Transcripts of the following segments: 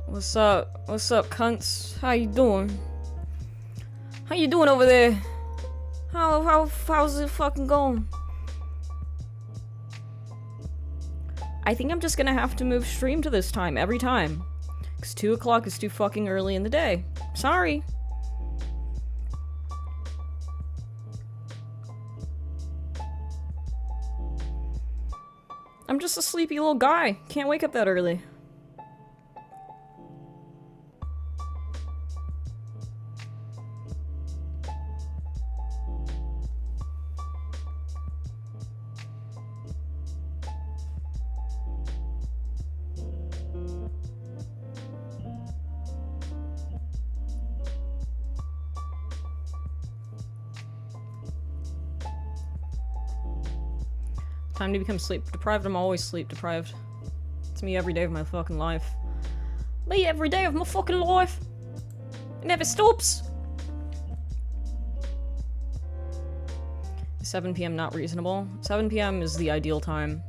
What's up? What's up, cunts? How you doing? How you doing over there? How's it fucking going? I think I'm just gonna have to move stream to this time every time. 'Cause 2 o'clock is too fucking early in the day. Sorry. I'm just a sleepy little guy. Can't wake up that early. Time to become sleep deprived. I'm always sleep deprived. It's me every day of my fucking life. Me every day of my fucking life. It never stops. 7 p.m. not reasonable. 7 p.m. is the ideal time.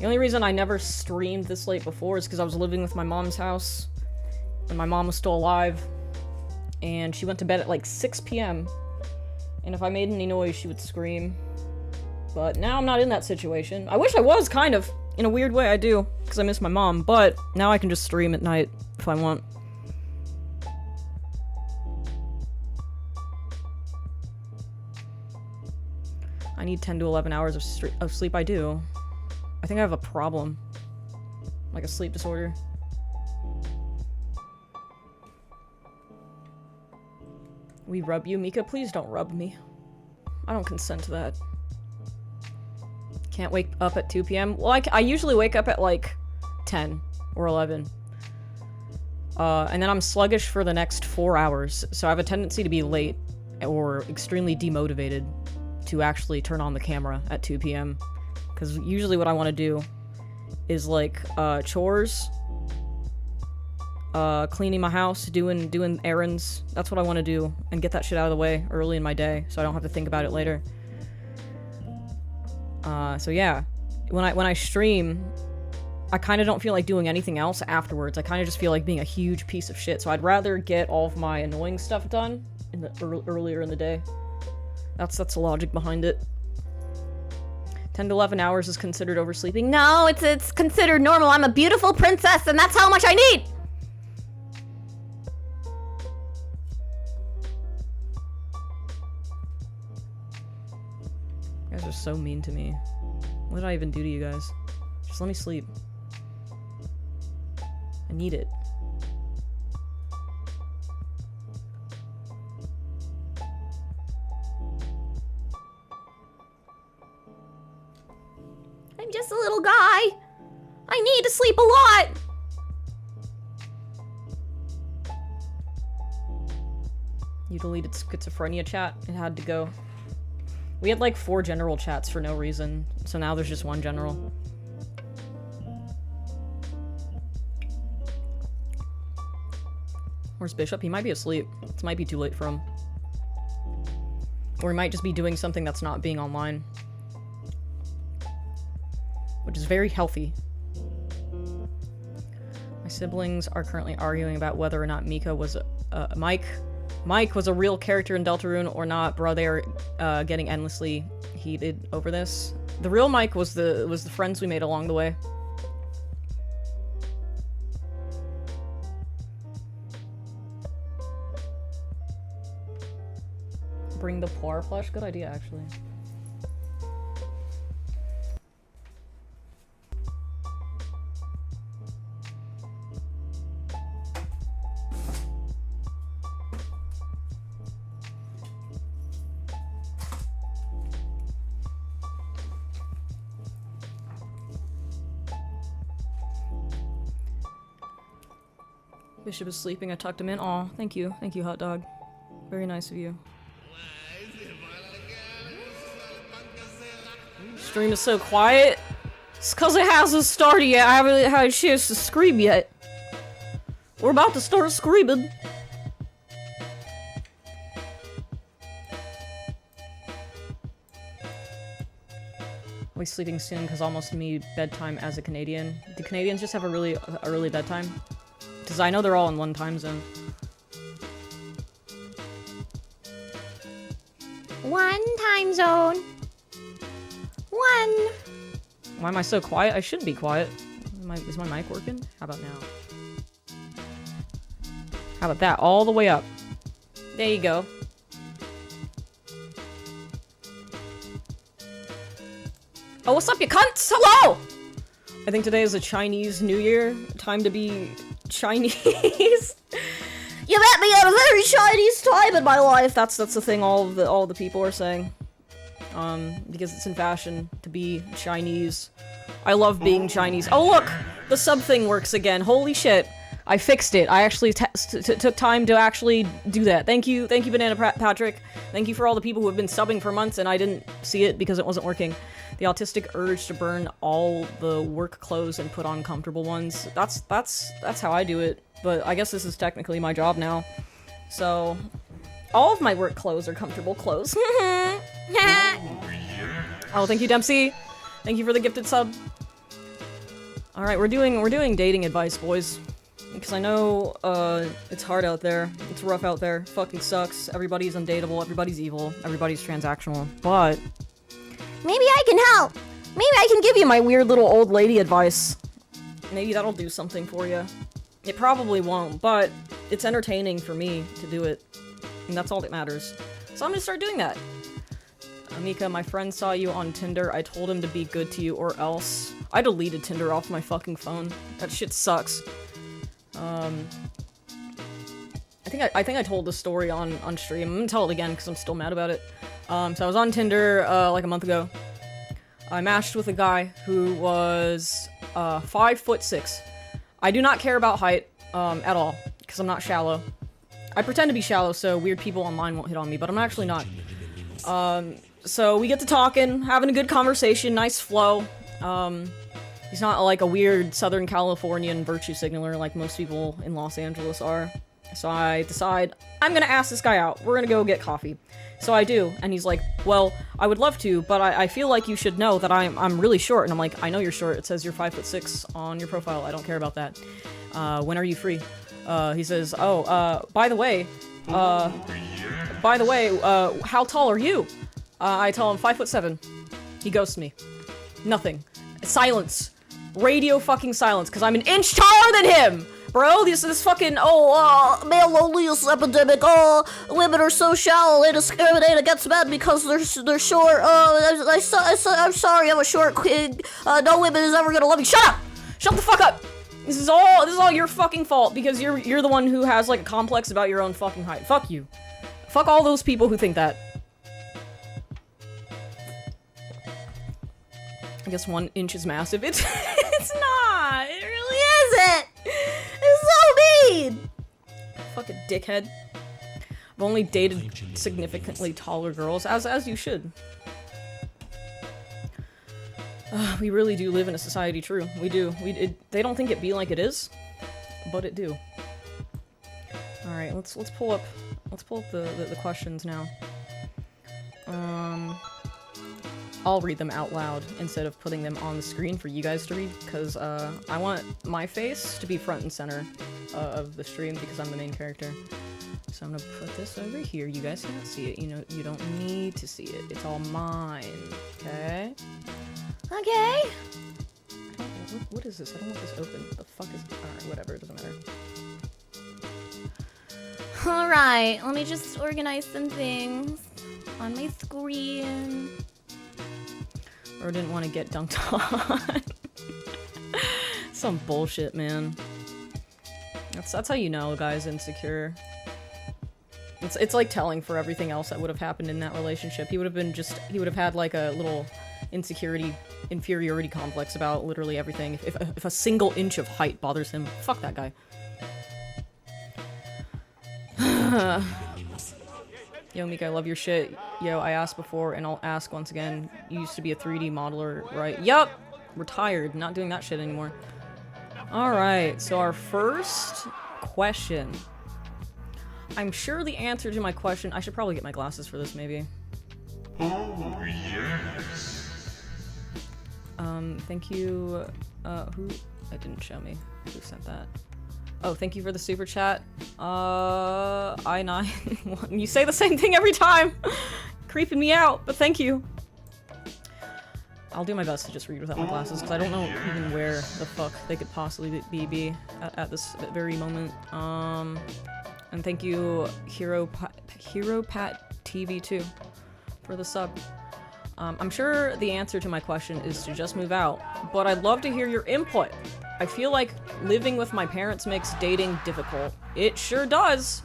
The only reason I never streamed this late before is because I was living with my mom's house when my mom was still alive. And she went to bed at like 6 p.m. And if I made any noise, she would scream. But now I'm not in that situation. I wish I was, kind of. In a weird way, I do. Because I miss my mom. But now I can just stream at night if I want. I need 10 to 11 hours of sleep. I do. I think I have a problem. Like a sleep disorder. We rub you? Mika, please don't rub me. I don't consent to that. Can't wake up at 2 p.m. Well, I usually wake up at like 10 or 11. And then I'm sluggish for the next 4 hours, so I have a tendency to be late or extremely demotivated to actually turn on the camera at 2 p.m. Because usually what I want to do is like chores, cleaning my house, doing errands. That's what I want to do, and get that shit out of the way early in my day so I don't have to think about it later. So yeah, when I stream, I kind of don't feel like doing anything else afterwards. I kind of just feel like being a huge piece of shit, so I'd rather get all of my annoying stuff done in the earlier in the day. That's the logic behind it. 10 to 11 hours is considered oversleeping. No, it's considered normal. I'm a beautiful princess, and that's how much I need! You guys are so mean to me. What did I even do to you guys? Just let me sleep. I need it. I'm just a little guy. I need to sleep a lot. You deleted schizophrenia chat. It had to go. We had like 4 general chats for no reason, so now there's just 1 general. Where's Bishop? He might be asleep. This might be too late for him. Or he might just be doing something that's not being online. Which is very healthy. My siblings are currently arguing about whether or not Mika was Mike was a real character in Deltarune or not. Bro, they are getting endlessly heated over this. The real Mike was the friends we made along the way. Bring the Poir plush? Good idea, actually. Bishop is sleeping. I tucked him in. Aw, thank you. Thank you, hot dog. Very nice of you. Stream is so quiet. It's because it hasn't started yet. I haven't had a chance to scream yet. We're about to start screaming. be sleeping soon because almost me bedtime as a Canadian. Do Canadians just have a really early bedtime? Because I know they're all in one time zone. One time zone. One. Why am I so quiet? I should be quiet. Is my mic working? How about now? How about that? All the way up. There you go. Oh, what's up, you cunts? Hello! I think today is a Chinese New Year. Time to be Chinese. You met me at a very Chinese time in my life. That's the thing all the people are saying. Because it's in fashion to be Chinese. I love being Chinese. Oh look! The sub thing works again. Holy shit. I fixed it. I actually took time to actually do that. Thank you, Banana Patrick. Thank you for all the people who have been subbing for months and I didn't see it because it wasn't working. The autistic urge to burn all the work clothes and put on comfortable ones. That's how I do it. But I guess this is technically my job now. So, all of my work clothes are comfortable clothes. Oh, thank you, Dempsey. Thank you for the gifted sub. Alright, we're doing dating advice, boys. Because I know, it's hard out there. It's rough out there. Fucking sucks. Everybody's undateable. Everybody's evil. Everybody's transactional. But maybe I can help. Maybe I can give you my weird little old lady advice. Maybe that'll do something for you. It probably won't, but it's entertaining for me to do it. And that's all that matters. So I'm gonna start doing that. Amika, my friend saw you on Tinder. I told him to be good to you or else. I deleted Tinder off my fucking phone. That shit sucks. I think I told this story on stream. I'm gonna tell it again because I'm still mad about it. So I was on Tinder, like a month ago. I matched with a guy who was, 5'6". I do not care about height, at all, because I'm not shallow. I pretend to be shallow so weird people online won't hit on me, but I'm actually not. So we get to talking, having a good conversation, nice flow. He's not like a weird Southern Californian virtue signaler like most people in Los Angeles are. So I decide, I'm gonna ask this guy out. We're gonna go get coffee. So I do, and he's like, well, I would love to, but I feel like you should know that I'm really short. And I'm like, I know you're short. It says you're 5'6" on your profile. I don't care about that. When are you free? He says, oh, by the way, how tall are you? I tell him 5'7". He ghosts me. Nothing. Silence. Radio fucking silence, because I'm an inch taller than him! Bro, this fucking, male loneliness epidemic, women are so shallow, they discriminate against men because they're short, I'm sorry, I'm a short kid, no woman is ever gonna love me. Shut up! Shut the fuck up! This is all your fucking fault, because you're the one who has, like, a complex about your own fucking height. Fuck you. Fuck all those people who think that. I guess 1 inch is massive. It's not! It really isn't! It's so mean! Fucking dickhead. I've only dated significantly taller girls, as you should. We really do live in a society, true. We do. They don't think it be like it is, but it do. Alright, let's pull up the questions now. I'll read them out loud instead of putting them on the screen for you guys to read, because I want my face to be front and center of the stream because I'm the main character. So I'm gonna put this over here. You guys can't see it. You know, you don't need to see it. It's all mine. Okay? Okay? What is this? I don't want this open. The fuck is... Alright, whatever. It doesn't matter. Alright, let me just organize some things on my screen. Or didn't want to get dunked on. Some bullshit, man. That's how you know a guy's insecure. It's like telling for everything else that would have happened in that relationship. He would have had like a little inferiority complex about literally everything. If a single inch of height bothers him, fuck that guy. Yo, Mika, I love your shit. Yo, I asked before, and I'll ask once again. You used to be a 3D modeler, right? Yup! Retired. Not doing that shit anymore. Alright, so our first question. I'm sure the answer to my question... I should probably get my glasses for this, maybe. Oh, yes. Thank you, who? It didn't show me who sent that. Oh, thank you for the super chat. I9. You say the same thing every time! Creeping me out, but thank you. I'll do my best to just read without my glasses, because I don't know even where the fuck they could possibly be at this very moment. And thank you, Hero Pat TV 2 for the sub. I'm sure the answer to my question is to just move out, but I'd love to hear your input. I feel like living with my parents makes dating difficult. It sure does.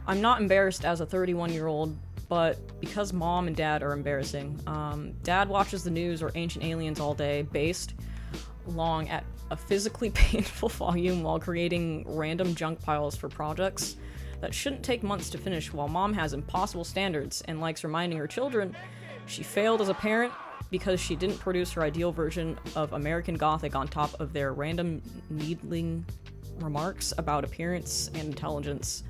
I'm not embarrassed as a 31-year-old, but because mom and dad are embarrassing. Dad watches the news or Ancient Aliens all day, based long at a physically painful volume while creating random junk piles for projects that shouldn't take months to finish, while mom has impossible standards and likes reminding her children she failed as a parent because she didn't produce her ideal version of American Gothic on top of their random needling remarks about appearance and intelligence.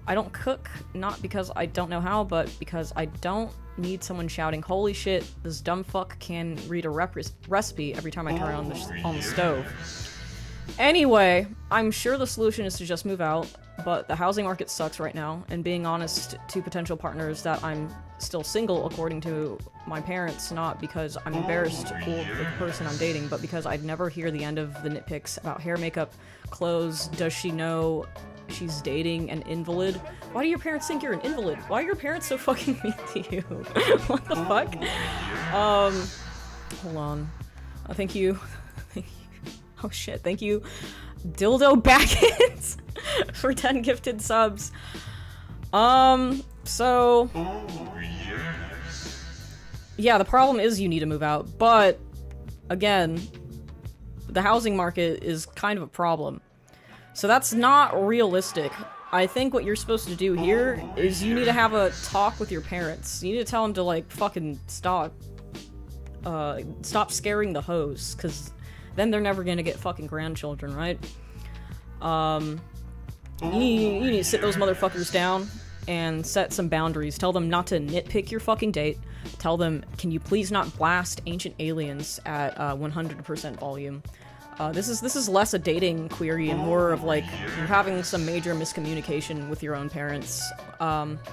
I don't cook, not because I don't know how, but because I don't need someone shouting, "Holy shit, this dumb fuck can read a recipe" every time I turn on the stove. Anyway, I'm sure the solution is to just move out, but the housing market sucks right now, and being honest to potential partners that I'm still single according to my parents, not because I'm embarrassed with the person I'm dating, but because I'd never hear the end of the nitpicks about hair, makeup, clothes. Does she know she's dating an invalid? Why do your parents think you're an invalid? Why are your parents so fucking mean to you? What the fuck? Hold on. Thank you. Oh shit, thank you, Dildo Backins, for 10 gifted subs. So... yeah, the problem is you need to move out, but, again, the housing market is kind of a problem. So that's not realistic. I think what you're supposed to do here is you need to have a talk with your parents. You need to tell them to, like, fucking stop scaring the hoes, because then they're never gonna get fucking grandchildren, right? You need to sit those motherfuckers down and set some boundaries. Tell them not to nitpick your fucking date. Tell them, can you please not blast Ancient Aliens at 100% volume? This is less a dating query and more of like you're having some major miscommunication with your own parents,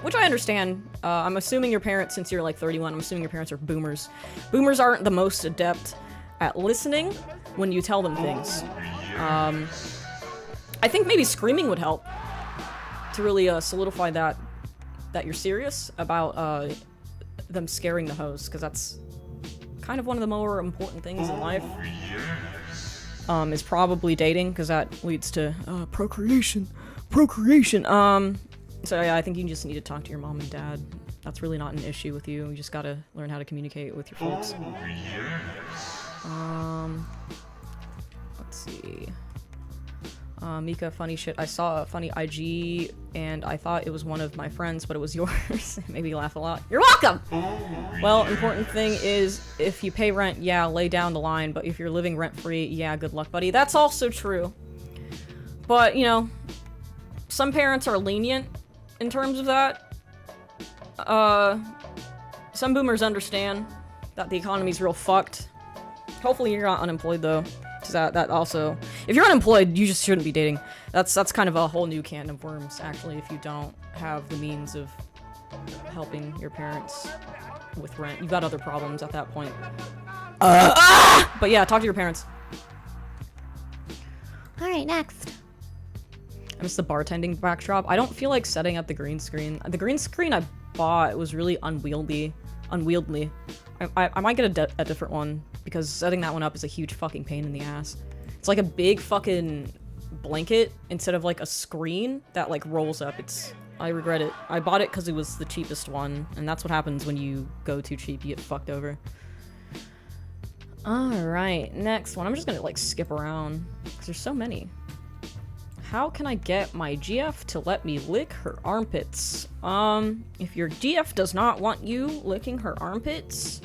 which I understand. I'm assuming your parents, since you're like 31, I'm assuming your parents are boomers. Boomers aren't the most adept at listening when you tell them things. I think maybe screaming would help to really solidify that you're serious about them scaring the host, because that's kind of one of the more important things in life. Is probably dating, because that leads to procreation. So yeah, I think you just need to talk to your mom and dad. That's really not an issue with you. You just gotta learn how to communicate with your folks. Let's see. Mika, funny shit. I saw a funny IG and I thought it was one of my friends, but it was yours. It made me laugh a lot. You're welcome! Well, important thing is, if you pay rent, yeah, lay down the line, but if you're living rent-free, yeah, good luck, buddy. That's also true. But, you know, some parents are lenient in terms of that. Some boomers understand that the economy's real fucked. Hopefully you're not unemployed, though. That also, if you're unemployed, you just shouldn't be dating. That's kind of a whole new can of worms, actually, if you don't have the means of helping your parents with rent. You've got other problems at that point. But yeah, talk to your parents. Alright, next. I miss the bartending backdrop. I don't feel like setting up the green screen. The green screen I bought was really unwieldy. I might get a different one, because setting that one up is a huge fucking pain in the ass. It's like a big fucking blanket instead of like a screen that like rolls up. I regret it. I bought it because it was the cheapest one, and that's what happens when you go too cheap, you get fucked over. Alright, next one. I'm just gonna like skip around, because there's so many. How can I get my GF to let me lick her armpits? If your GF does not want you licking her armpits,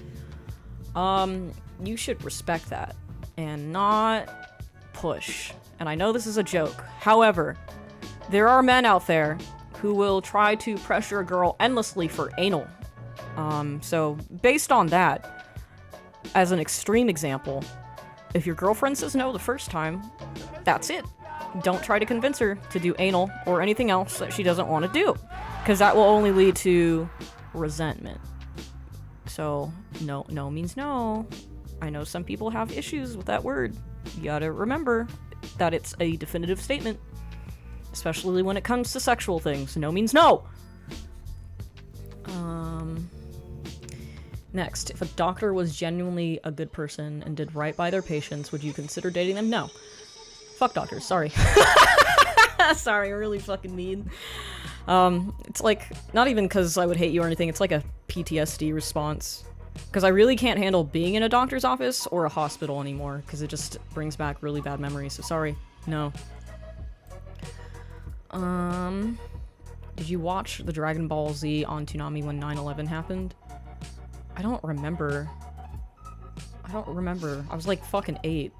you should respect that and not push. And I know this is a joke. However, there are men out there who will try to pressure a girl endlessly for anal. So based on that, as an extreme example, if your girlfriend says no the first time, that's it. Don't try to convince her to do anal or anything else that she doesn't want to do, because that will only lead to resentment. So, no means no. I know some people have issues with that word. You gotta remember that it's a definitive statement, especially when it comes to sexual things. No means no. Next, if a doctor was genuinely a good person and did right by their patients, would you consider dating them? No. Fuck doctors, sorry. Sorry, really fucking mean. It's like, not even because I would hate you or anything, it's like a PTSD response. Because I really can't handle being in a doctor's office or a hospital anymore, because it just brings back really bad memories, so sorry. No. Did you watch the Dragon Ball Z on Toonami when 9/11 happened? I don't remember. I was like fucking 8.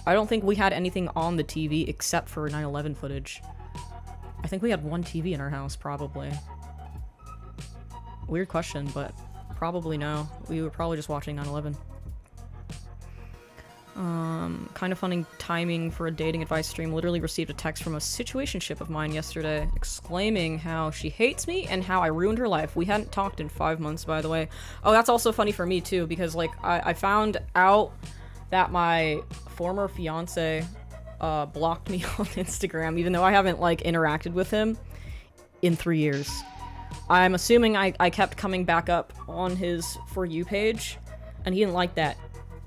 I don't think we had anything on the TV except for 9/11 footage. I think we had one TV in our house, probably. Weird question, but probably no. We were probably just watching 9/11. Kind of funny timing for a dating advice stream. Literally received a text from a situationship of mine yesterday exclaiming how she hates me and how I ruined her life. We hadn't talked in 5 months, by the way. Oh, that's also funny for me too, because like I found out that my former fiance blocked me on Instagram, even though I haven't like interacted with him in 3 years. I'm assuming I kept coming back up on his For You page, and he didn't like that.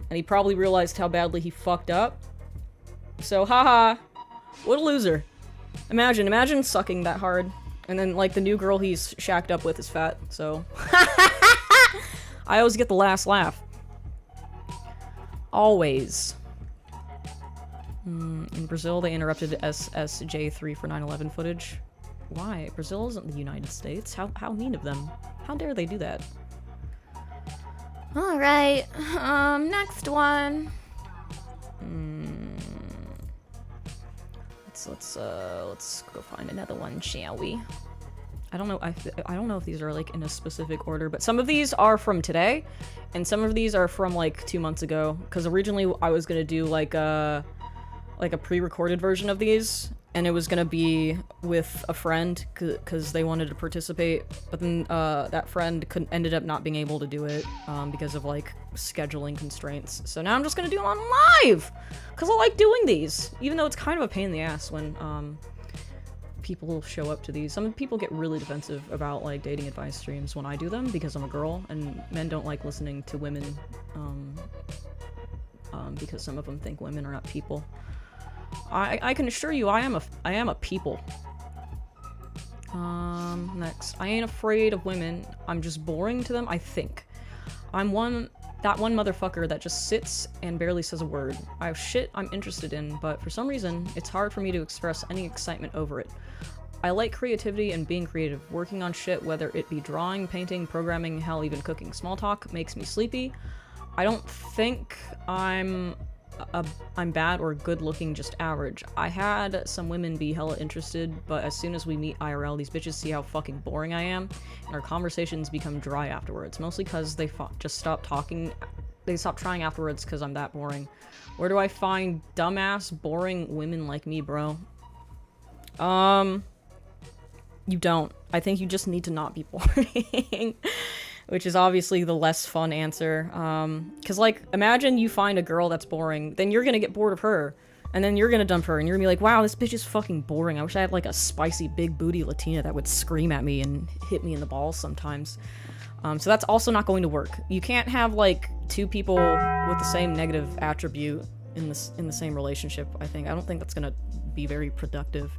And he probably realized how badly he fucked up. So, haha. What a loser. Imagine sucking that hard. And then, like, the new girl he's shacked up with is fat, so... I always get the last laugh. Always. In Brazil, they interrupted SSJ3 for 9/11 footage. Why? Brazil isn't the United States. How mean of them. How dare they do that? Alright, next one. Let's go find another one, shall we? I don't know. I don't know if these are like in a specific order, but some of these are from today, and some of these are from like 2 months ago. Because originally I was gonna do like a pre-recorded version of these, and it was gonna be with a friend because they wanted to participate, but then that friend ended up not being able to do it because of like scheduling constraints. So now I'm just gonna do them on live because I like doing these, even though it's kind of a pain in the ass when people show up to these. Some people get really defensive about like dating advice streams when I do them because I'm a girl, and men don't like listening to women because some of them think women are not people. I can assure you I am a people. Next. I ain't afraid of women. I'm just boring to them, I think. I'm that one motherfucker that just sits and barely says a word. I have shit I'm interested in, but for some reason, it's hard for me to express any excitement over it. I like creativity and being creative. Working on shit, whether it be drawing, painting, programming, hell, even cooking. Small talk makes me sleepy. I don't think I'm bad or good looking, just average. I had some women be hella interested, but as soon as we meet IRL, these bitches see how fucking boring I am, and our conversations become dry afterwards. Mostly because they just stop talking. They stop trying afterwards because I'm that boring. Where do I find dumbass, boring women like me, bro? You don't. I think you just need to not be boring. Which is obviously the less fun answer. Cause like, imagine you find a girl that's boring, then you're gonna get bored of her, and then you're gonna dump her, and you're gonna be like, wow, this bitch is fucking boring. I wish I had like a spicy big booty Latina that would scream at me and hit me in the balls sometimes. So that's also not going to work. You can't have like two people with the same negative attribute in the same relationship, I think. I don't think that's gonna be very productive.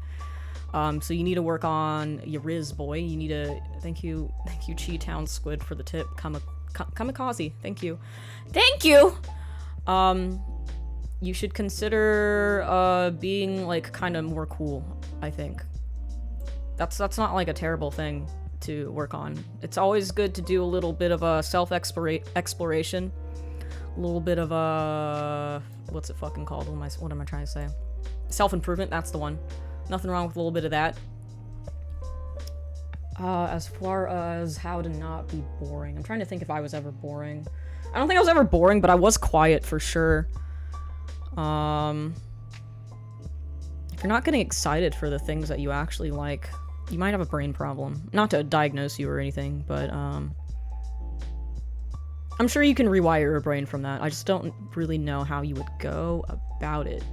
So you need to work on your Riz, boy. You need to... Thank you, Chi Town Squid, for the tip. Kamikaze. Thank you. Thank you! You should consider, being, like, kind of more cool, I think. That's not, like, a terrible thing to work on. It's always good to do a little bit of a self-exploration. A little bit of a... What's it fucking called? What am I trying to say? Self-improvement, that's the one. Nothing wrong with a little bit of that. As far as how to not be boring. I'm trying to think if I was ever boring. I don't think I was ever boring, but I was quiet for sure. If you're not getting excited for the things that you actually like, you might have a brain problem. Not to diagnose you or anything, but, I'm sure you can rewire your brain from that. I just don't really know how you would go about it.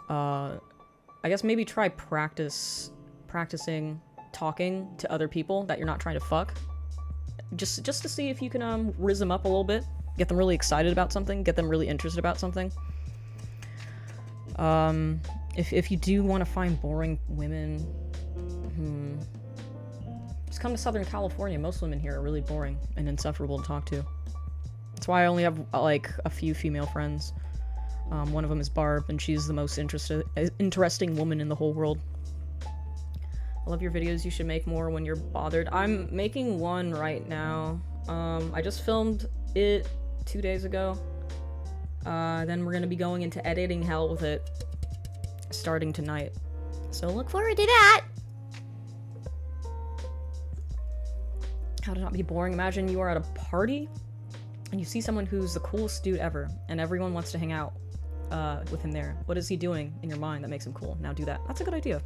I guess maybe try practicing talking to other people that you're not trying to fuck. Just to see if you can, rizz them up a little bit. Get them really excited about something. Get them really interested about something. If you do want to find boring women, just come to Southern California. Most women here are really boring and insufferable to talk to. That's why I only have, like, a few female friends. One of them is Barb, and she's the most interesting woman in the whole world. I love your videos. You should make more when you're bothered. I'm making one right now. I just filmed it 2 days ago. Then we're gonna be going into editing hell with it starting tonight. So look forward to that! How to not be boring. Imagine you are at a party and you see someone who's the coolest dude ever and everyone wants to hang out with him there. What is he doing in your mind that makes him cool? Now do that. That's a good idea.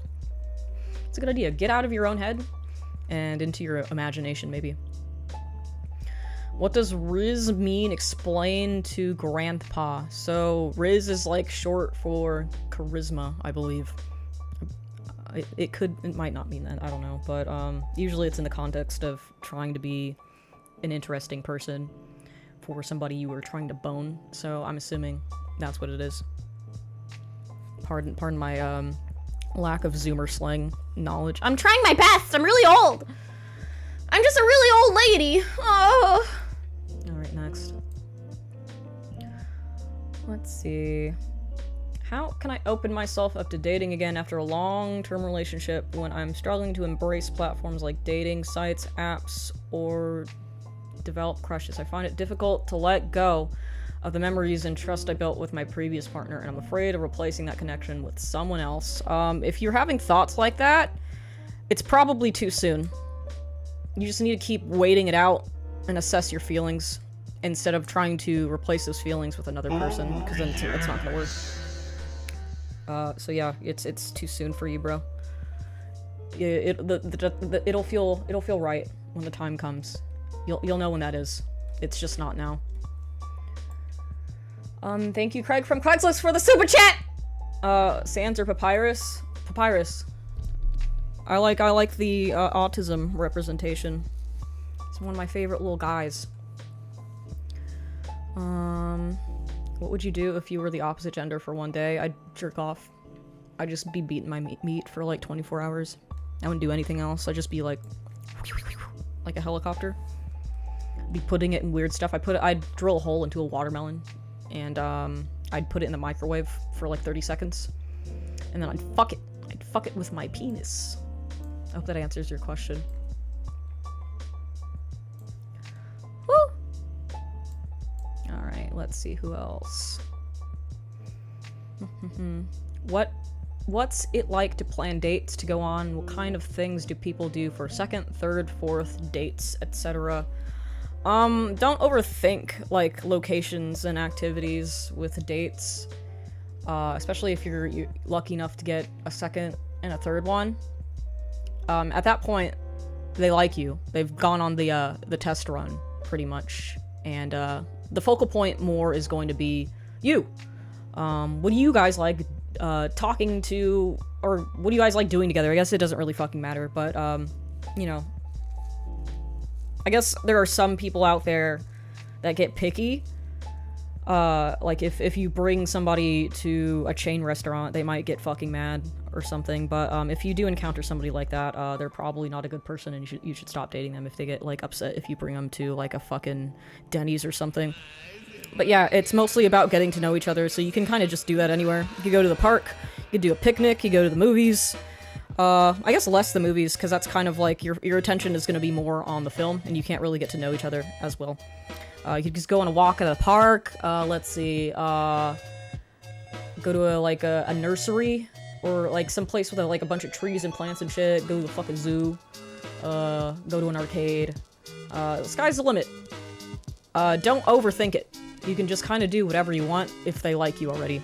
It's a good idea. Get out of your own head and into your imagination, maybe. What does Riz mean? Explain to Grandpa. So, Riz is like short for charisma, I believe. It might not mean that, I don't know. But, usually it's in the context of trying to be an interesting person for somebody you were trying to bone. So, I'm assuming that's what it is. Pardon my, lack of Zoomer slang knowledge. I'm trying my best! I'm really old! I'm just a really old lady! Oh! Alright, next. Let's see. How can I open myself up to dating again after a long-term relationship when I'm struggling to embrace platforms like dating sites, apps, or develop crushes? I find it difficult to let go of the memories and trust I built with my previous partner, and I'm afraid of replacing that connection with someone else. If you're having thoughts like that, it's probably too soon. You just need to keep waiting it out and assess your feelings instead of trying to replace those feelings with another person, because then it's not gonna work. So yeah, it's too soon for you, bro. It'll feel right when the time comes. You'll know when that is. It's just not now. Thank you, Craig from Craigslist for the super chat! Sans or Papyrus? Papyrus. I like the, autism representation. He's one of my favorite little guys. What would you do if you were the opposite gender for one day? I'd jerk off. I'd just be beating my meat for, like, 24 hours. I wouldn't do anything else. I'd just be, like a helicopter. Be putting it in weird stuff. I'd drill a hole into a watermelon. And, I'd put it in the microwave for like 30 seconds. And then I'd fuck it. I'd fuck it with my penis. I hope that answers your question. Woo! Alright, let's see who else. What's it like to plan dates to go on? What kind of things do people do for second, third, fourth dates, etc.? Don't overthink, like, locations and activities with dates. Especially if you're lucky enough to get a second and a third one. At that point, they like you. They've gone on the test run, pretty much. And, the focal point more is going to be you. What do you guys like, talking to, or what do you guys like doing together? I guess it doesn't really fucking matter, but, you know. I guess there are some people out there that get picky. Like, if you bring somebody to a chain restaurant, they might get fucking mad or something. But, if you do encounter somebody like that, they're probably not a good person, and you should stop dating them if they get, like, upset if you bring them to, like, a fucking Denny's or something. But yeah, it's mostly about getting to know each other, so you can kind of just do that anywhere. You could go to the park, you could do a picnic, you go to the movies. I guess less the movies, because that's kind of like your attention is going to be more on the film, and you can't really get to know each other as well. You could just go on a walk at the park, let's see, go to a nursery, or like some place with like a bunch of trees and plants and shit, go to the fucking zoo, go to an arcade. The sky's the limit. Don't overthink it. You can just kind of do whatever you want if they like you already.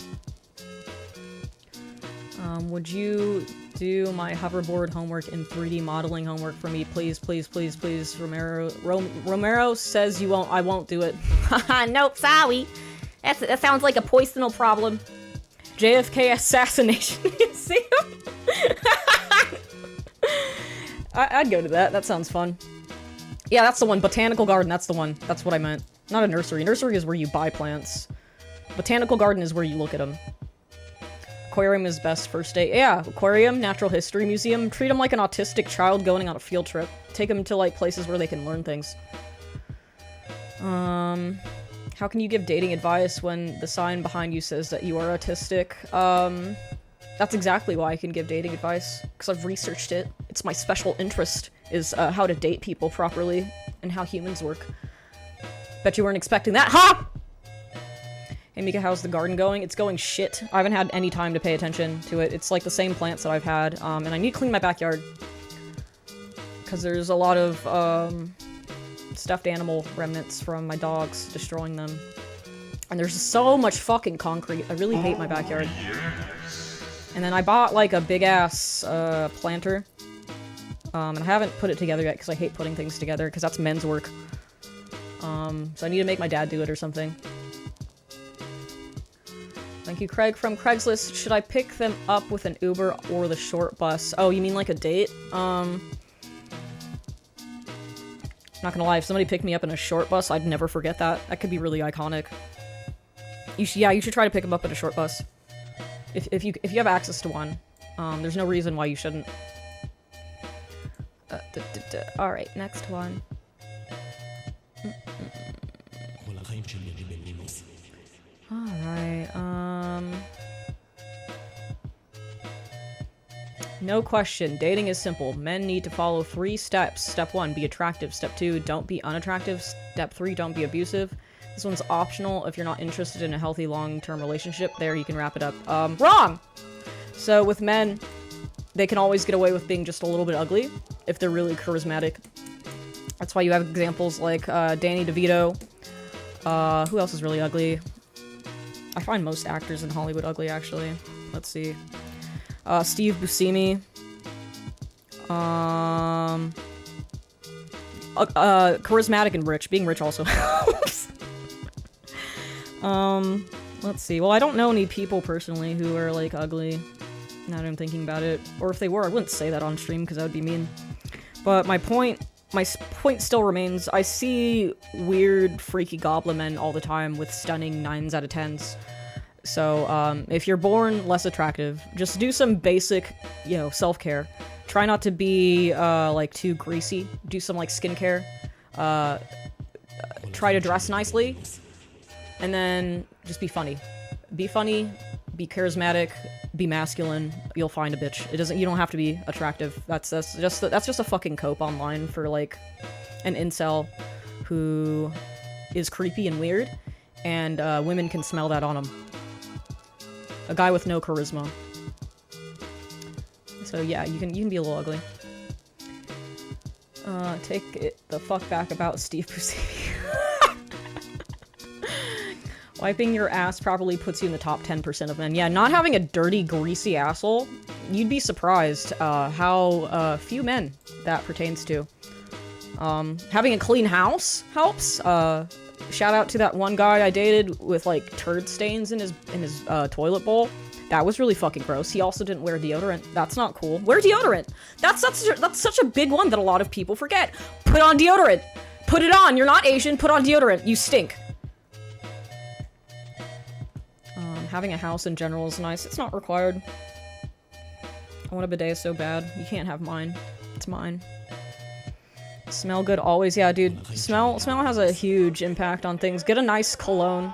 Would you do my hoverboard homework and 3D modeling homework for me, please, please, please, please? Romero says you won't. I won't do it. Nope, sorry. That sounds like a personal problem. JFK assassination museum. I'd go to that. That sounds fun. Yeah, that's the one. Botanical garden. That's the one. That's what I meant. Not a nursery. Nursery is where you buy plants. Botanical garden is where you look at them. Aquarium is best first date. Yeah, aquarium, natural history museum. Treat them like an autistic child going on a field trip. Take them to, like, places where they can learn things. How can you give dating advice when the sign behind you says that you are autistic? That's exactly why I can give dating advice. Because I've researched it. It's my special interest, is how to date people properly and how humans work. Bet you weren't expecting that, huh? Hey Mika, how's the garden going? It's going shit. I haven't had any time to pay attention to it. It's like the same plants that I've had, and I need to clean my backyard. Because there's a lot of, stuffed animal remnants from my dogs destroying them. And there's so much fucking concrete. I really hate my backyard. And then I bought, like, a big-ass, planter. And I haven't put it together yet because I hate putting things together because that's men's work. So I need to make my dad do it or something. Thank you, Craig from Craigslist. Should I pick them up with an Uber or the short bus? Oh, you mean like a date? Not gonna lie, if somebody picked me up in a short bus, I'd never forget that. That could be really iconic. You should try to pick them up in a short bus. If you have access to one. There's no reason why you shouldn't. Alright, next one. Alright, no question. Dating is simple. Men need to follow 3 steps. Step 1, be attractive. Step 2, don't be unattractive. Step 3, don't be abusive. This one's optional if you're not interested in a healthy long-term relationship. There, you can wrap it up. Wrong! So with men, they can always get away with being just a little bit ugly if they're really charismatic. That's why you have examples like Danny DeVito. Who else is really ugly? I find most actors in Hollywood ugly, actually. Let's see. Steve Buscemi. Charismatic and rich. Being rich also helps. Let's see. Well, I don't know any people personally who are, like, ugly. Now that I'm thinking about it. Or if they were, I wouldn't say that on stream because that would be mean. But my point still remains. I see weird, freaky goblin men all the time with stunning 9s out of 10s. So, if you're born less attractive, just do some basic, self-care. Try not to be, like, too greasy. Do some, like, skincare. Try to dress nicely. And then just be funny. Be funny, be charismatic, be masculine. You'll find a bitch. You don't have to be attractive. That's just a fucking cope online for, like, an incel who is creepy and weird, and women can smell that on him. A guy with no charisma. So yeah, you can be a little ugly. Take it the fuck back about Steve Buscemi. Wiping your ass probably puts you in the top 10% of men. Yeah, not having a dirty, greasy asshole, you'd be surprised how few men that pertains to. Having a clean house helps. Shout out to that one guy I dated with, like, turd stains in his toilet bowl. That was really fucking gross. He also didn't wear deodorant. That's not cool. Wear deodorant! That's such a big one that a lot of people forget. Put on deodorant! Put it on! You're not Asian, put on deodorant. You stink. Having a house in general is nice. It's not required. I want a bidet so bad. You can't have mine. It's mine. Smell good always. Yeah, dude. Smell has a huge impact on things. Get a nice cologne.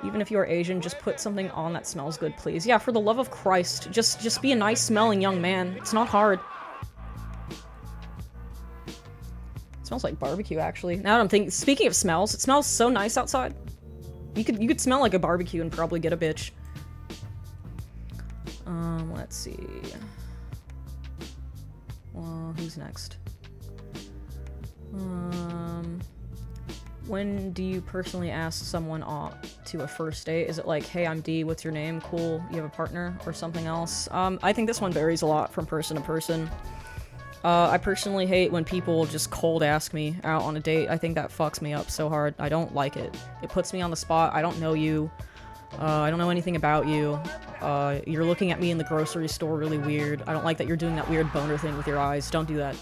Even if you're Asian, just put something on that smells good, please. Yeah, for the love of Christ. Just be a nice smelling young man. It's not hard. It smells like barbecue, actually. Now that I'm thinking, speaking of smells, it smells so nice outside. You could smell like a barbecue and probably get a bitch. Let's see. Well, who's next? When do you personally ask someone to a first date? Is it like, hey, I'm D, what's your name? Cool, you have a partner? Or something else? I think this one varies a lot from person to person. I personally hate when people just cold ask me out on a date. I think that fucks me up so hard. I don't like it. It puts me on the spot. I don't know you. I don't know anything about you. You're looking at me in the grocery store really weird. I don't like that you're doing that weird boner thing with your eyes. Don't do that.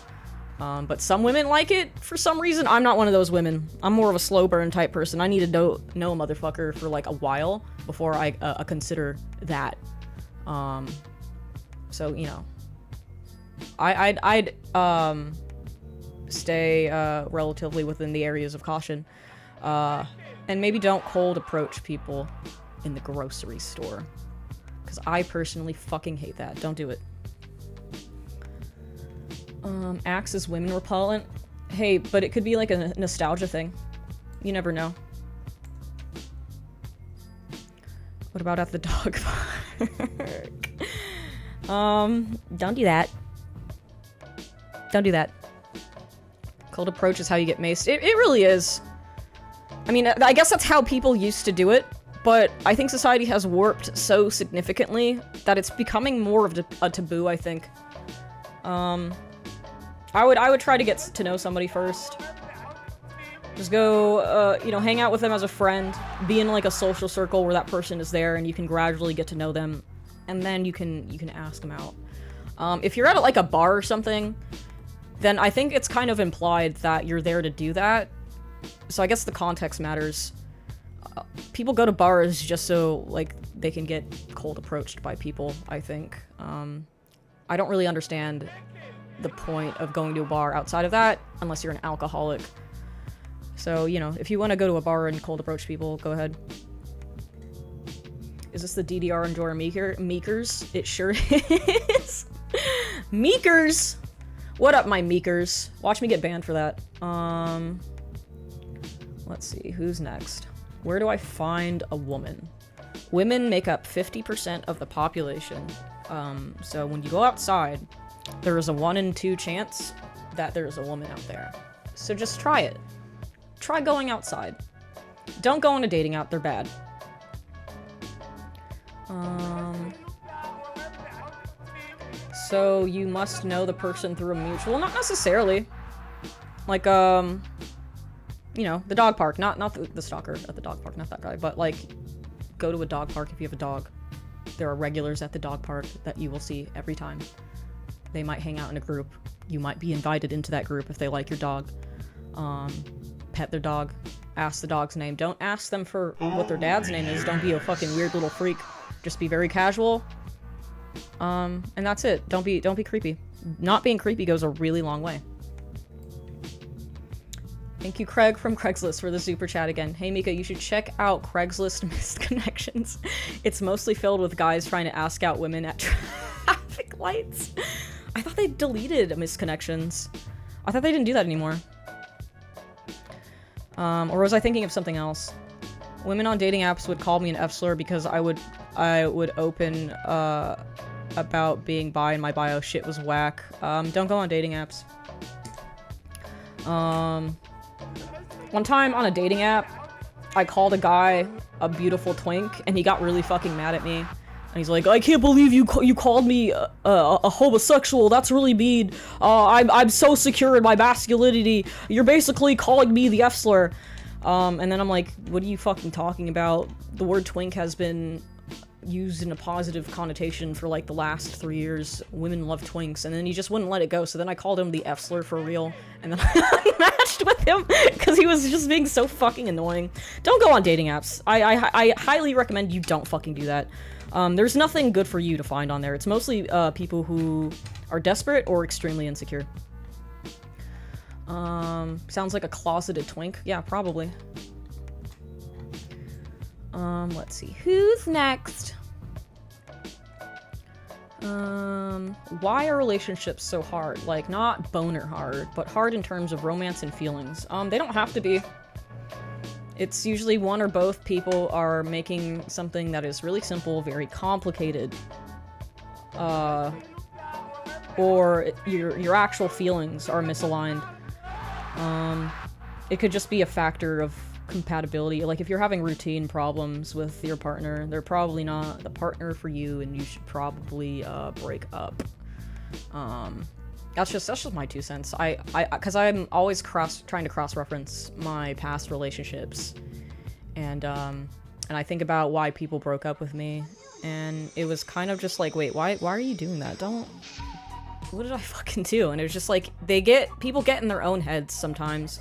But some women like it for some reason. I'm not one of those women. I'm more of a slow burn type person. I need to know a motherfucker for like a while before I consider that. So, you know. I'd stay relatively within the areas of caution. And maybe don't cold approach people in the grocery store. Because I personally fucking hate that. Don't do it. Axe is women repellent. Hey, but it could be like a nostalgia thing. You never know. What about at the dog park? Don't do that. Don't do that. Cold approach is how you get maced. It really is. I mean, I guess that's how people used to do it, but I think society has warped so significantly that it's becoming more of a taboo, I think. I would try to get to know somebody first. Just go, you know, hang out with them as a friend, be in like a social circle where that person is there and you can gradually get to know them, and then you can ask them out. If you're at like a bar or something, then I think it's kind of implied that you're there to do that. So I guess the context matters. People go to bars just so, like, they can get cold approached by people, I think. I don't really understand the point of going to a bar outside of that, unless you're an alcoholic. So, you know, if you want to go to a bar and cold approach people, go ahead. Is this the DDR Enjoyer Meekers? It sure is. Meekers! What up, my Meekers? Watch me get banned for that. Let's see, who's next? Where do I find a woman? Women make up 50% of the population. So when you go outside, there is a 1 in 2 chance that there's a woman out there. So just try it. Try going outside. Don't go on a dating app, they're bad. So you must know the person through a mutual? Not necessarily. Like, you know, the dog park. Not the stalker at the dog park, not that guy. But, like, go to a dog park if you have a dog. There are regulars at the dog park that you will see every time. They might hang out in a group. You might be invited into that group if they like your dog. Pet their dog. Ask the dog's name. Don't ask them for what their dad's name is. Don't be a fucking weird little freak. Just be very casual. And that's it. Don't be creepy. Not being creepy goes a really long way. Thank you, Craig from Craigslist, for the super chat again. Hey, Mika, you should check out Craigslist Missed Connections. It's mostly filled with guys trying to ask out women at traffic lights. I thought they deleted Missed Connections. I thought they didn't do that anymore. Or was I thinking of something else? Women on dating apps would call me an F-slur because I would open about being bi in my bio. Shit was whack. Don't go on dating apps. One time on a dating app, I called a guy a beautiful twink, and he got really fucking mad at me. And he's like, I can't believe you called me a homosexual. That's really mean. I'm so secure in my masculinity. You're basically calling me the F-slur. And then I'm like, what are you fucking talking about? The word twink has been used in a positive connotation for like the last 3 years. Women love twinks. And then he just wouldn't let it go. So then I called him the F-slur for real. And then I matched with him because he was just being so fucking annoying. Don't go on dating apps. I highly recommend you don't fucking do that. There's nothing good for you to find on there. It's mostly people who are desperate or extremely insecure. Sounds like a closeted twink. Yeah, probably. Let's see. Who's next? Why are relationships so hard? Like, not boner hard, but hard in terms of romance and feelings. They don't have to be. It's usually one or both people are making something that is really simple very complicated. Or your actual feelings are misaligned. It could just be a factor of compatibility. Like, if you're having routine problems with your partner, they're probably not the partner for you, and you should probably break up. That's just my 2 cents. Because I'm always trying to cross-reference my past relationships, and I think about why people broke up with me, and it was kind of just like, wait, why are you doing that? What did I fucking do? And it was just like, people get in their own heads sometimes.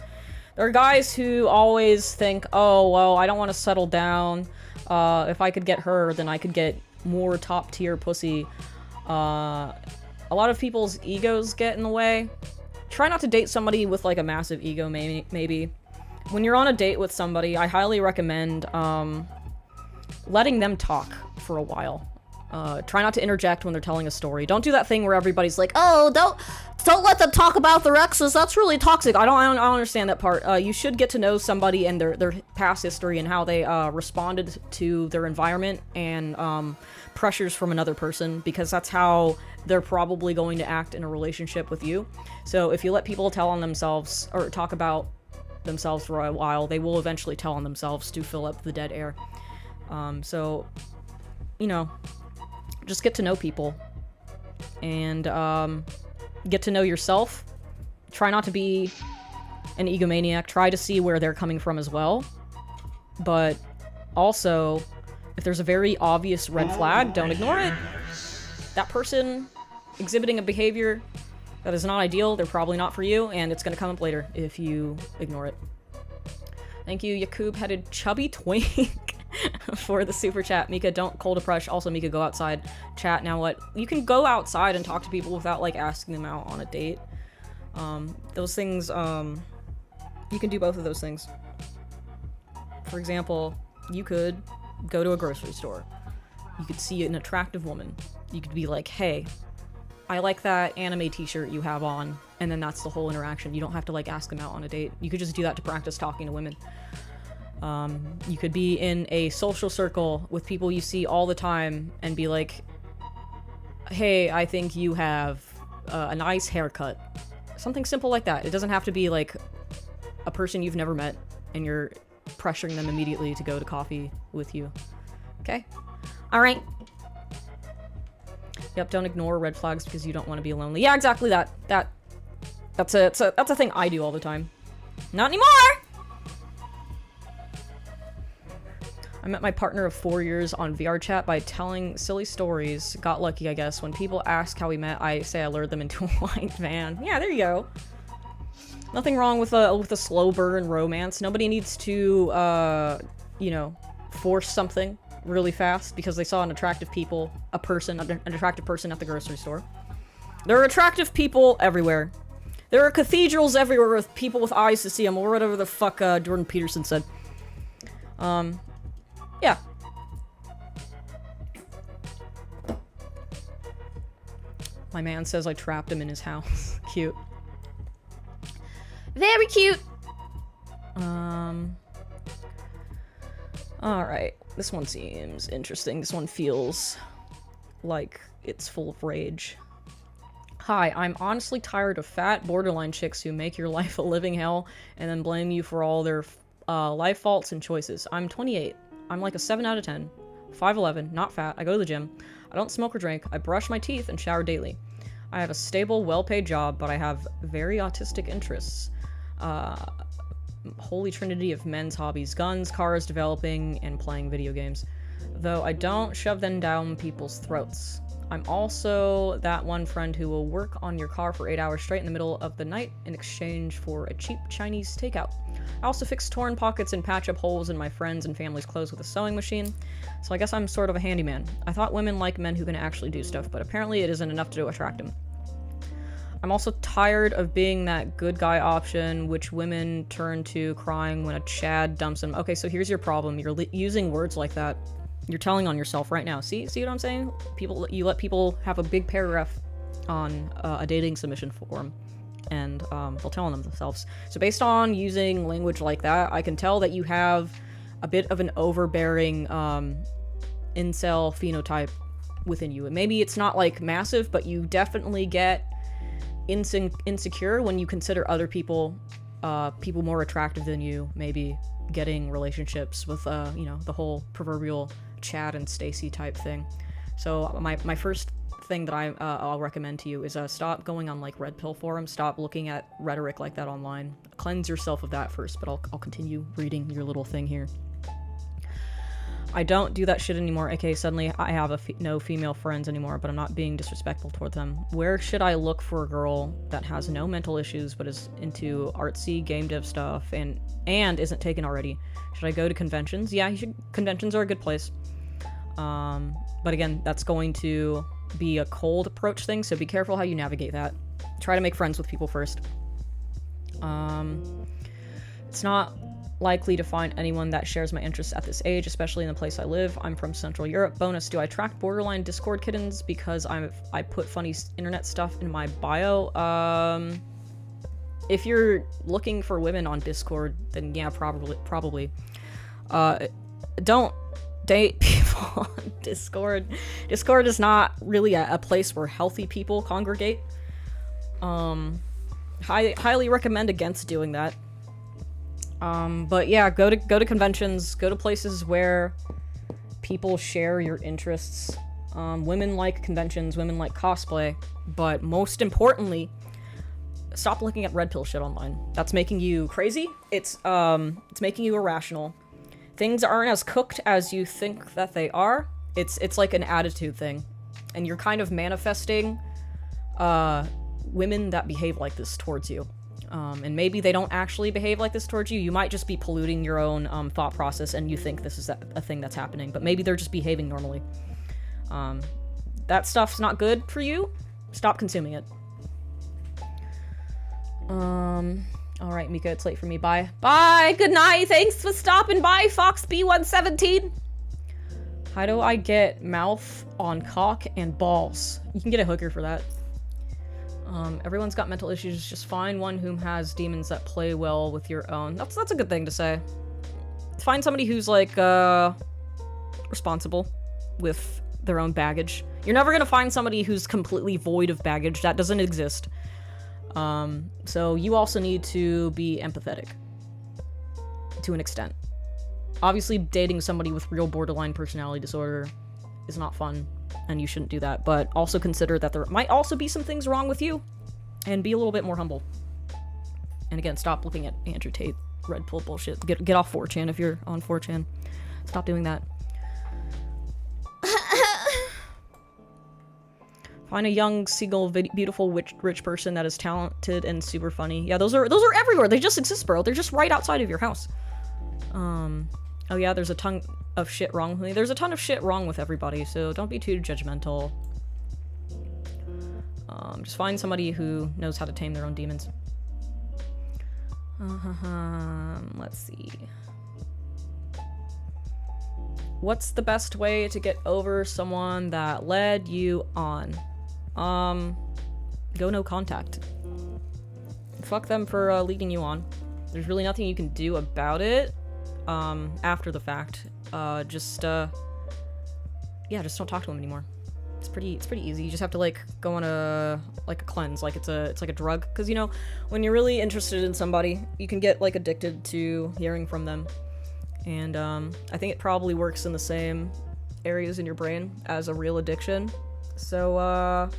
There are guys who always think, oh, well, I don't want to settle down. If I could get her, then I could get more top-tier pussy. A lot of people's egos get in the way. Try not to date somebody with, like, a massive ego, maybe. When you're on a date with somebody, I highly recommend, letting them talk for a while. Try not to interject when they're telling a story. Don't do that thing where everybody's like, oh, don't let them talk about their exes. That's really toxic. I don't understand that part. You should get to know somebody and their past history and how they responded to their environment and pressures from another person, because that's how they're probably going to act in a relationship with you. So if you let people tell on themselves or talk about themselves for a while, they will eventually tell on themselves to fill up the dead air. So, you know, just get to know people and get to know yourself. Try not to be an egomaniac. Try to see where they're coming from as well. But also, if there's a very obvious red flag, don't ignore it. That person exhibiting a behavior that is not ideal, they're probably not for you, and it's going to come up later if you ignore it. Thank you, Yakub-headed chubby twink. For the super chat. Mika, don't cold approach. Also, Mika, go outside. Chat, now what? You can go outside and talk to people without, like, asking them out on a date. Those things, you can do both of those things. For example, you could go to a grocery store. You could see an attractive woman. You could be like, hey, I like that anime t-shirt you have on. And then that's the whole interaction. You don't have to, like, ask them out on a date. You could just do that to practice talking to women. You could be in a social circle with people you see all the time and be like, hey, I think you have a nice haircut. Something simple like that. It doesn't have to be like a person you've never met and you're pressuring them immediately to go to coffee with you. Okay? Alright. Yep, don't ignore red flags because you don't want to be lonely. Yeah, exactly that. That's a thing I do all the time. Not anymore! I met my partner of 4 years on VR chat by telling silly stories. Got lucky, I guess. When people ask how we met, I say I lured them into a white van. Yeah, there you go. Nothing wrong with a slow burn romance. Nobody needs to, you know, force something really fast because they saw an attractive person at the grocery store. There are attractive people everywhere. There are cathedrals everywhere with people with eyes to see them, or whatever the fuck Jordan Peterson said. Yeah. My man says I trapped him in his house. Cute. Very cute. Alright. This one seems interesting. This one feels like it's full of rage. Hi, I'm honestly tired of fat borderline chicks who make your life a living hell and then blame you for all their life faults and choices. I'm 28. I'm like a 7 out of 10. 5'11", not fat. I go to the gym. I don't smoke or drink. I brush my teeth and shower daily. I have a stable, well-paid job, but I have very autistic interests. Holy trinity of men's hobbies: guns, cars, developing, and playing video games. Though I don't shove them down people's throats. I'm also that one friend who will work on your car for 8 hours straight in the middle of the night in exchange for a cheap Chinese takeout. I also fix torn pockets and patch up holes in my friends' and family's clothes with a sewing machine, so I guess I'm sort of a handyman. I thought women like men who can actually do stuff, but apparently it isn't enough to attract them. I'm also tired of being that good guy option which women turn to crying when a Chad dumps them. Okay, so here's your problem. You're using words like that. You're telling on yourself right now. See what I'm saying? You let people have a big paragraph on a dating submission form, and they'll tell on themselves. So based on using language like that, I can tell that you have a bit of an overbearing incel phenotype within you. And maybe it's not like massive, but you definitely get insecure when you consider other people people more attractive than you, maybe getting relationships with, you know, the whole proverbial Chad and Stacy type thing. So my first thing that I'll recommend to you is stop going on like red pill forums. Stop looking at rhetoric like that online. Cleanse yourself of that first, but I'll continue reading your little thing here. I don't do that shit anymore, aka suddenly I have no female friends anymore, but I'm not being disrespectful toward them. Where should I look for a girl that has no mental issues but is into artsy game dev stuff and isn't taken already? Should I go to conventions? Yeah, conventions are a good place. But again, that's going to be a cold approach thing, so be careful how you navigate that. Try to make friends with people first. It's not likely to find anyone that shares my interests at this age, especially in the place I live. I'm from Central Europe. Bonus, do I attract borderline Discord kittens because I put funny internet stuff in my bio? If you're looking for women on Discord, then yeah, probably. Don't date people on Discord. Discord is not really a place where healthy people congregate. Highly recommend against doing that. But yeah, go to conventions, go to places where people share your interests. Women like conventions, women like cosplay, but most importantly, stop looking at red pill shit online. That's making you crazy. It's making you irrational. Things aren't as cooked as you think that they are. It's like an attitude thing. And you're kind of manifesting women that behave like this towards you. And maybe they don't actually behave like this towards you. You might just be polluting your own thought process and you think this is a thing that's happening. But maybe they're just behaving normally. That stuff's not good for you. Stop consuming it. Alright, Mika, it's late for me. Bye. Bye! Good night! Thanks for stopping by, FoxB117! How do I get mouth on cock and balls? You can get a hooker for that. Everyone's got mental issues. Just find one whom has demons that play well with your own. That's a good thing to say. Find somebody who's, like, responsible with their own baggage. You're never gonna find somebody who's completely void of baggage. That doesn't exist. So you also need to be empathetic. To an extent. Obviously, dating somebody with real borderline personality disorder is not fun. And you shouldn't do that, but also consider that there might also be some things wrong with you, and be a little bit more humble. And again, stop looking at Andrew Tate red pill bullshit. Get off 4chan if you're on 4chan. Stop doing that. Find a young, single, beautiful, rich person that is talented and super funny. Yeah, those are everywhere. They just exist, bro. They're just right outside of your house. Oh yeah, there's a ton of shit wrong with me. There's a ton of shit wrong with everybody, so don't be too judgmental. Just find somebody who knows how to tame their own demons. Let's see. What's the best way to get over someone that led you on? Go no contact. Fuck them for leading you on. There's really nothing you can do about it. After the fact. Yeah, just don't talk to them anymore. It's pretty easy. You just have to, like, go on a cleanse, like it's like a drug. Because, you know, when you're really interested in somebody, you can get, like, addicted to hearing from them. And, I think it probably works in the same areas in your brain as a real addiction. So,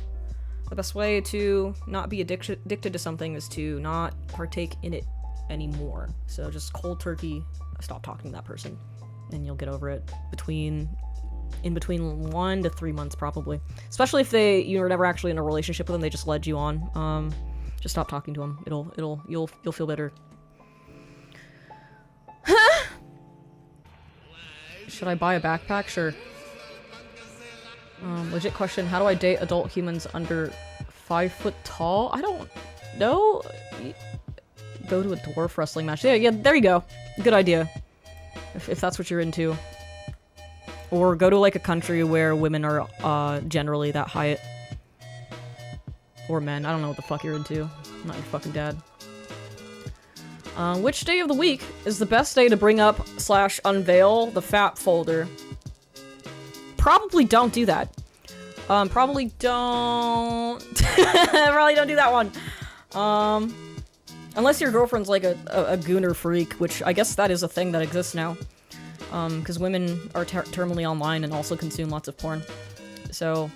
the best way to not be addicted to something is to not partake in it anymore. So just cold turkey, stop talking to that person, and you'll get over it in between 1 to 3 months, probably. Especially if you were never actually in a relationship with them, they just led you on. Just stop talking to them. You'll feel better. Should I buy a backpack? Sure. Legit question, how do I date adult humans under 5 foot tall? I don't know. Go to a dwarf wrestling match. Yeah, there you go. Good idea. If that's what you're into. Or go to, like, a country where women are, generally that height. Or men. I don't know what the fuck you're into. I'm not your fucking dad. Which day of the week is the best day to bring up / unveil the FAP folder? Probably don't do that. Probably don't... probably don't do that one. Unless your girlfriend's like a gooner freak, which I guess that is a thing that exists now. Because women are terminally online and also consume lots of porn. So,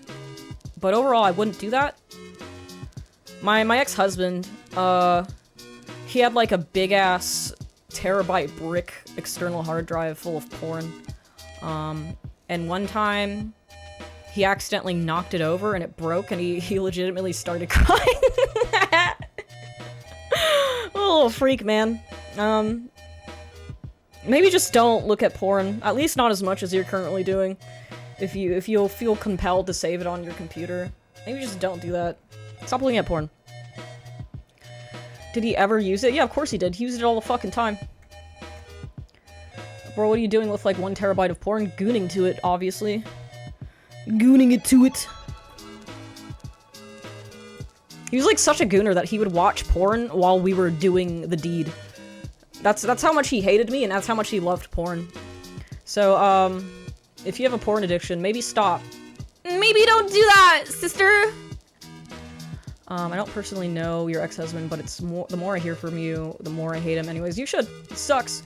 but overall, I wouldn't do that. My ex-husband, he had like a big-ass terabyte brick external hard drive full of porn. And one time, he accidentally knocked it over and it broke and he legitimately started crying. A little freak, man. Maybe just don't look at porn, at least not as much as you're currently doing. If you'll feel compelled to save it on your computer, maybe just don't do that. Stop looking at porn. Did he ever use it? Yeah, of course he did. He used it all the fucking time. Bro, what are you doing with like 1 terabyte of porn? Gooning to it, obviously. Gooning it to it. He was like such a gooner that he would watch porn while we were doing the deed. That's how much he hated me, and that's how much he loved porn. So, if you have a porn addiction, maybe stop. Maybe don't do that, sister! I don't personally know your ex-husband, but it's the more I hear from you, the more I hate him. Anyways, you should. It sucks.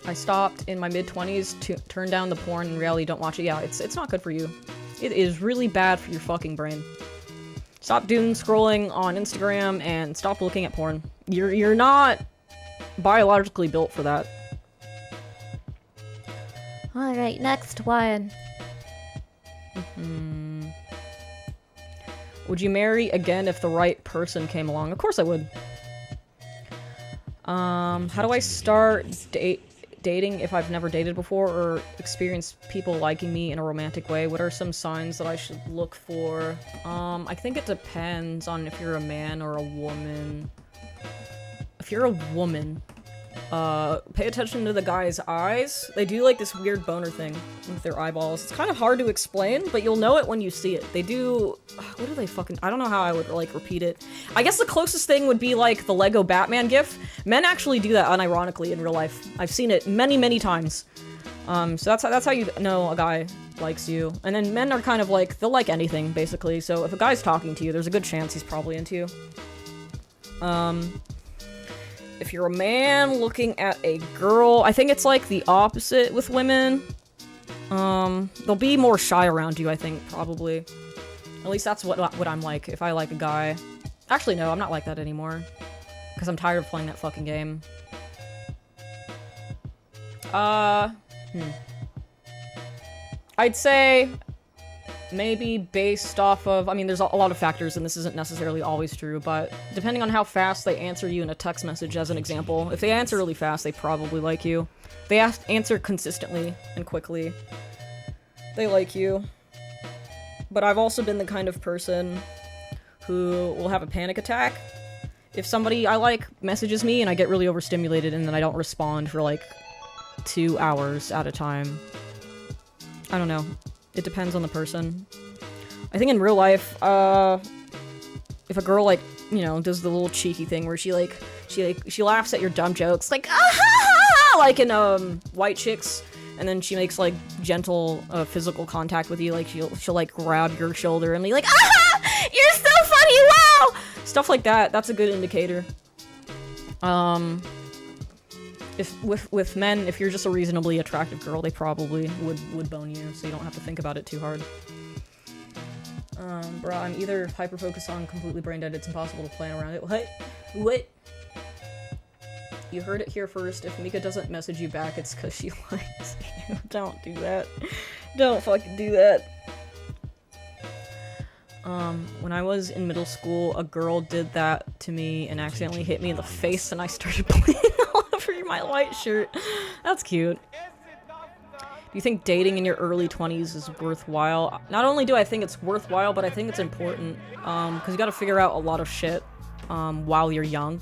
I stopped in my mid-20s to turn down the porn and reality don't watch it. Yeah, it's not good for you. It is really bad for your fucking brain. Stop doom scrolling on Instagram and stop looking at porn. You're not biologically built for that. Alright, next one. Would you marry again if the right person came along? Of course I would. How do I start dating if I've never dated before or experienced people liking me in a romantic way? What are some signs that I should look for? I think it depends on if you're a man or a woman. If you're a woman, pay attention to the guy's eyes. They do like this weird boner thing with their eyeballs. It's kind of hard to explain, but you'll know it when you see it. They do... What do they fucking... I don't know how I would, like, repeat it. I guess the closest thing would be, like, the Lego Batman gif. Men actually do that unironically in real life. I've seen it many, many times. So that's how you know a guy likes you. And then men are kind of like... They'll like anything, basically. So if a guy's talking to you, there's a good chance he's probably into you. If you're a man looking at a girl, I think it's like the opposite with women. They'll be more shy around you, I think, probably. At least that's what I'm like if I like a guy. Actually, no, I'm not like that anymore. Because I'm tired of playing that fucking game. I'd say maybe based off of, I mean, there's a lot of factors and this isn't necessarily always true, but depending on how fast they answer you in a text message, as an example, if they answer really fast, they probably like you. If they answer consistently and quickly, they like you. But I've also been the kind of person who will have a panic attack if somebody I like messages me and I get really overstimulated and then I don't respond for like 2 hours at a time. I don't know. It depends on the person. I think in real life, if a girl, like, you know, does the little cheeky thing where she laughs at your dumb jokes, like, ah, like in, White Chicks, and then she makes, like, gentle, physical contact with you, like, she'll, like, grab your shoulder and be like, ah, you're so funny, wow! Stuff like that, that's a good indicator. With men, if you're just a reasonably attractive girl, they probably would bone you, so you don't have to think about it too hard. Bruh, I'm either hyper-focused on completely brain dead, it's impossible to plan around it. What? You heard it here first. If Mika doesn't message you back, it's because she likes you. Don't do that. Don't fucking do that. When I was in middle school, a girl did that to me and accidentally hit me in the face and I started bleeding all over my white shirt. That's cute. Do you think dating in your early 20s is worthwhile? Not only do I think it's worthwhile, but I think it's important. Because you gotta figure out a lot of shit while you're young.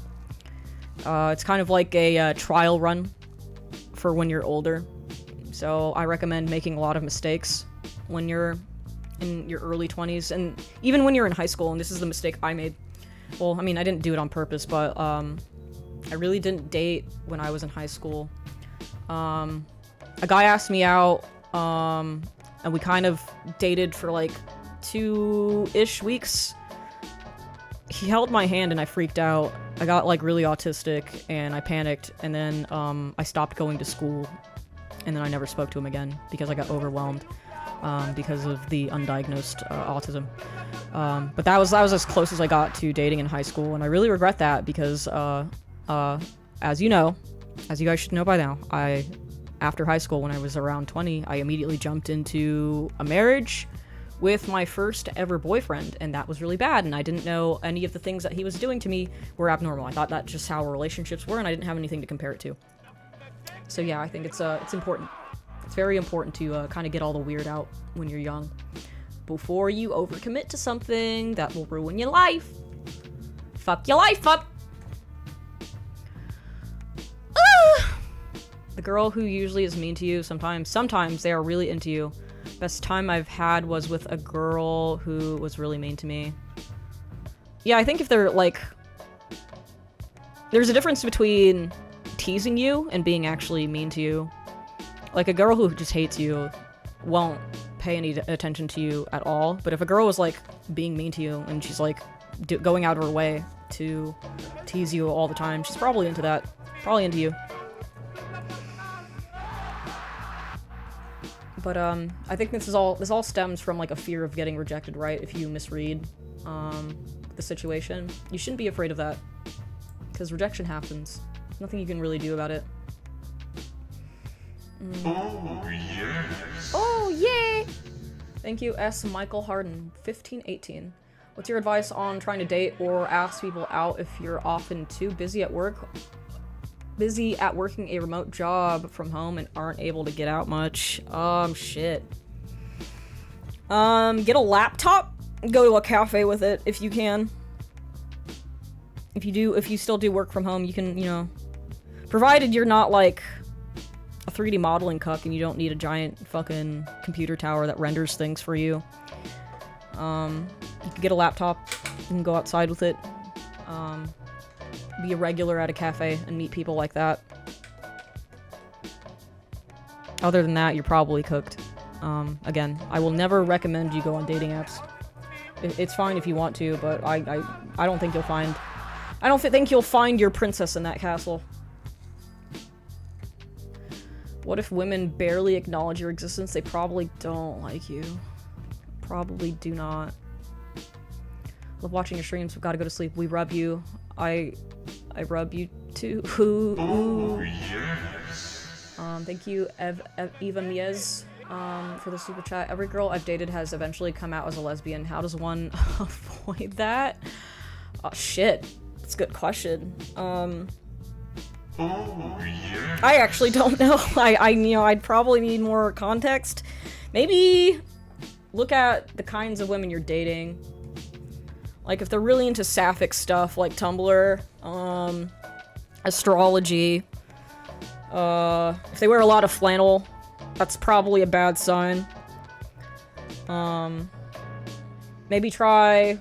It's kind of like a trial run for when you're older. So I recommend making a lot of mistakes when you're in your early 20s, and even when you're in high school, and this is the mistake I made. Well, I mean, I didn't do it on purpose, but I really didn't date when I was in high school. A guy asked me out, and we kind of dated for like 2-ish weeks, he held my hand and I freaked out. I got like really autistic and I panicked, and then I stopped going to school, and then I never spoke to him again because I got overwhelmed because of the undiagnosed autism. But that was as close as I got to dating in high school, and I really regret that because as you know, as you guys should know by now, after high school when I was around 20, I immediately jumped into a marriage with my first ever boyfriend, and that was really bad, and I didn't know any of the things that he was doing to me were abnormal. I thought that's just how relationships were, and I didn't have anything to compare it to. So yeah, I think it's important. It's very important to kind of get all the weird out when you're young, before you overcommit to something that will ruin your life. Fuck your life up! The girl who usually is mean to you, sometimes they are really into you. Best time I've had was with a girl who was really mean to me. Yeah, I think if they're like... There's a difference between teasing you and being actually mean to you. Like, a girl who just hates you won't pay any attention to you at all. But if a girl is, like, being mean to you and she's, like, going out of her way to tease you all the time, she's probably into that. Probably into you. But, I think this all stems from, like, a fear of getting rejected, right? If you misread, the situation. You shouldn't be afraid of that. Because rejection happens. Nothing you can really do about it. Oh, yes. Oh, yeah! Thank you, S. Michael Harden, 1518. What's your advice on trying to date or ask people out if you're often too busy at working a remote job from home and aren't able to get out much? Shit. Get a laptop, go to a cafe with it if you can. If you still do work from home, you can, you know, provided you're not like a 3D modeling cuck and you don't need a giant fucking computer tower that renders things for you. You can get a laptop, you can go outside with it, be a regular at a cafe and meet people like that. Other than that, you're probably cooked. Again, I will never recommend you go on dating apps. It's fine if you want to, but I don't think you'll find... I don't think you'll find your princess in that castle. What if women barely acknowledge your existence? They probably don't like you. Probably do not. Love watching your streams. We've got to go to sleep. We rub you. I rub you too. Oh, yes. Thank you, Eva Miez, for the super chat. Every girl I've dated has eventually come out as a lesbian. How does one avoid that? Oh, shit. That's a good question. Oh, yes. I actually don't know. I'd probably need more context. Maybe look at the kinds of women you're dating. Like, if they're really into sapphic stuff, like Tumblr, astrology, if they wear a lot of flannel, that's probably a bad sign. Maybe try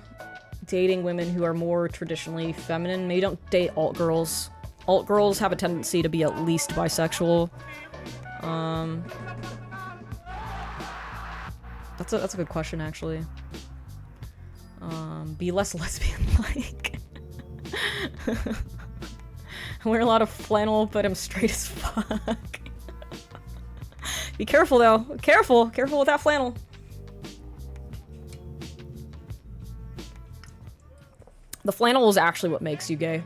dating women who are more traditionally feminine. Maybe don't date alt girls. Alt girls have a tendency to be at least bisexual. That's a good question, actually. Be less lesbian-like. I wear a lot of flannel, but I'm straight as fuck. Be careful, though. Careful with that flannel. The flannel is actually what makes you gay.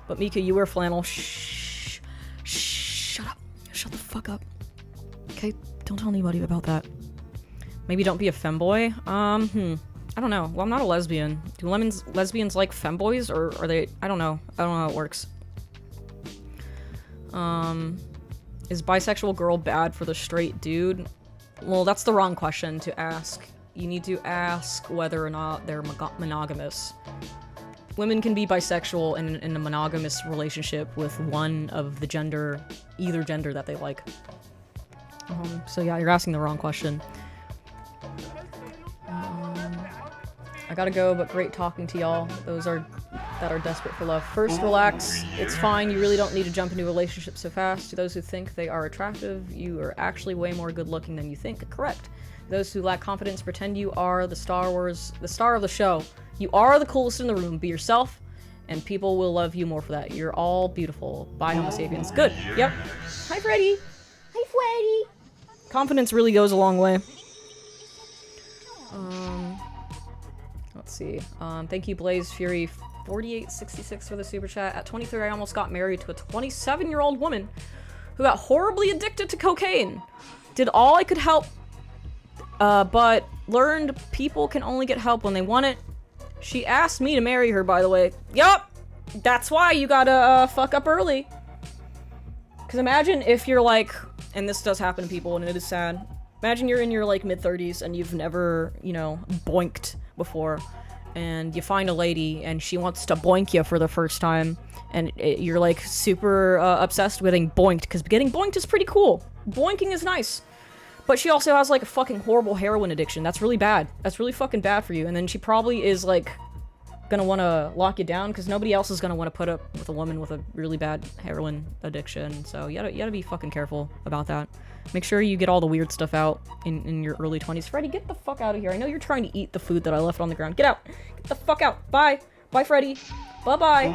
But Mika, you wear flannel. Shh. Shut up. Shut the fuck up. Okay? Don't tell anybody about that. Maybe don't be a femboy. I don't know. Well, I'm not a lesbian. Do lesbians like femboys, or are they... I don't know. I don't know how it works. Is bisexual girl bad for the straight dude? Well, that's the wrong question to ask. You need to ask whether or not they're monogamous. Women can be bisexual in a monogamous relationship with one of the gender, either gender that they like. So yeah, you're asking the wrong question. I gotta go, but great talking to y'all. Those that are desperate for love. First, relax. It's fine. You really don't need to jump into a relationship so fast. To those who think they are attractive, you are actually way more good looking than you think. Correct. Those who lack confidence, pretend you are the star of the show. You are the coolest in the room. Be yourself, and people will love you more for that. You're all beautiful. Bye, Homo sapiens. Good. Yep. Hi, Freddy. Hi, Freddy. Confidence really goes a long way. Let's see. Thank you, Blaze Fury 4866 for the super chat. At 23, I almost got married to a 27-year-old woman who got horribly addicted to cocaine. Did all I could help, but learned people can only get help when they want it. She asked me to marry her, by the way. Yup! That's why you gotta, fuck up early. Because imagine if you're like, and this does happen to people, and it is sad. Imagine you're in your, like, mid-30s, and you've never, you know, boinked before. And you find a lady, and she wants to boink you for the first time. And you're, like, super obsessed with getting boinked, because getting boinked is pretty cool. Boinking is nice. But she also has, like, a fucking horrible heroin addiction. That's really bad. That's really fucking bad for you. And then she probably is, like, gonna want to lock you down, because nobody else is gonna want to put up with a woman with a really bad heroin addiction. So you gotta be fucking careful about that. Make sure you get all the weird stuff out in your early 20s. Freddy, get the fuck out of here. I know you're trying to eat the food that I left on the ground. Get out. Get the fuck out. Bye. Bye, Freddy. Bye-bye.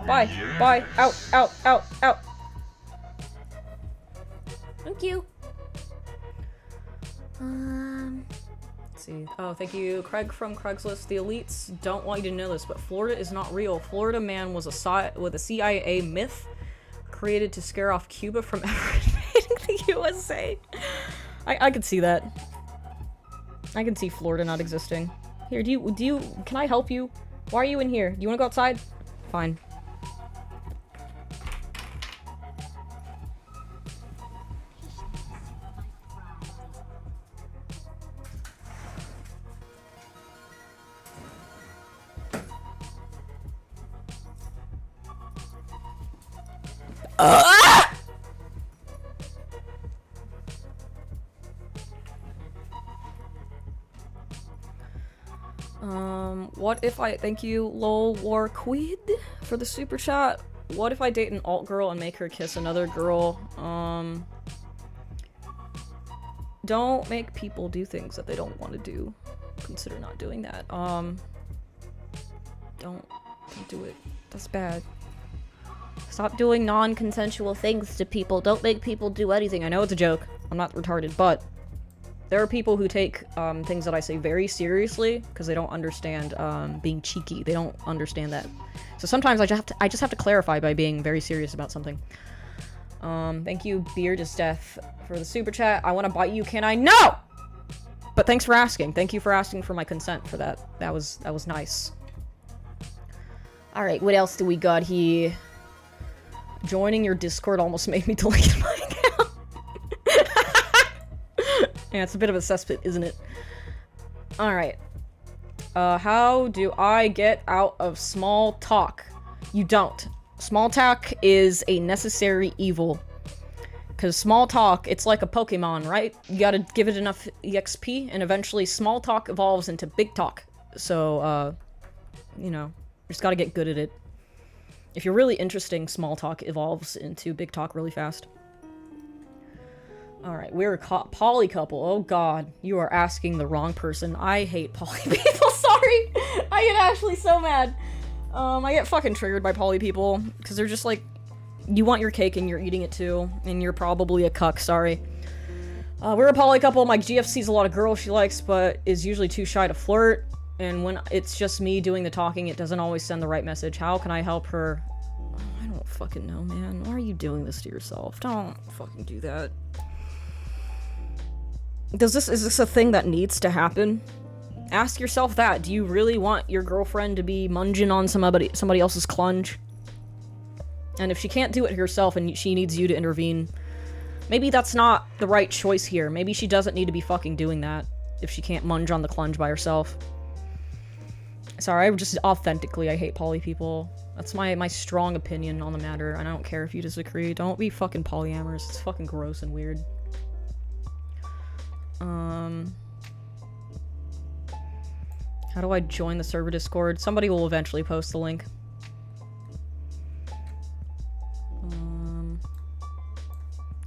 Bye. Yes. Bye. Out. Out. Out. Out. Thank you. Let's see. Oh, thank you, Craig from Craigslist. The elites don't want you to know this, but Florida is not real. Florida man was a CIA myth created to scare off Cuba from ever invading the USA. I could see that. I can see Florida not existing. Here, can I help you? Why are you in here? Do you want to go outside? Fine. What if I- thank you, lol warquid, for the super chat. What if I date an alt girl and make her kiss another girl? Don't make people do things that they don't want to do. Consider not doing that. Don't do it. That's bad. Stop doing non-consensual things to people. Don't make people do anything. I know it's a joke. I'm not retarded, but there are people who take things that I say very seriously because they don't understand being cheeky. They don't understand that. So sometimes I just have to clarify by being very serious about something. Thank you, Beard is Death, for the super chat. I want to bite you, can I? No! But thanks for asking. Thank you for asking for my consent for that. That was nice. Alright, what else do we got here? Joining your Discord almost made me delete my account. Yeah, it's a bit of a cesspit, isn't it? Alright. How do I get out of small talk? You don't. Small talk is a necessary evil. Because small talk, it's like a Pokemon, right? You gotta give it enough EXP, and eventually small talk evolves into big talk. So, you know, you just gotta get good at it. If you're really interesting, small talk evolves into big talk really fast. Alright, we're a poly couple. Oh god, you are asking the wrong person. I hate poly people, sorry! I get actually so mad. I get fucking triggered by poly people, because they're just like, you want your cake and you're eating it too, and you're probably a cuck, sorry. We're a poly couple. My GF sees a lot of girls she likes, but is usually too shy to flirt, and when it's just me doing the talking, it doesn't always send the right message. How can I help her? I don't fucking know, man. Why are you doing this to yourself? Don't fucking do that. Is this a thing that needs to happen? Ask yourself that. Do you really want your girlfriend to be munging on somebody else's clunge? And if she can't do it herself and she needs you to intervene, maybe that's not the right choice here. Maybe she doesn't need to be fucking doing that if she can't munge on the clunge by herself. Sorry, I hate poly people. That's my strong opinion on the matter, and I don't care if you disagree. Don't be fucking polyamorous. It's fucking gross and weird. How do I join the server Discord? Somebody will eventually post the link.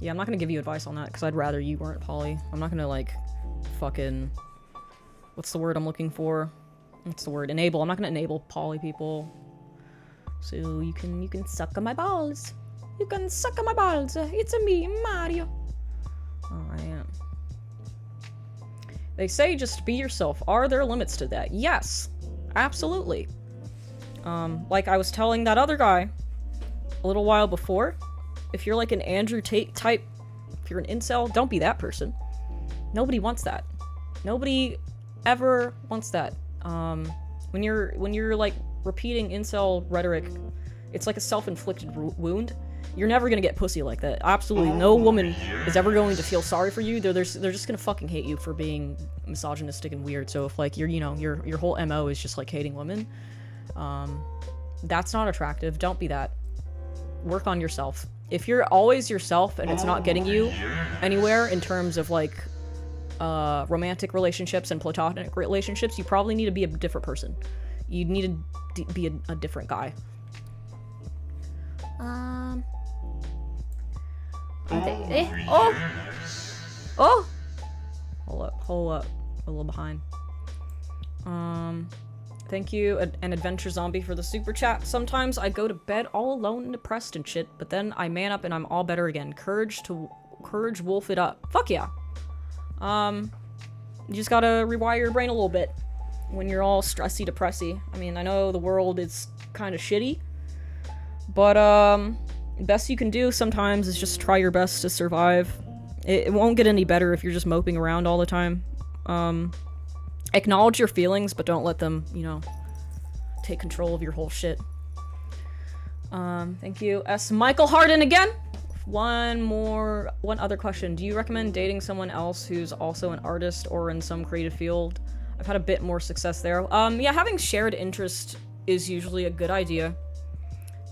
Yeah, I'm not gonna give you advice on that, because I'd rather you weren't poly. I'm not gonna, like, fucking... What's the word I'm looking for? What's the word? Enable. I'm not gonna enable poly people. So you can suck on my balls. You can suck on my balls. It's a me, Mario. Alright. They say just be yourself. Are there limits to that? Yes. Absolutely. Like I was telling that other guy a little while before, if you're like an Andrew Tate type, if you're an incel, don't be that person. Nobody wants that. Nobody ever wants that. When you're like repeating incel rhetoric, it's like a self-inflicted wound. You're never gonna get pussy like that. Absolutely no woman is ever going to feel sorry for you. They're just gonna fucking hate you for being misogynistic and weird. So if like your whole MO is just like hating women, that's not attractive. Don't be that. Work on yourself. If you're always yourself and it's not getting you anywhere in terms of like romantic relationships and platonic relationships, you probably need to be a different person. You need to be a different guy. Oh! Hold up. A little behind. Thank you, an adventure zombie, for the super chat. Sometimes I go to bed all alone and depressed and shit, but then I man up and I'm all better again. Courage wolf it up. Fuck yeah. You just gotta rewire your brain a little bit when you're all stressy depressy. I mean, I know the world is kind of shitty, but best you can do sometimes is just try your best to survive. It won't get any better if you're just moping around all the time. Acknowledge your feelings, but don't let them, you know, take control of your whole shit. Thank you. S. Michael Harden again. One other question. Do you recommend dating someone else who's also an artist or in some creative field? I've had a bit more success there. Yeah, having shared interest is usually a good idea.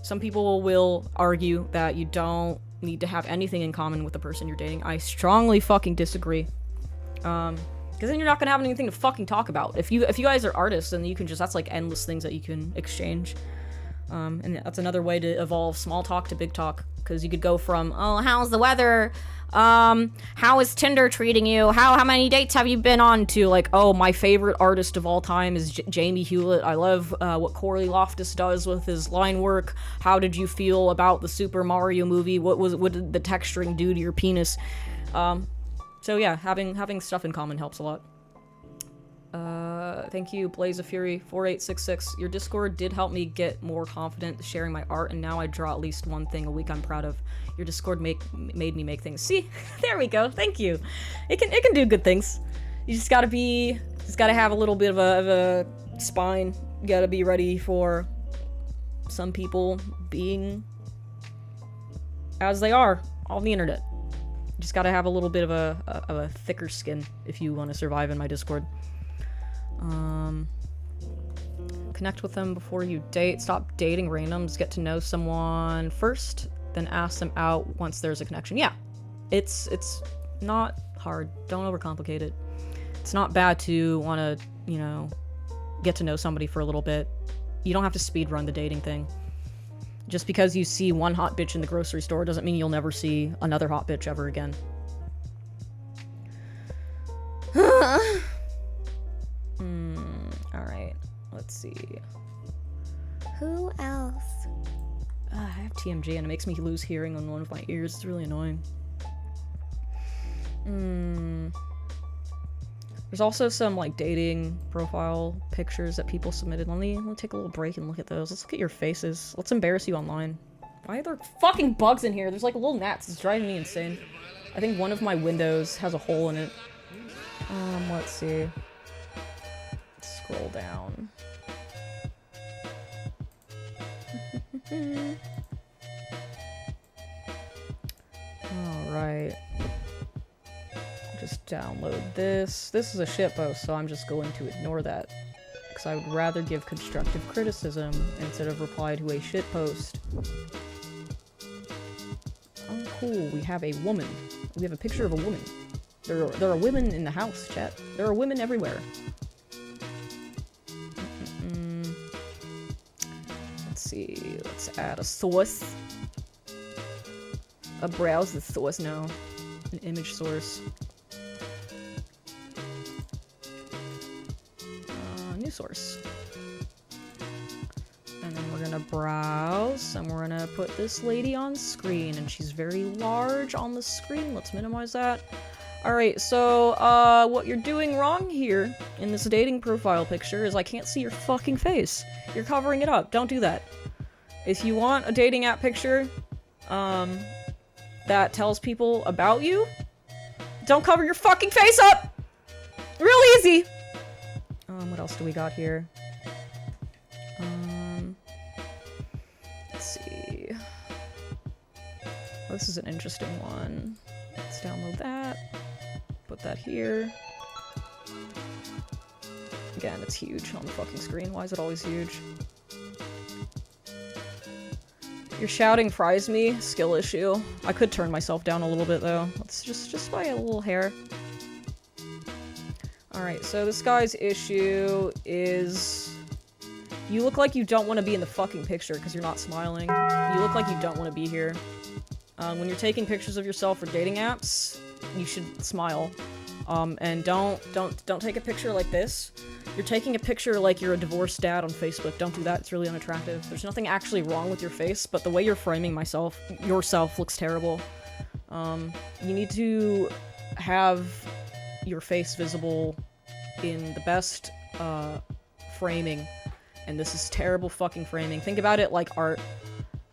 Some people will argue that you don't need to have anything in common with the person you're dating. I strongly fucking disagree. Because then you're not gonna have anything to fucking talk about. If you guys are artists, then you can just, that's like endless things that you can exchange. And that's another way to evolve small talk to big talk. Because you could go from, oh, how's the weather? How is Tinder treating you? How many dates have you been on? To like, oh, my favorite artist of all time is Jamie Hewlett. I love what Corey Loftus does with his line work. How did you feel about the Super Mario movie? What did the texturing do to your penis? So yeah, having stuff in common helps a lot. Thank you, Blaze of Fury 4866. Your Discord did help me get more confident sharing my art, and now I draw at least one thing a week I'm proud of. Your Discord made me make things. See, there we go. Thank you. It can do good things. You just gotta have a little bit of a spine. You gotta be ready for some people being as they are on the internet. You just gotta have a little bit of a thicker skin if you want to survive in my Discord. Connect with them before you date. Stop dating randoms. Get to know someone first, then ask them out once there's a connection. Yeah, it's not hard. Don't overcomplicate it. It's not bad to want to, you know, get to know somebody for a little bit. You don't have to speed run the dating thing. Just because you see one hot bitch in the grocery store doesn't mean you'll never see another hot bitch ever again. Alright, let's see. Who else? I have TMJ and it makes me lose hearing on one of my ears. It's really annoying. There's also some like dating profile pictures that people submitted. Let me take a little break and look at those. Let's look at your faces. Let's embarrass you online. Why are there fucking bugs in here? There's like little gnats. It's driving me insane. I think one of my windows has a hole in it. Let's see. Scroll down. Alright. Just download this. This is a shitpost, so I'm just going to ignore that. Because I would rather give constructive criticism instead of reply to a shitpost. Oh, cool. We have a woman. We have a picture of a woman. There are women in the house, chat. There are women everywhere. Let's see. Let's add a source. Browse the source now. An image source. New source. And then we're gonna browse, and we're gonna put this lady on screen, and she's very large on the screen. Let's minimize that. Alright, so, what you're doing wrong here in this dating profile picture is I can't see your fucking face. You're covering it up. Don't do that. If you want a dating app picture, that tells people about you, don't cover your fucking face up! Real easy! What else do we got here? Let's see. Oh, this is an interesting one. Let's download that. Put that here. Again, it's huge on the fucking screen. Why is it always huge? Your shouting fries me. Skill issue. I could turn myself down a little bit though. Let's just by a little hair. Alright, so this guy's issue is... You look like you don't want to be in the fucking picture because you're not smiling. You look like you don't want to be here. When you're taking pictures of yourself for dating apps, you should smile. And don't take a picture like this. You're taking a picture like you're a divorced dad on Facebook. Don't do that, it's really unattractive. There's nothing actually wrong with your face, but the way you're framing yourself looks terrible. You need to have your face visible in the best, framing. And this is terrible fucking framing. Think about it like art.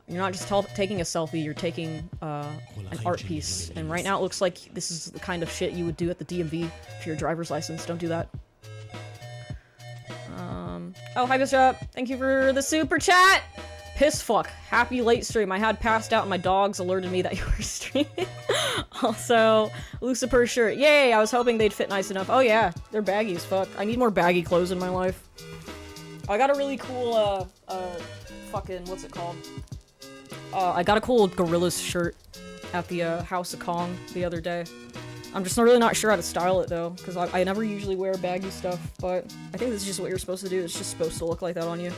You're not just taking a selfie, you're taking, an art piece. And right now it looks like this is the kind of shit you would do at the DMV for your driver's license. Don't do that. Oh, hi Bishop! Thank you for the super chat! Piss fuck. Happy late stream. I had passed out and my dogs alerted me that you were streaming. Also, Lucifer shirt. Yay! I was hoping they'd fit nice enough. Oh yeah, they're baggy as fuck. I need more baggy clothes in my life. I got a really cool, fucking, what's it called? I got a cool Gorillaz shirt at the, House of Kong the other day. I'm just really not sure how to style it, though, because I never usually wear baggy stuff, but I think this is just what you're supposed to do. It's just supposed to look like that on you.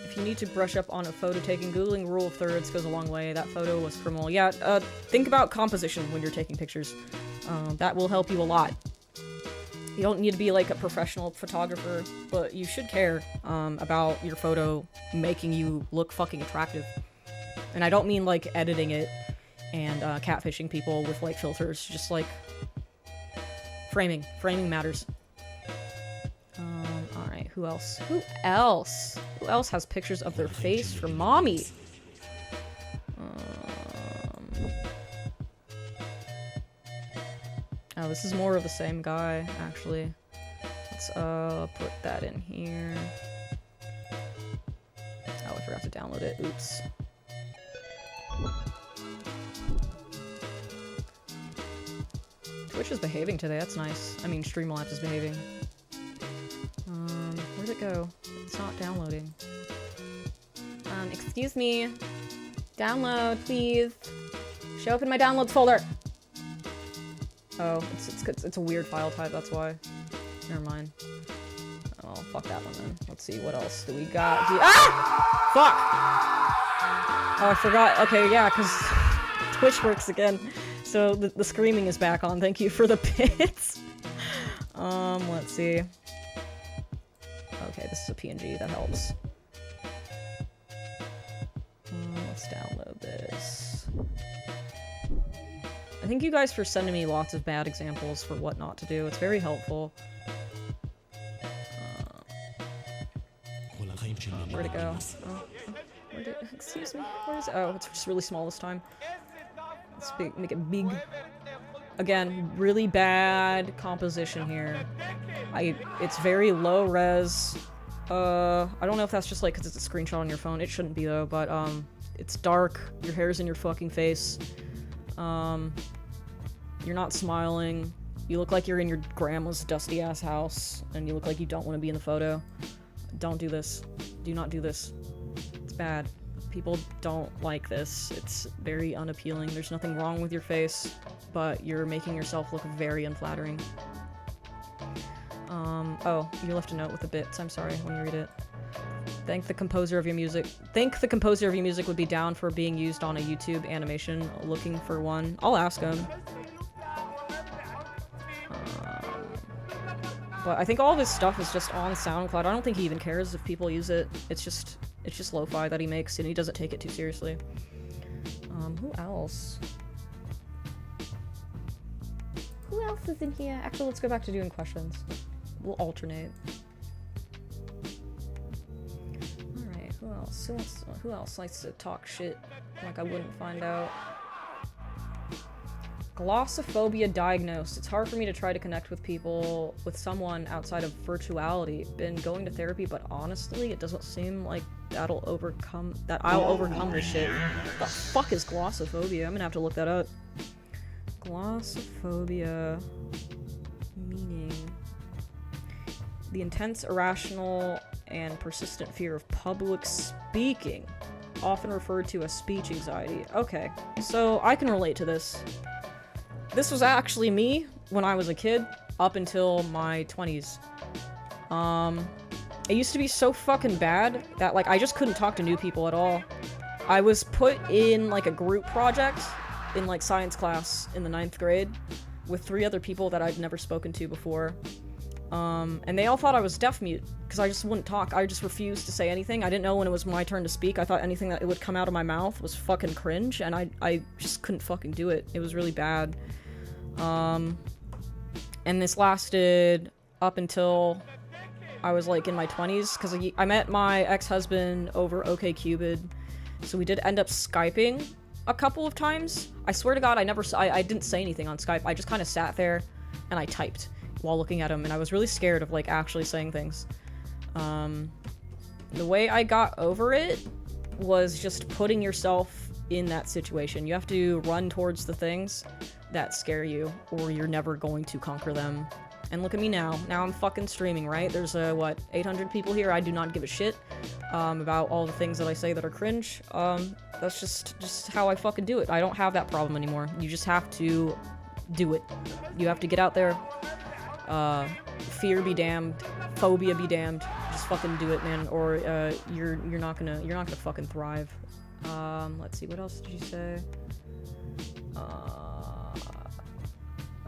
If you need to brush up on a photo taking, googling rule of thirds goes a long way. That photo was criminal. Yeah, think about composition when you're taking pictures. That will help you a lot. You don't need to be like a professional photographer, but you should care about your photo making you look fucking attractive. And I don't mean like editing it and catfishing people with like filters, just like framing. Framing matters. Alright, who else? Who else has pictures of their face for mommy? Oh, this is more of the same guy, actually. Let's, put that in here. Oh, I forgot to download it. Oops. Twitch is behaving today, that's nice. I mean, Streamlabs is behaving. Where'd it go? It's not downloading. Excuse me. Download, please. Show up in my downloads folder. Oh, it's a weird file type, that's why. Never mind. Oh, fuck that one then. Let's see, what else do we got? Fuck! Oh, I forgot. Okay, yeah, because Twitch works again. So the screaming is back on. Thank you for the bits. Let's see. Okay, this is a PNG. That helps. Let's download this. Thank you guys for sending me lots of bad examples for what not to do. It's very helpful. Where'd it go? Oh, where'd it? Excuse me. Where is it? Oh, it's just really small this time. Let's make it big. Again, really bad composition here. It's very low res. I don't know if that's just like because it's a screenshot on your phone. It shouldn't be though, but it's dark. Your hair's in your fucking face. You're not smiling. You look like you're in your grandma's dusty ass house, and you look like you don't want to be in the photo. Don't do this. Do not do this. It's bad. People don't like this. It's very unappealing. There's nothing wrong with your face, but you're making yourself look very unflattering. Oh, you left a note with the bits. I'm sorry when you read it. Think the composer of your music would be down for being used on a YouTube animation. Looking for one. I'll ask him. But I think all of his stuff is just on SoundCloud. I don't think he even cares if people use it. It's just lo-fi that he makes, and he doesn't take it too seriously. Who else? Who else is in here? Actually, let's go back to doing questions. We'll alternate. Alright, who else? Who else likes to talk shit like I wouldn't find out? Glossophobia diagnosed. It's hard for me to try to connect with people, with someone outside of virtuality. Been going to therapy, but honestly, it doesn't seem like I'll overcome this shit. What the fuck is glossophobia? I'm gonna have to look that up. Glossophobia. Meaning. The intense, irrational, and persistent fear of public speaking. Often referred to as speech anxiety. Okay, so I can relate to this. This was actually me when I was a kid, up until my 20s. It used to be so fucking bad that, like, I just couldn't talk to new people at all. I was put in, like, a group project in, like, science class in the 9th grade with 3 other people that I'd never spoken to before. And they all thought I was deaf mute, because I just wouldn't talk. I just refused to say anything. I didn't know when it was my turn to speak. I thought anything that would come out of my mouth was fucking cringe, and I just couldn't fucking do it. It was really bad. And this lasted up until I was, like, in my 20s, because I met my ex-husband over OkCupid, so we did end up Skyping a couple of times. I swear to God, I didn't say anything on Skype. I just kind of sat there, and I typed while looking at him, and I was really scared of, like, actually saying things. The way I got over it was just putting yourself in that situation. You have to run towards the things that scare you, or you're never going to conquer them. And look at me now. Now I'm fucking streaming, right? There's, 800 people here. I do not give a shit about all the things that I say that are cringe. That's just how I fucking do it. I don't have that problem anymore. You just have to do it. You have to get out there. Fear be damned. Phobia be damned. Just fucking do it, man. Or, you're not gonna fucking thrive. Let's see, what else did you say?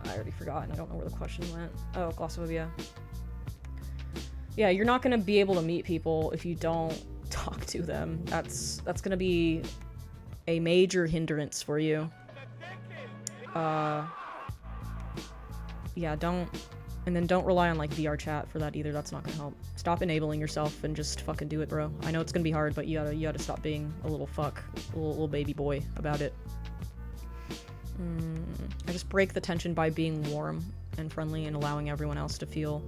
I already forgot, and I don't know where the question went. Oh, glossophobia. Yeah, you're not gonna be able to meet people if you don't talk to them. That's gonna be a major hindrance for you. Yeah, don't rely on, like, VR chat for that either. That's not gonna help. Stop enabling yourself and just fucking do it, bro. I know it's gonna be hard, but you gotta stop being a little little baby boy about it. I just break the tension by being warm and friendly and allowing everyone else to feel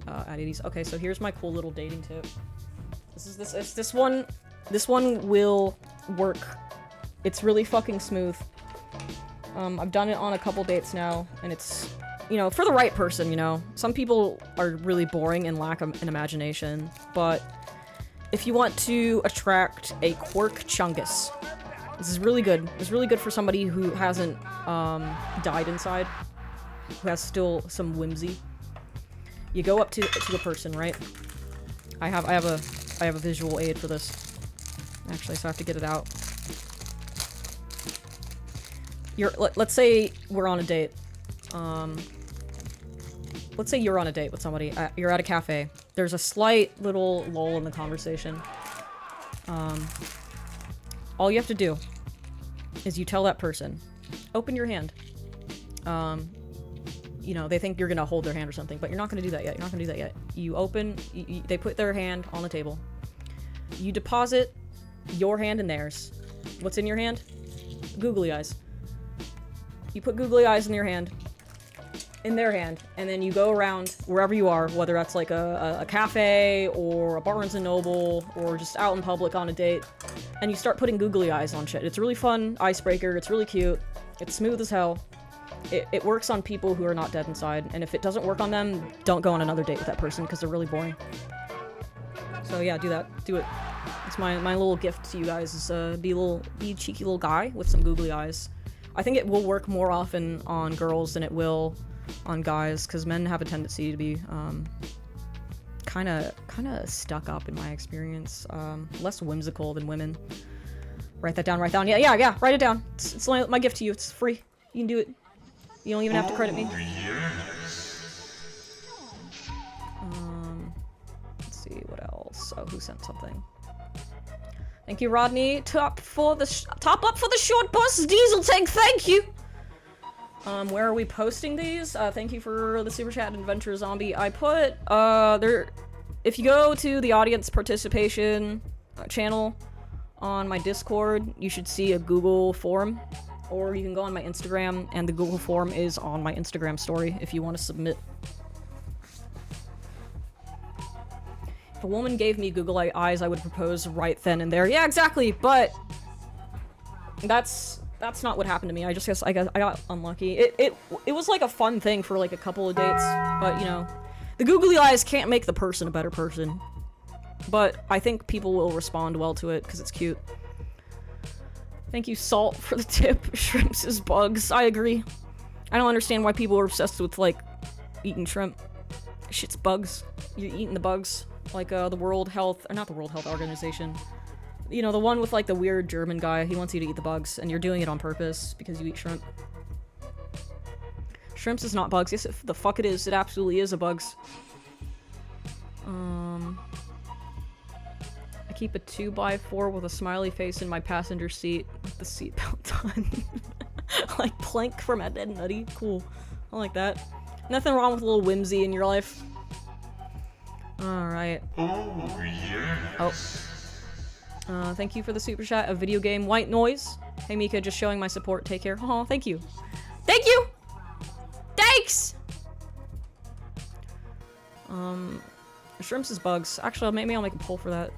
at ease. Okay, so here's my cool little dating tip. This one will work. It's really fucking smooth. I've done it on a couple dates now, and it's, you know, for the right person, you know. Some people are really boring and lack an imagination, but if you want to attract a quirk chungus, this is really good. It's really good for somebody who hasn't died inside, who has still some whimsy. You go up to a person, right? I have a visual aid for this. Actually, so I have to get it out. Let's say we're on a date. Let's say you're on a date with somebody. You're at a cafe. There's a slight little lull in the conversation. All you have to do is you tell that person, open your hand. You know, they think you're gonna hold their hand or something, but you're not gonna do that yet. You open, they put their hand on the table. You deposit your hand in theirs. What's in your hand? Googly eyes. You put googly eyes in their hand, and then you go around wherever you are, whether that's like a cafe or a Barnes & Noble or just out in public on a date, and you start putting googly eyes on shit. It's a really fun icebreaker. It's really cute. It's smooth as hell. It works on people who are not dead inside, and if it doesn't work on them, don't go on another date with that person because they're really boring. So yeah, do that. Do it. It's my little gift to you guys is be a cheeky little guy with some googly eyes. I think it will work more often on girls than it will on guys, because men have a tendency to be kind of stuck up in my experience. Less whimsical than women. Write that down, write down. Yeah, write it down. It's my gift to you. It's free. You can do it. You don't even have to credit me. Oh, yes. Let's see, what else? Oh, who sent something? Thank you, Rodney. Top up for the short bus diesel tank. Thank you. Where are we posting these? Thank you for the super chat, Adventure Zombie. I put there. If you go to the audience participation channel on my Discord, you should see a Google form, or you can go on my Instagram, and the Google form is on my Instagram story if you want to submit. If a woman gave me Google eyes, I would propose right then and there. Yeah, exactly, but that's not what happened to me. I got unlucky. It was like a fun thing for like a couple of dates, but you know, the googly eyes can't make the person a better person. But I think people will respond well to it because it's cute. Thank you, Salt, for the tip. Shrimps is bugs. I agree. I don't understand why people are obsessed with like eating shrimp. Shit's bugs. You're eating the bugs. Like the World Health, or not the World Health Organization. You know, the one with like the weird German guy. He wants you to eat the bugs, and you're doing it on purpose because you eat shrimp. Shrimps is not bugs. Yes, the fuck it is. It absolutely is a bugs. I keep a 2x4 with a smiley face in my passenger seat with the seatbelt on. Like Plank from Ed, Edd n Eddy. Cool. I like that. Nothing wrong with a little whimsy in your life. Alright. Oh, yes. Thank you for the super chat. A video game white noise. Hey Mika, just showing my support. Take care. Oh, thank you. Thank you! Thanks! Shrimps is bugs. Actually, maybe I'll make a poll for that.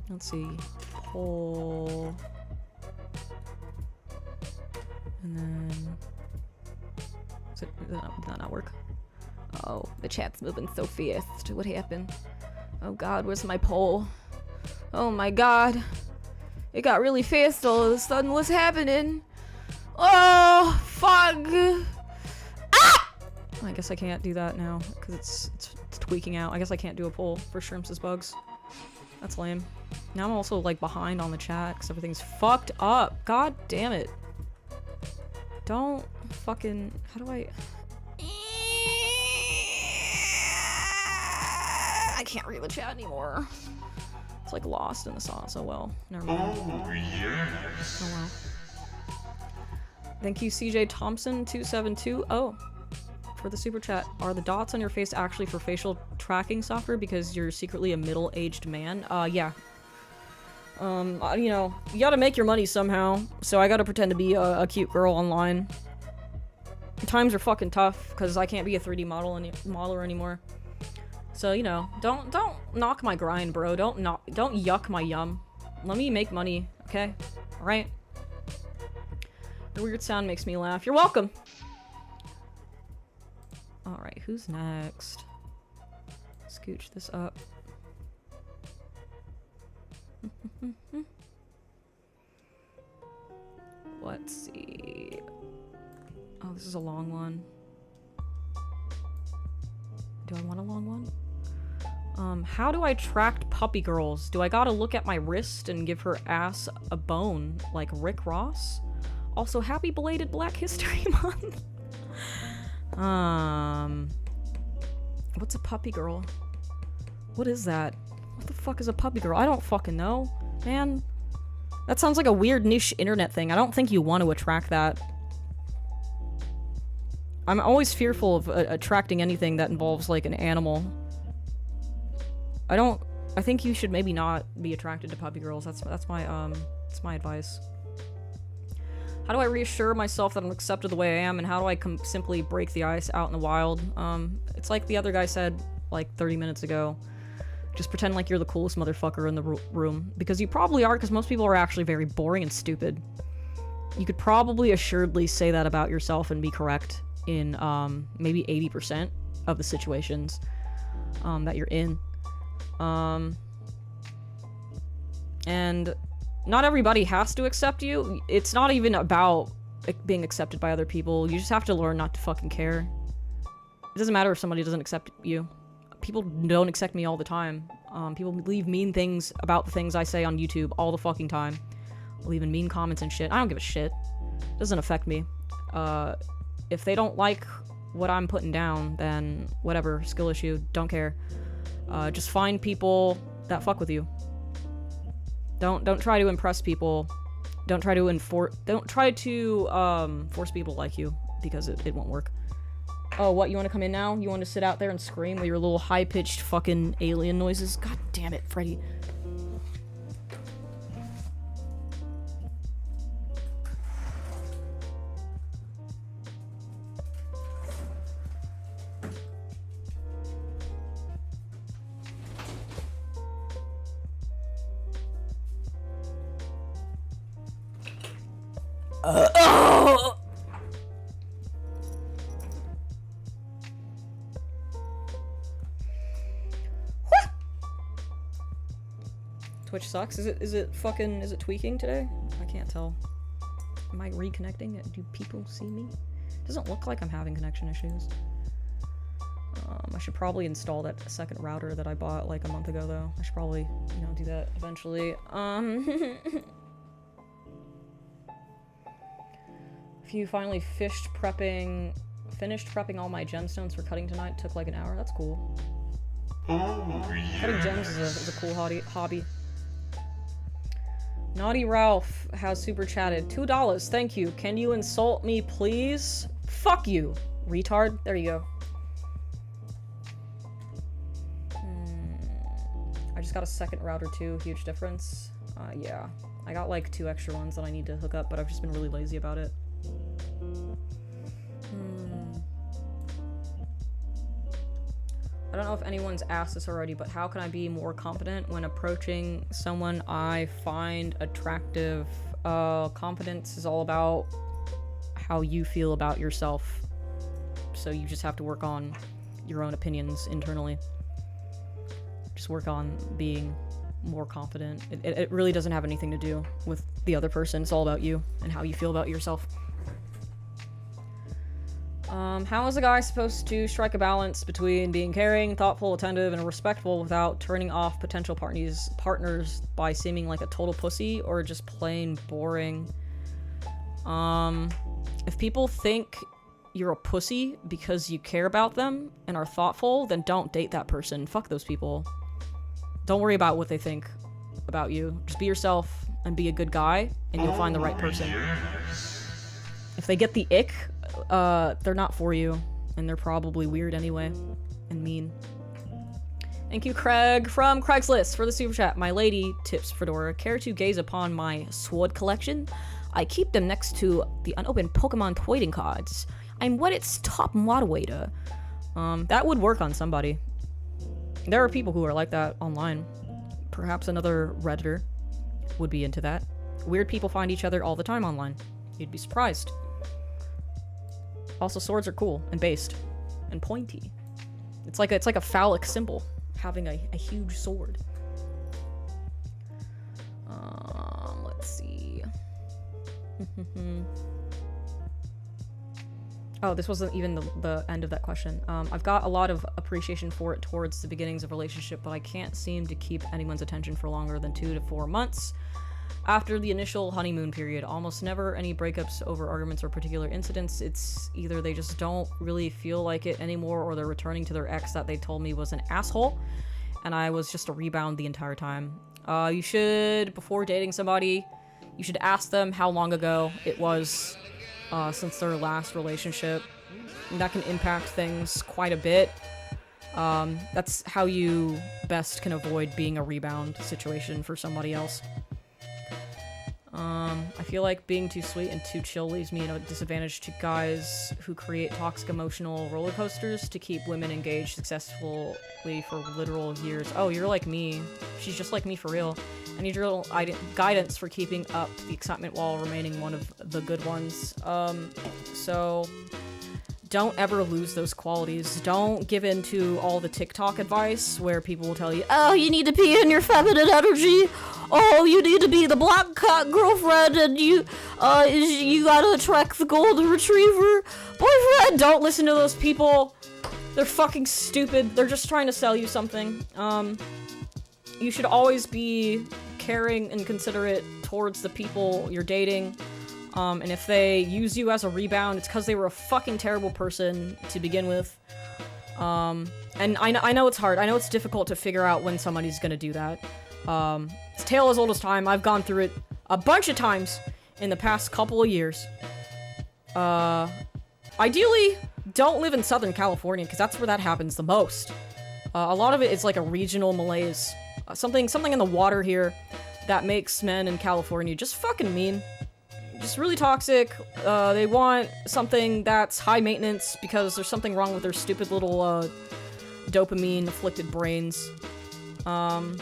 Let's see. Poll. And then... Did that not work? Oh, the chat's moving so fast. What happened? Oh god, where's my poll? Oh my god. It got really fast all of a sudden. What's happening? Oh, fuck. Ah! I guess I can't do that now because it's tweaking out. I guess I can't do a poll for Shrimps as bugs. That's lame. Now I'm also like behind on the chat because everything's fucked up. God damn it. Don't fucking... How do I... I can't read the chat anymore. It's like lost in the sauce. Oh well. Never mind. Oh, yes. Oh well. Thank you, CJ Thompson 272. Oh, for the super chat. Are the dots on your face actually for facial tracking software because you're secretly a middle-aged man? Yeah. You know, you gotta make your money somehow, so I gotta pretend to be a cute girl online. Times are fucking tough because I can't be a 3D modeler anymore. So, you know, don't knock my grind, bro. Don't yuck my yum. Let me make money, okay? Alright? The weird sound makes me laugh. You're welcome! Alright, who's next? Scooch this up. Let's see. Oh, this is a long one. Do I want a long one? How do I attract puppy girls? Do I gotta look at my wrist and give her ass a bone like Rick Ross? Also, happy belated Black History Month! What's a puppy girl? What is that? What the fuck is a puppy girl? I don't fucking know, man. That sounds like a weird niche internet thing. I don't think you want to attract that. I'm always fearful of attracting anything that involves, like, an animal. I think you should maybe not be attracted to puppy girls. That's my advice. How do I reassure myself that I'm accepted the way I am, and how do I simply break the ice out in the wild? It's like the other guy said, like, 30 minutes ago. Just pretend like you're the coolest motherfucker in the room. Because you probably are, because most people are actually very boring and stupid. You could probably assuredly say that about yourself and be correct in, maybe 80% of the situations, that you're in. And not everybody has to accept you. It's not even about being accepted by other people. You just have to learn not to fucking care. It doesn't matter if somebody doesn't accept you. people don't accept me all the time. People leave mean things about the things I say on YouTube all the fucking time. Leaving mean comments and shit. I don't give a shit. Doesn't affect me. If they don't like what I'm putting down, then whatever, skill issue, don't care. Just find people that fuck with you. Don't try to impress people. Don't try to force people to like you, because it won't work. Oh, what, you want to come in now? You want to sit out there and scream with your little high-pitched fucking alien noises? God damn it, Freddy. Twitch sucks. Is it tweaking today? I can't tell. Am I reconnecting? Do people see me? Doesn't look like I'm having connection issues. I should probably install that second router that I bought like a month ago, though. I should probably, do that eventually. If you finally finished prepping all my gemstones for cutting tonight, took like an hour. That's cool. Oh, Cutting gems is a cool hobby. Naughty Ralph has super chatted. $2, thank you. Can you insult me, please? Fuck you, retard. There you go. I just got a second router too. Huge difference. Yeah. I got like 2 extra ones that I need to hook up, but I've just been really lazy about it. I don't know if anyone's asked this already, but how can I be more confident when approaching someone I find attractive? Confidence is all about how you feel about yourself. So you just have to work on your own opinions internally. Just work on being more confident. It really doesn't have anything to do with the other person. It's all about you and how you feel about yourself. How is a guy supposed to strike a balance between being caring, thoughtful, attentive, and respectful without turning off potential partners by seeming like a total pussy or just plain boring? If people think you're a pussy because you care about them and are thoughtful, then don't date that person. Fuck those people. Don't worry about what they think about you. Just be yourself and be a good guy, and you'll find the right person. Yes. If they get the ick, they're not for you, and they're probably weird anyway, and mean. Thank you, Craig, from Craigslist, for the super chat. My lady, tips Fedora, care to gaze upon my sword collection? I keep them next to the unopened Pokemon trading cards. I'm Reddit's top moderator. That would work on somebody. There are people who are like that online. Perhaps another Redditor would be into that. Weird people find each other all the time online. You'd be surprised. Also, swords are cool and based and pointy. It's like a phallic symbol, having a huge sword. Let's see. Oh, this wasn't even the end of that question. I've got a lot of appreciation for it towards the beginnings of a relationship, but I can't seem to keep anyone's attention for longer than 2 to 4 months. After the initial honeymoon period, almost never any breakups over arguments or particular incidents. It's either they just don't really feel like it anymore, or they're returning to their ex that they told me was an asshole, and I was just a rebound the entire time. You should, before dating somebody, you should ask them how long ago it was since their last relationship. And that can impact things quite a bit. That's how you best can avoid being a rebound situation for somebody else. I feel like being too sweet and too chill leaves me at a disadvantage to guys who create toxic emotional roller coasters to keep women engaged successfully for literal years. Oh, you're like me. She's just like me for real. I need your little guidance for keeping up the excitement while remaining one of the good ones. So don't ever lose those qualities. Don't give in to all the TikTok advice where people will tell you, oh, you need to be in your feminine energy. Oh, you need to be the black cat girlfriend, and you gotta attract the golden retriever boyfriend. Don't listen to those people. They're fucking stupid. They're just trying to sell you something. You should always be caring and considerate towards the people you're dating. And if they use you as a rebound, it's because they were a fucking terrible person to begin with. And I know it's hard. I know it's difficult to figure out when somebody's gonna do that. It's a tale as old as time. I've gone through it a bunch of times in the past couple of years. Ideally, don't live in Southern California, because that's where that happens the most. A lot of it is like a regional malaise. Something in the water here that makes men in California just fucking mean. Just really toxic. They want something that's high maintenance because there's something wrong with their stupid little, dopamine-afflicted brains. I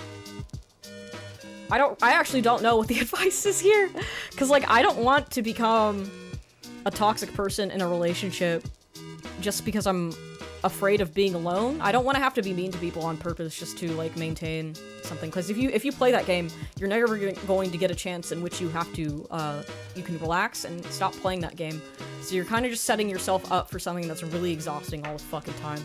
actually don't know what the advice is here. Because, like, I don't want to become a toxic person in a relationship just because I'm afraid of being alone. I don't want to have to be mean to people on purpose just to, like, maintain something. Because if you play that game, you're never going to get a chance in which you have to, you can relax and stop playing that game. So you're kind of just setting yourself up for something that's really exhausting all the fucking time.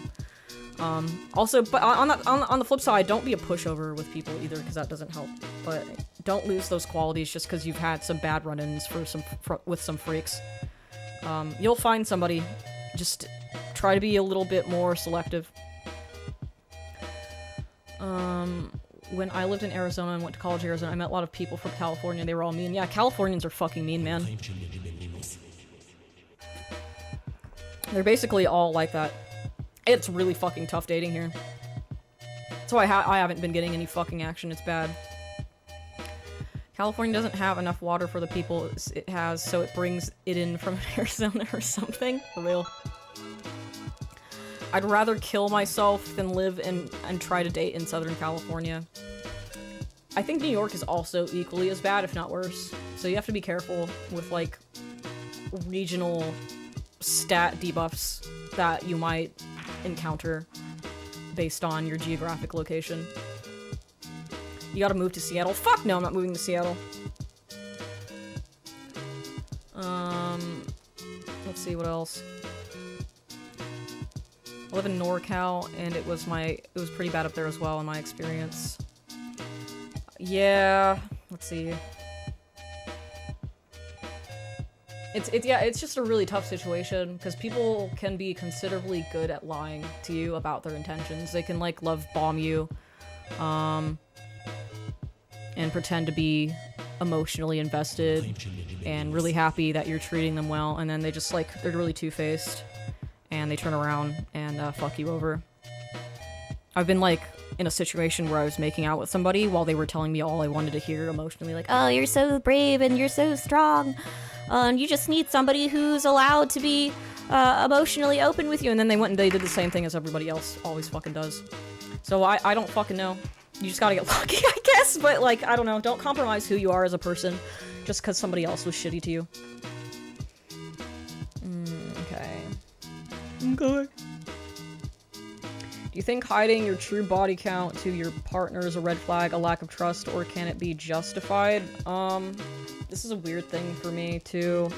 Also, but on the flip side, don't be a pushover with people either, because that doesn't help. But don't lose those qualities just because you've had some bad run-ins with some freaks. You'll find somebody. Just try to be a little bit more selective. When I lived in Arizona and went to college in Arizona, I met a lot of people from California. They were all mean. Yeah, Californians are fucking mean, man. They're basically all like that. It's really fucking tough dating here. That's why I haven't been getting any fucking action. It's bad. California doesn't have enough water for the people it has, so it brings it in from Arizona or something. For real. I'd rather kill myself than live and try to date in Southern California. I think New York is also equally as bad, if not worse. So you have to be careful with, like, regional stat debuffs that you might encounter based on your geographic location. You gotta move to Seattle. Fuck no, I'm not moving to Seattle. Let's see what else. I live in NorCal, and it was pretty bad up there as well in my experience. Yeah, let's see. It's just a really tough situation, because people can be considerably good at lying to you about their intentions. They can, like, love bomb you, and pretend to be emotionally invested and really happy that you're treating them well, and then they just, like, they're really two-faced, and they turn around and fuck you over. I've been, like, in a situation where I was making out with somebody while they were telling me all I wanted to hear emotionally, like, oh, you're so brave and you're so strong. You just need somebody who's allowed to be emotionally open with you. And then they went and they did the same thing as everybody else always fucking does. So I don't fucking know. You just gotta get lucky, I guess. But, like, I don't know. Don't compromise who you are as a person just because somebody else was shitty to you. Okay. Do you think hiding your true body count to your partner is a red flag, a lack of trust, or can it be justified? This is a weird thing for me, too.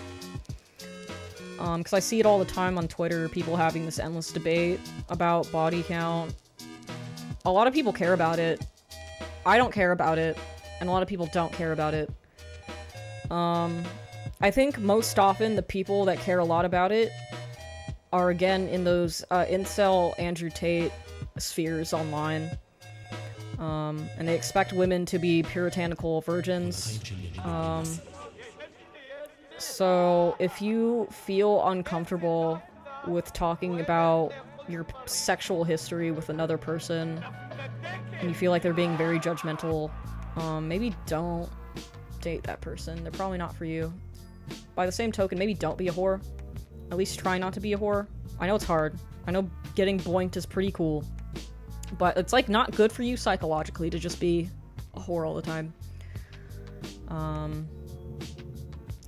Because I see it all the time on Twitter, people having this endless debate about body count. A lot of people care about it. I don't care about it. And a lot of people don't care about it. I think most often the people that care a lot about it are, again, in those incel Andrew Tate spheres online. And they expect women to be puritanical virgins. So if you feel uncomfortable with talking about your sexual history with another person, and you feel like they're being very judgmental, maybe don't date that person. They're probably not for you. By the same token, maybe don't be a whore. At least try not to be a whore. I know it's hard. I know getting boinked is pretty cool. But it's, like, not good for you psychologically to just be a whore all the time.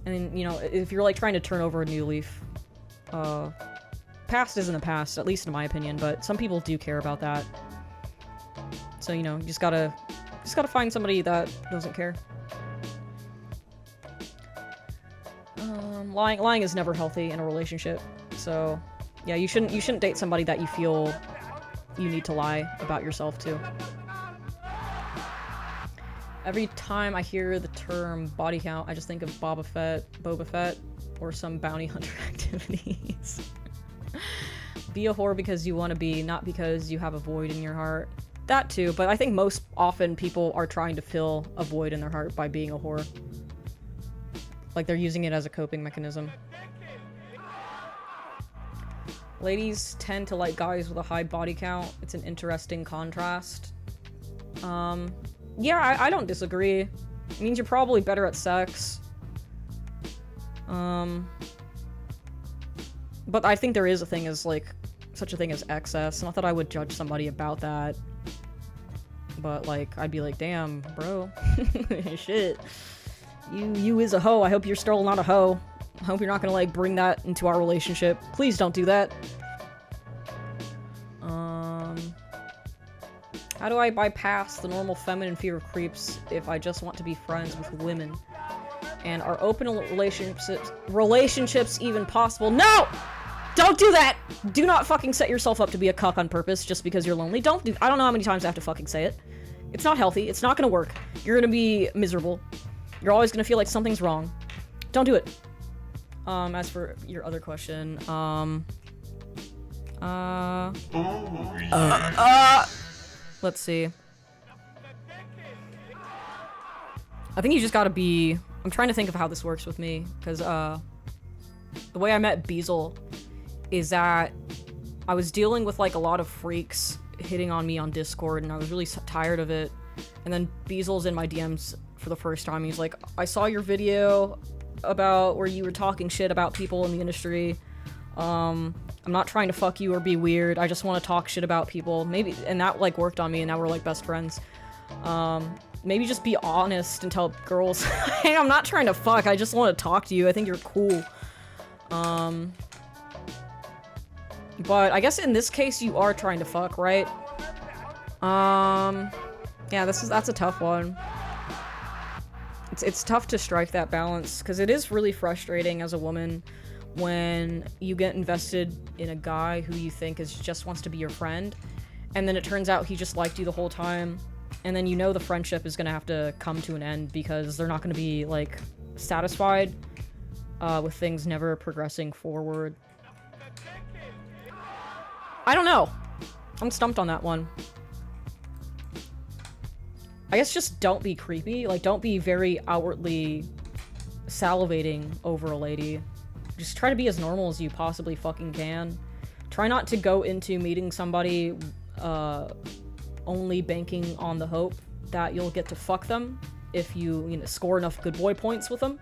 And, you know, if you're, like, trying to turn over a new leaf, past isn't the past, at least in my opinion, but some people do care about that. So, you know, you just gotta find somebody that doesn't care. Lying is never healthy in a relationship, so Yeah, you shouldn't date somebody that you feel you need to lie about yourself to. Every time I hear the term body count, I just think of Boba Fett, or some bounty hunter activities. Be a whore because you want to be, not because you have a void in your heart. That too, but I think most often people are trying to fill a void in their heart by being a whore. Like they're using it as a coping mechanism. Ladies tend to like guys with a high body count. It's an interesting contrast. Yeah, I don't disagree. It means you're probably better at sex. But I think there is a thing as, like, such a thing as excess. Not that I would judge somebody about that. But, like, I'd be like, damn, bro. Shit. You is a hoe. I hope you're still not a hoe. I hope you're not gonna, like, bring that into our relationship. Please don't do that. How do I bypass the normal feminine fear of creeps if I just want to be friends with women? And are open relationships even possible? No! Don't do that! Do not fucking set yourself up to be a cuck on purpose just because you're lonely. Don't do- I don't know how many times I have to fucking say it. It's not healthy. It's not gonna work. You're gonna be miserable. You're always gonna feel like something's wrong. Don't do it. As for your other question, let's see. I think you just gotta be... I'm trying to think of how this works with me, because, the way I met Beazle is that I was dealing with, like, a lot of freaks hitting on me on Discord, and I was really tired of it. And then Beazle's in my DMs for the first time. He's like, I saw your video about where you were talking shit about people in the industry. I'm not trying to fuck you or be weird. I just want to talk shit about people. Maybe, and that, like, worked on me, and now we're, like, best friends. Maybe just be honest and tell girls, hey, I'm not trying to fuck, I just want to talk to you. I think you're cool. But I guess in this case you are trying to fuck, right? Yeah, that's a tough one. It's tough to strike that balance, because it is really frustrating as a woman when you get invested in a guy who you think just wants to be your friend, and then it turns out he just liked you the whole time, and then you know the friendship is gonna have to come to an end because they're not gonna be, like, satisfied with things never progressing forward. I don't know. I'm stumped on that one. I guess just don't be creepy. Like, don't be very outwardly salivating over a lady. Just try to be as normal as you possibly fucking can. Try not to go into meeting somebody only banking on the hope that you'll get to fuck them if you score enough good boy points with them.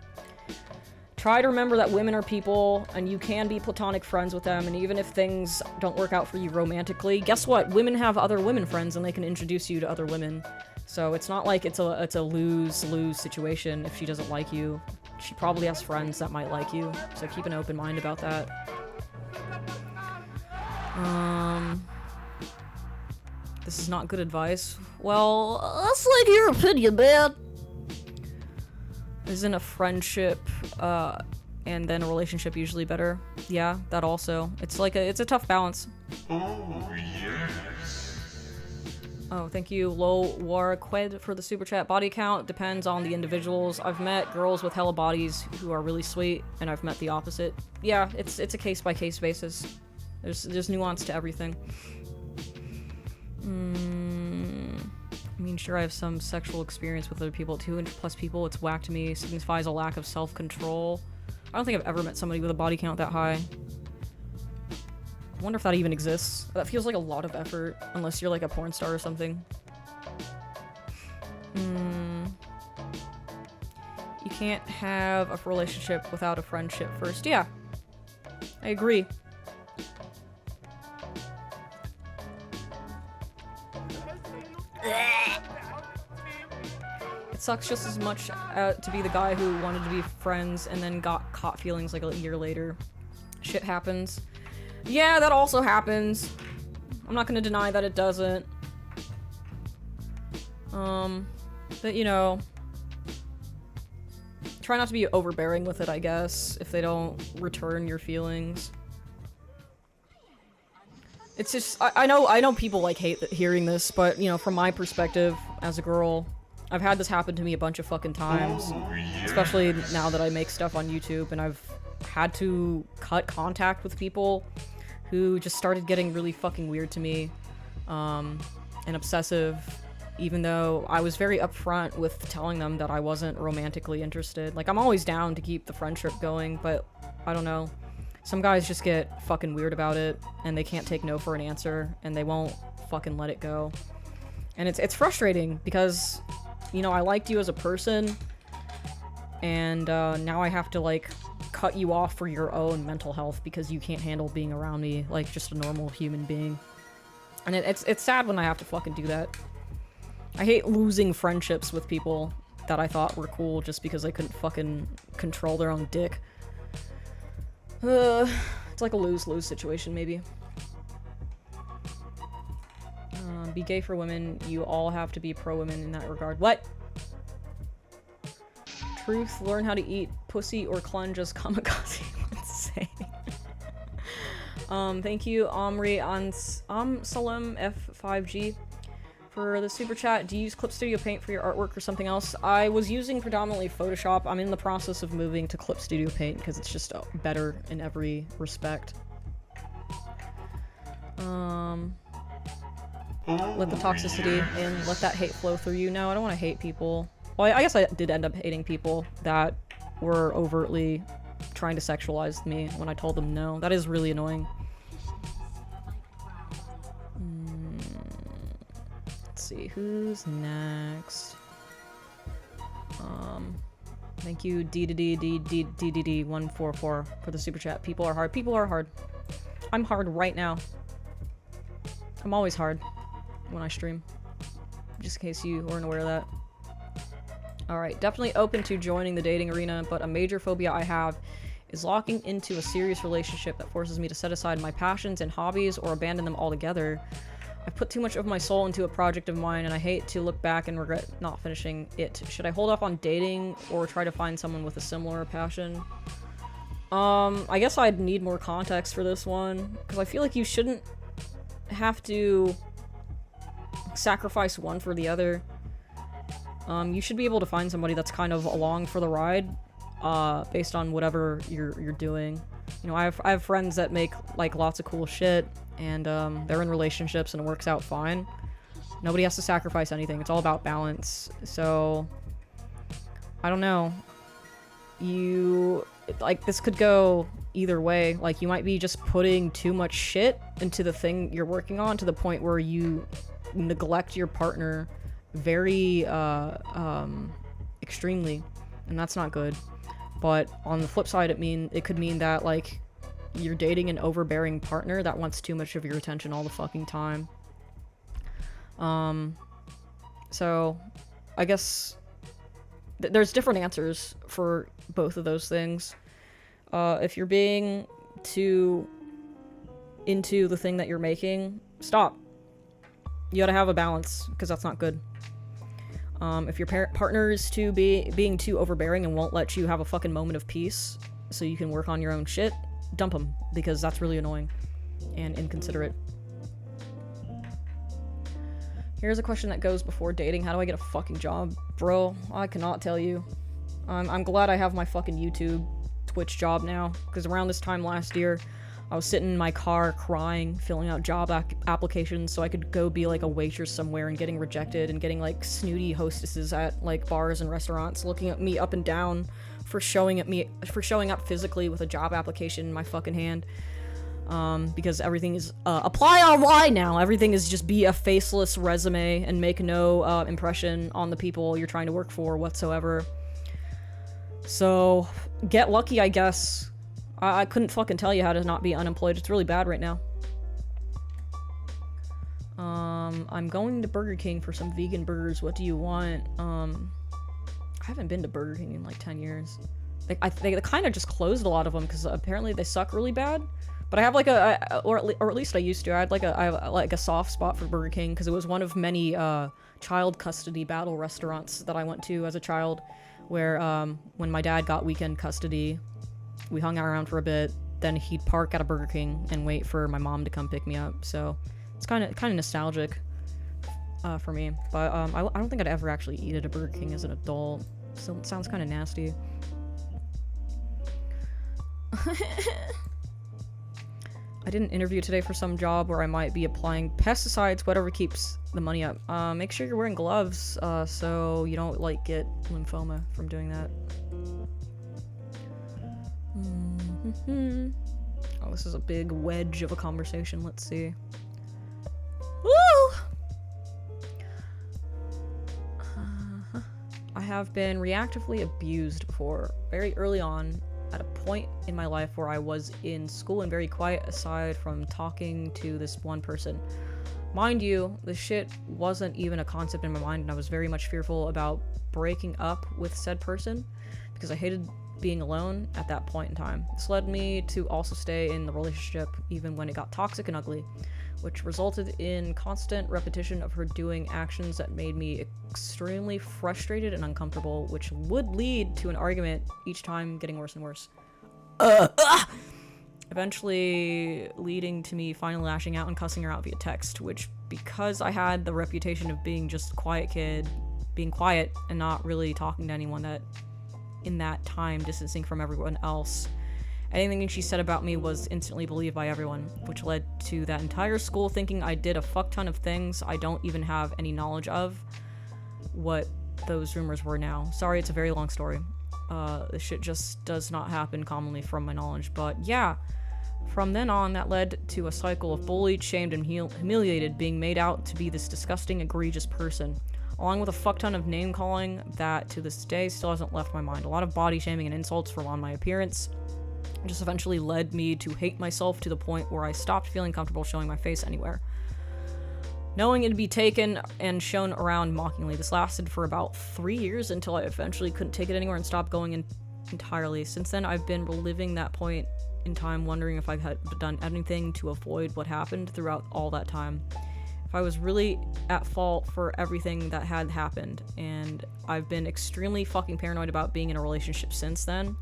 Try to remember that women are people, and you can be platonic friends with them, and even if things don't work out for you romantically, guess what? Women have other women friends, and they can introduce you to other women. So it's not like it's a lose-lose situation if she doesn't like you. She probably has friends that might like you, so keep an open mind about that. This is not good advice. Well, that's like your opinion, man. Isn't a friendship, and then a relationship usually better? Yeah, that also. It's like it's a tough balance. Oh, yes. Oh, thank you, Lo Warqued, for the super chat. Body count depends on the individuals. I've met girls with hella bodies who are really sweet, and I've met the opposite. Yeah, it's a case-by-case basis. There's nuance to everything. I mean, sure, I have some sexual experience with other people. 200+ people, it's whack to me. It signifies a lack of self-control. I don't think I've ever met somebody with a body count that high. I wonder if that even exists. That feels like a lot of effort, unless you're like a porn star or something. You can't have a relationship without a friendship first. Yeah, I agree. It sucks just as much to be the guy who wanted to be friends and then got caught feelings like a year later. Shit happens. Yeah, that also happens. I'm not gonna deny that it doesn't. But you know, try not to be overbearing with it, I guess, if they don't return your feelings. It's just, I know people, like, hate hearing this, but, you know, from my perspective, as a girl, I've had this happen to me a bunch of fucking times. Especially now that I make stuff on YouTube, and I've had to cut contact with people who just started getting really fucking weird to me, and obsessive, even though I was very upfront with telling them that I wasn't romantically interested. Like, I'm always down to keep the friendship going, but I don't know. Some guys just get fucking weird about it, and they can't take no for an answer, and they won't fucking let it go. And it's frustrating, because, you know, I liked you as a person, and now I have to, like, cut you off for your own mental health because you can't handle being around me like just a normal human being. And it's sad when I have to fucking do that. I hate losing friendships with people that I thought were cool just because they couldn't fucking control their own dick. It's like a lose-lose situation, maybe. Be gay for women. You all have to be pro-women in that regard. What? Truth, learn how to eat pussy or clunge as kamikaze would say. Thank you, Omri Salem F5G for the super chat. Do you use Clip Studio Paint for your artwork or something else? I was using predominantly Photoshop. I'm in the process of moving to Clip Studio Paint because it's just better in every respect. Let the toxicity in, let that hate flow through you. No, I don't want to hate people. Well, I guess I did end up hating people that were overtly trying to sexualize me when I told them no. That is really annoying. Let's see, who's next? Thank you, DDD144 for the super chat. People are hard. People are hard. I'm hard right now. I'm always hard when I stream. Just in case you weren't aware of that. Alright, definitely open to joining the dating arena, but a major phobia I have is locking into a serious relationship that forces me to set aside my passions and hobbies or abandon them altogether. I've put too much of my soul into a project of mine, and I hate to look back and regret not finishing it. Should I hold off on dating or try to find someone with a similar passion? I guess I'd need more context for this one, because I feel like you shouldn't have to sacrifice one for the other. You should be able to find somebody that's kind of along for the ride, based on whatever you're doing. You know, I have friends that make, like, lots of cool shit, and, they're in relationships and it works out fine. Nobody has to sacrifice anything. It's all about balance. So, I don't know. Like, this could go either way. Like, you might be just putting too much shit into the thing you're working on to the point where you neglect your partner very, extremely. And that's not good. But on the flip side, it could mean that, like, you're dating an overbearing partner that wants too much of your attention all the fucking time. So, I guess there's different answers for both of those things. If you're being too into the thing that you're making, stop. You gotta have a balance, because that's not good. If your partner is being too overbearing and won't let you have a fucking moment of peace so you can work on your own shit, dump them, because that's really annoying and inconsiderate. Here's a question that goes before dating. How do I get a fucking job? Bro, I cannot tell you. I'm glad I have my fucking YouTube, Twitch job now, because around this time last year, I was sitting in my car crying, filling out job applications so I could go be like a waitress somewhere and getting rejected and getting like snooty hostesses at like bars and restaurants looking at me up and down for showing up physically with a job application in my fucking hand. Because everything is apply online now. Everything is just be a faceless resume and make no impression on the people you're trying to work for whatsoever. So get lucky, I guess. I couldn't fucking tell you how to not be unemployed. It's really bad right now. I'm going to Burger King for some vegan burgers. What do you want? I haven't been to Burger King in like 10 years. They kind of just closed a lot of them because apparently they suck really bad. But I have like or at least I used to. I have like a soft spot for Burger King because it was one of many child custody battle restaurants that I went to as a child, where when my dad got weekend custody, we hung out around for a bit, then he'd park at a Burger King and wait for my mom to come pick me up. So it's kind of nostalgic for me. But I don't think I'd ever actually eat at a Burger King as an adult. So it sounds kind of nasty. I did an interview today for some job where I might be applying pesticides, whatever keeps the money up. Make sure you're wearing gloves, so you don't, like, get lymphoma from doing that. Oh, this is a big wedge of a conversation. Let's see. Woo! I have been reactively abused before, very early on, at a point in my life where I was in school and very quiet aside from talking to this one person. Mind you, this shit wasn't even a concept in my mind, and I was very much fearful about breaking up with said person because I hated being alone at that point in time. This led me to also stay in the relationship even when it got toxic and ugly, which resulted in constant repetition of her doing actions that made me extremely frustrated and uncomfortable, which would lead to an argument each time getting worse and worse. Eventually leading to me finally lashing out and cussing her out via text, which, because I had the reputation of being just a quiet kid, being quiet and not really talking to anyone, that in that time distancing from everyone else, anything she said about me was instantly believed by everyone, which led to that entire school thinking I did a fuck ton of things I don't even have any knowledge of what those rumors were now. Sorry, it's a very long story. This shit just does not happen commonly from my knowledge, but yeah. From then on, that led to a cycle of bullied, shamed, and humiliated, being made out to be this disgusting, egregious person, along with a fuck ton of name-calling that to this day still hasn't left my mind. A lot of body shaming and insults from on my appearance just eventually led me to hate myself to the point where I stopped feeling comfortable showing my face anywhere, knowing it'd be taken and shown around mockingly. This lasted for about 3 years until I eventually couldn't take it anymore and stopped going in entirely. Since then, I've been reliving that point in time, wondering if I had done anything to avoid what happened throughout all that time. If I was really at fault for everything that had happened, and I've been extremely fucking paranoid about being in a relationship since then,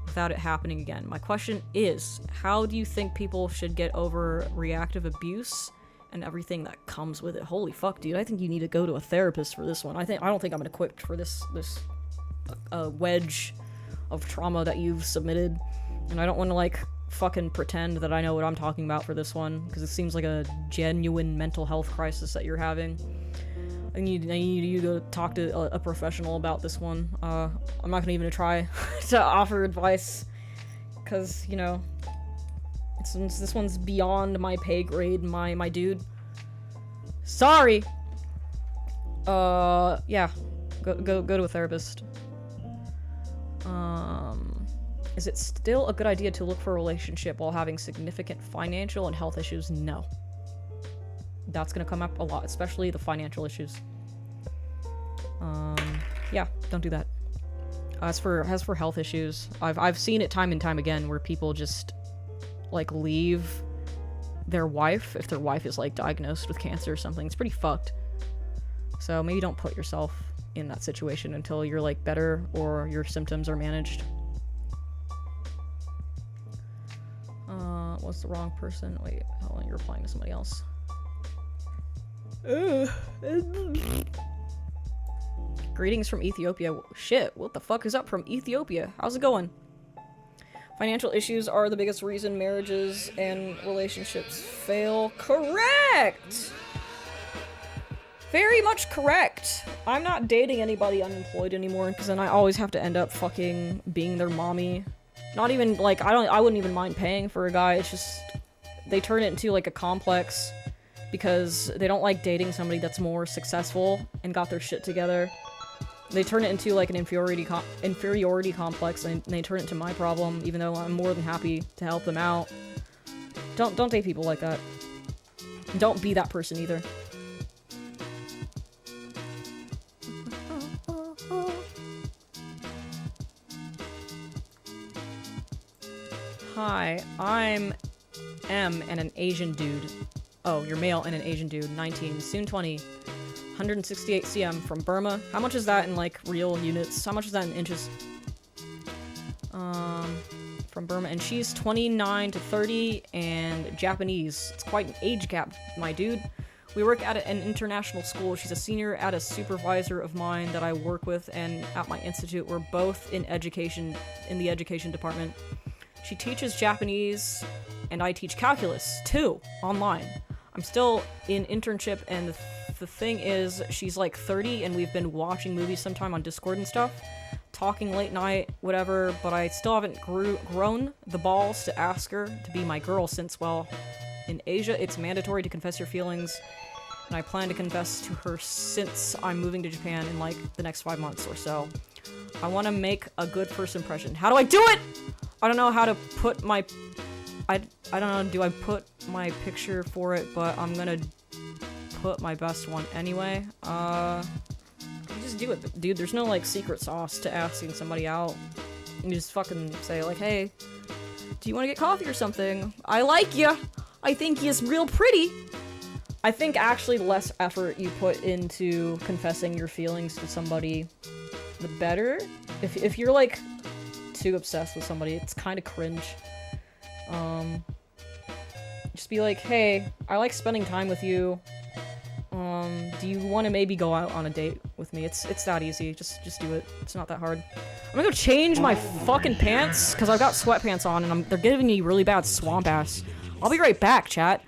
without it happening again. My question is, how do you think people should get over reactive abuse and everything that comes with it? Holy fuck, dude, I think you need to go to a therapist for this one. I don't think I'm equipped for this wedge of trauma that you've submitted, and I don't want to, like, fucking pretend that I know what I'm talking about for this one, because it seems like a genuine mental health crisis that you're having. I need you to go talk to a professional about this one. I'm not gonna even try to offer advice, because, you know, this one's beyond my pay grade, my dude. Sorry! Yeah. Go to a therapist. Is it still a good idea to look for a relationship while having significant financial and health issues? No. That's gonna come up a lot, especially the financial issues. Yeah, don't do that. As for health issues, I've seen it time and time again where people just, like, leave their wife if their wife is, like, diagnosed with cancer or something. It's pretty fucked. So maybe don't put yourself in that situation until you're, like, better or your symptoms are managed. What's the wrong person? Wait, hold on, you're replying to somebody else. Greetings from Ethiopia. Shit, what the fuck is up from Ethiopia? How's it going? Financial issues are the biggest reason marriages and relationships fail. Correct! Very much correct. I'm not dating anybody unemployed anymore, because then I always have to end up fucking being their mommy. Not even, like, I wouldn't even mind paying for a guy. It's just, they turn it into, like, a complex because they don't like dating somebody that's more successful and got their shit together. They turn it into, like, an inferiority complex, and they turn it into my problem, even though I'm more than happy to help them out. Don't date people like that. Don't be that person either. Hi, I'm M and an Asian dude. Oh, you're male and an Asian dude, 19, soon 20, 168 cm from Burma. How much is that in, like, real units? How much is that in inches? From Burma, and she's 29 to 30 and Japanese. It's quite an age gap, my dude. We work at an international school. She's a senior at a supervisor of mine that I work with, and at my institute, we're both in education, in the education department. She teaches Japanese, and I teach calculus, too, online. I'm still in internship, and the thing is, she's like 30, and we've been watching movies sometime on Discord and stuff, talking late night, whatever, but I still haven't grown the balls to ask her to be my girl since, well, in Asia, it's mandatory to confess your feelings, and I plan to confess to her since I'm moving to Japan in, like, the next 5 months or so. I want to make a good first impression. How do I do it?! I don't know how to put my... I don't know, do I put my picture for it, but I'm gonna put my best one anyway. You just do it, dude. There's no, like, secret sauce to asking somebody out. You just fucking say, like, hey, do you want to get coffee or something? I like ya! I think you's real pretty! I think actually the less effort you put into confessing your feelings to somebody, the better. If you're, like, too obsessed with somebody, it's kind of cringe. Just be like, hey, I like spending time with you. Do you want to maybe go out on a date with me? It's that easy. Just do it. It's not that hard. I'm gonna go change my fucking pants, because I've got sweatpants on, and they're giving me really bad swamp ass. I'll be right back, chat.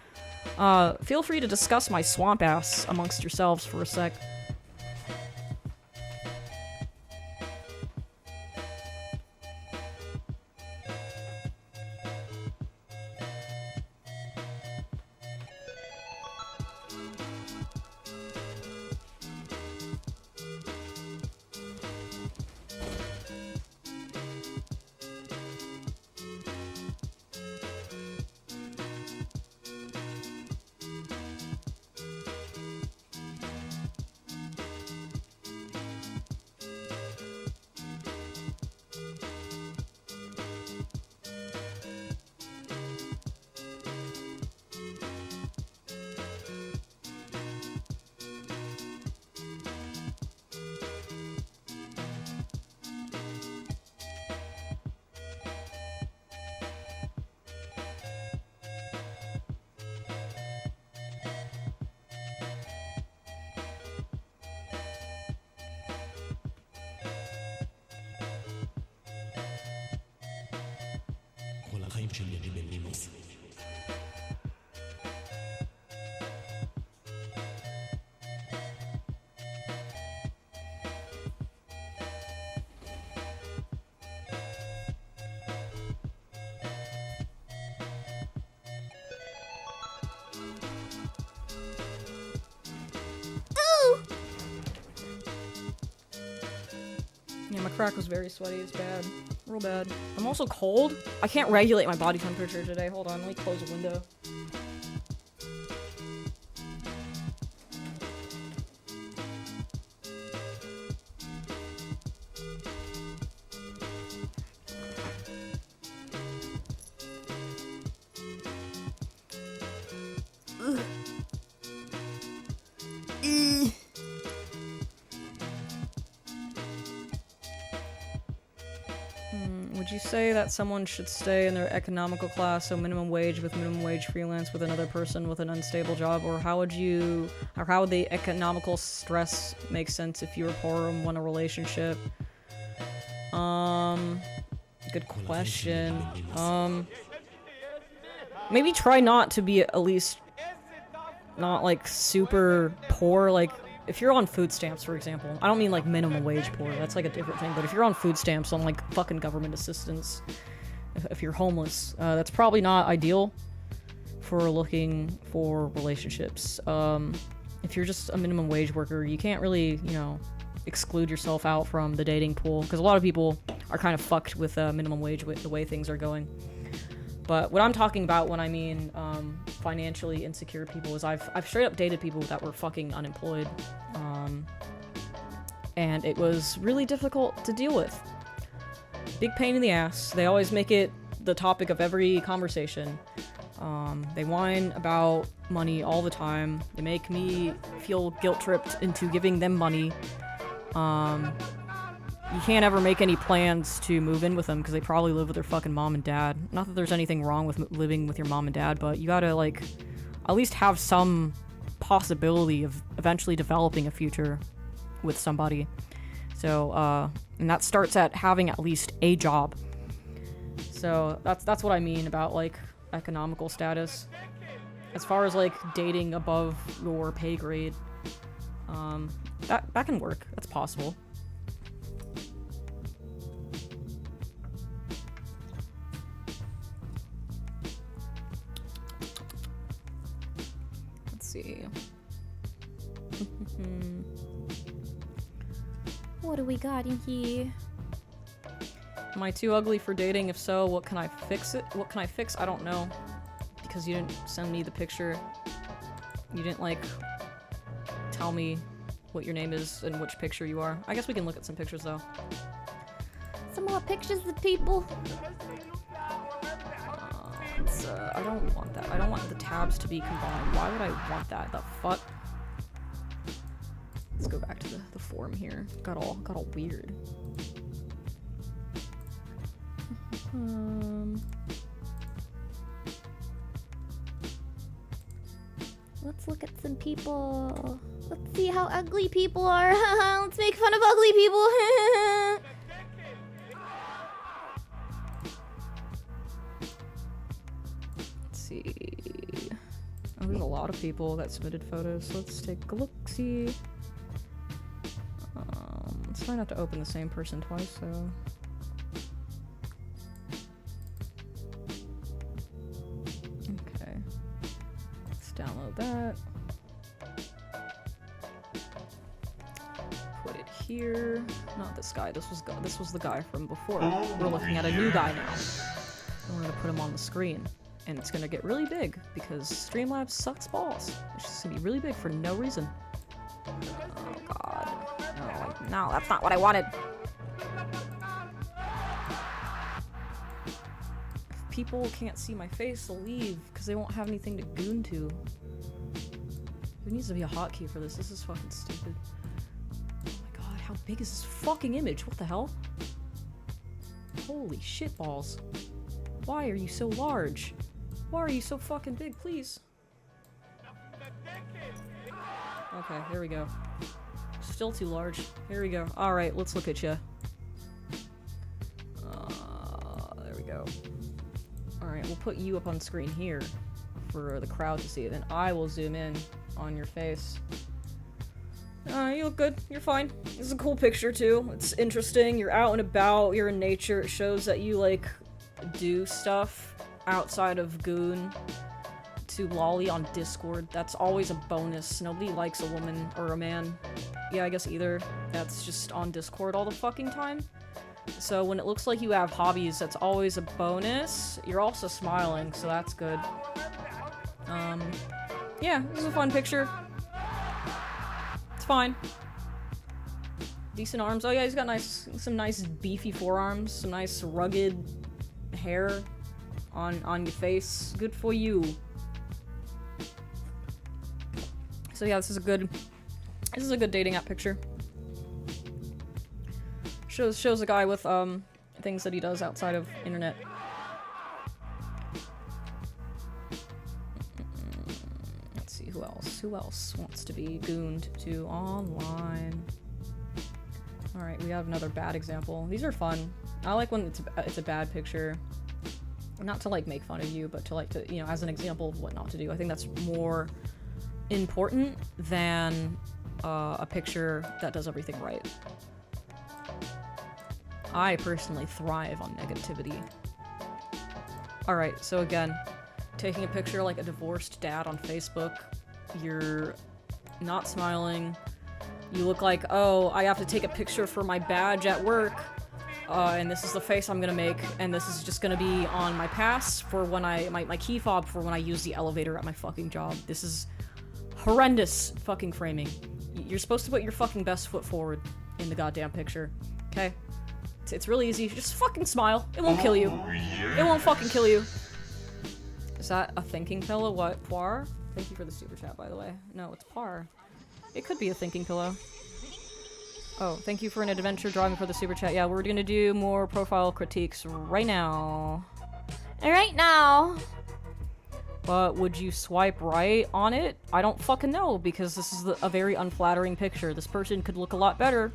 Feel free to discuss my swamp ass amongst yourselves for a sec. Yeah, my crack was very sweaty. It's bad. Real bad. I'm also cold. I can't regulate my body temperature today. Hold on, let me close the window. Would you say that someone should stay in their economical class, so minimum wage with minimum wage freelance with another person with an unstable job, or how would the economical stress make sense if you were poor and want a relationship? Good question. Maybe try not to be at least not like super poor, like if you're on food stamps, for example. I don't mean like minimum wage poor, that's like a different thing, but if you're on food stamps on like fucking government assistance, if you're homeless, that's probably not ideal for looking for relationships. If you're just a minimum wage worker, you can't really, you know, exclude yourself out from the dating pool, because a lot of people are kind of fucked with minimum wage with the way things are going. But what I'm talking about when I mean financially insecure people is I've straight up dated people that were fucking unemployed, and it was really difficult to deal with. Big pain in the ass. They always make it the topic of every conversation. They whine about money all the time. They make me feel guilt-tripped into giving them money. you can't ever make any plans to move in with them because they probably live with their fucking mom and dad. Not that there's anything wrong with living with your mom and dad, but you gotta, like, at least have some possibility of eventually developing a future with somebody. So, and that starts at having at least a job. So that's what I mean about, like, economical status. As far as, like, dating above your pay grade, that can work. That's possible. Let's see. What do we got in here? Am I too ugly for dating? If so, what can I fix it? What can I fix? I don't know. Because you didn't send me the picture. You didn't, like, tell me what your name is and which picture you are. I guess we can look at some pictures, though. Some more pictures of people. I don't want that. I don't want the tabs to be combined. Why would I want that? The fuck? Let's go back to the form here. Got all weird. Let's look at some people. Let's see how ugly people are. Let's make fun of ugly people. Let's see. Oh, there's a lot of people that submitted photos. Let's take a look-see. Let's try not to open the same person twice, so... Okay. Let's download that. Put it here. Not this guy. This was the guy from before. We're looking at a new guy now. And we're gonna put him on the screen. And it's gonna get really big because Streamlabs sucks balls. It's just gonna be really big for no reason. Oh god. No, that's not what I wanted. If people can't see my face, they'll leave because they won't have anything to goon to. There needs to be a hotkey for this. This is fucking stupid. Oh my god, how big is this fucking image? What the hell? Holy shitballs. Why are you so large? Why are you so fucking big, please? Okay, here we go. Still too large. Here we go. Alright, let's look at you. There we go. Alright, we'll put you up on screen here for the crowd to see. Then I will zoom in on your face. You look good. You're fine. This is a cool picture, too. It's interesting. You're out and about. You're in nature. It shows that you, like, do stuff outside of Goon to Lolly on Discord. That's always a bonus. Nobody likes a woman or a man. Yeah, I guess either. That's just on Discord all the fucking time. So when it looks like you have hobbies, that's always a bonus. You're also smiling, so that's good. Yeah, this is a fun picture. It's fine. Decent arms. Oh yeah, he's got some nice beefy forearms, some nice rugged hair on your face. Good for you. So yeah, this is a good dating app picture. Shows a guy with things that he does outside of internet. Let's see who else wants to be gooned to online. All right, we have another bad example. These are fun. I like when it's a bad picture. Not to like make fun of you, but to like to, you know, as an example of what not to do. I think that's more important than a picture that does everything right. I personally thrive on negativity. Alright, so again, taking a picture like a divorced dad on Facebook, you're not smiling, you look like, oh, I have to take a picture for my badge at work, and this is the face I'm gonna make, and this is just gonna be on my pass for when my key fob for when I use the elevator at my fucking job. This is horrendous fucking framing. You're supposed to put your fucking best foot forward in the goddamn picture, okay? It's really easy. Just fucking smile. It won't kill you. It won't fucking kill you. Is that a thinking pillow? What? Poir? Thank you for the super chat, by the way. No, it's Par. It could be a thinking pillow. Oh, thank you for an adventure driving for the super chat. Yeah, we're gonna do more profile critiques right now. Right now. But would you swipe right on it? I don't fucking know, because this is a very unflattering picture. This person could look a lot better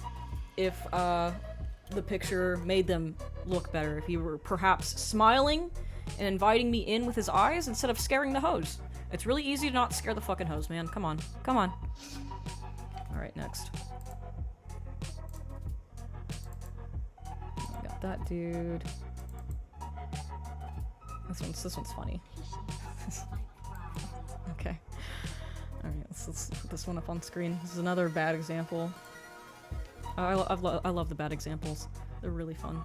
if, the picture made them look better. If you were perhaps smiling and inviting me in with his eyes instead of scaring the hose. It's really easy to not scare the fucking hose, man. Come on. Come on. Alright, next. Got that dude. This one's funny. Okay. Alright, let's put this one up on screen. This is another bad example. I love the bad examples. They're really fun.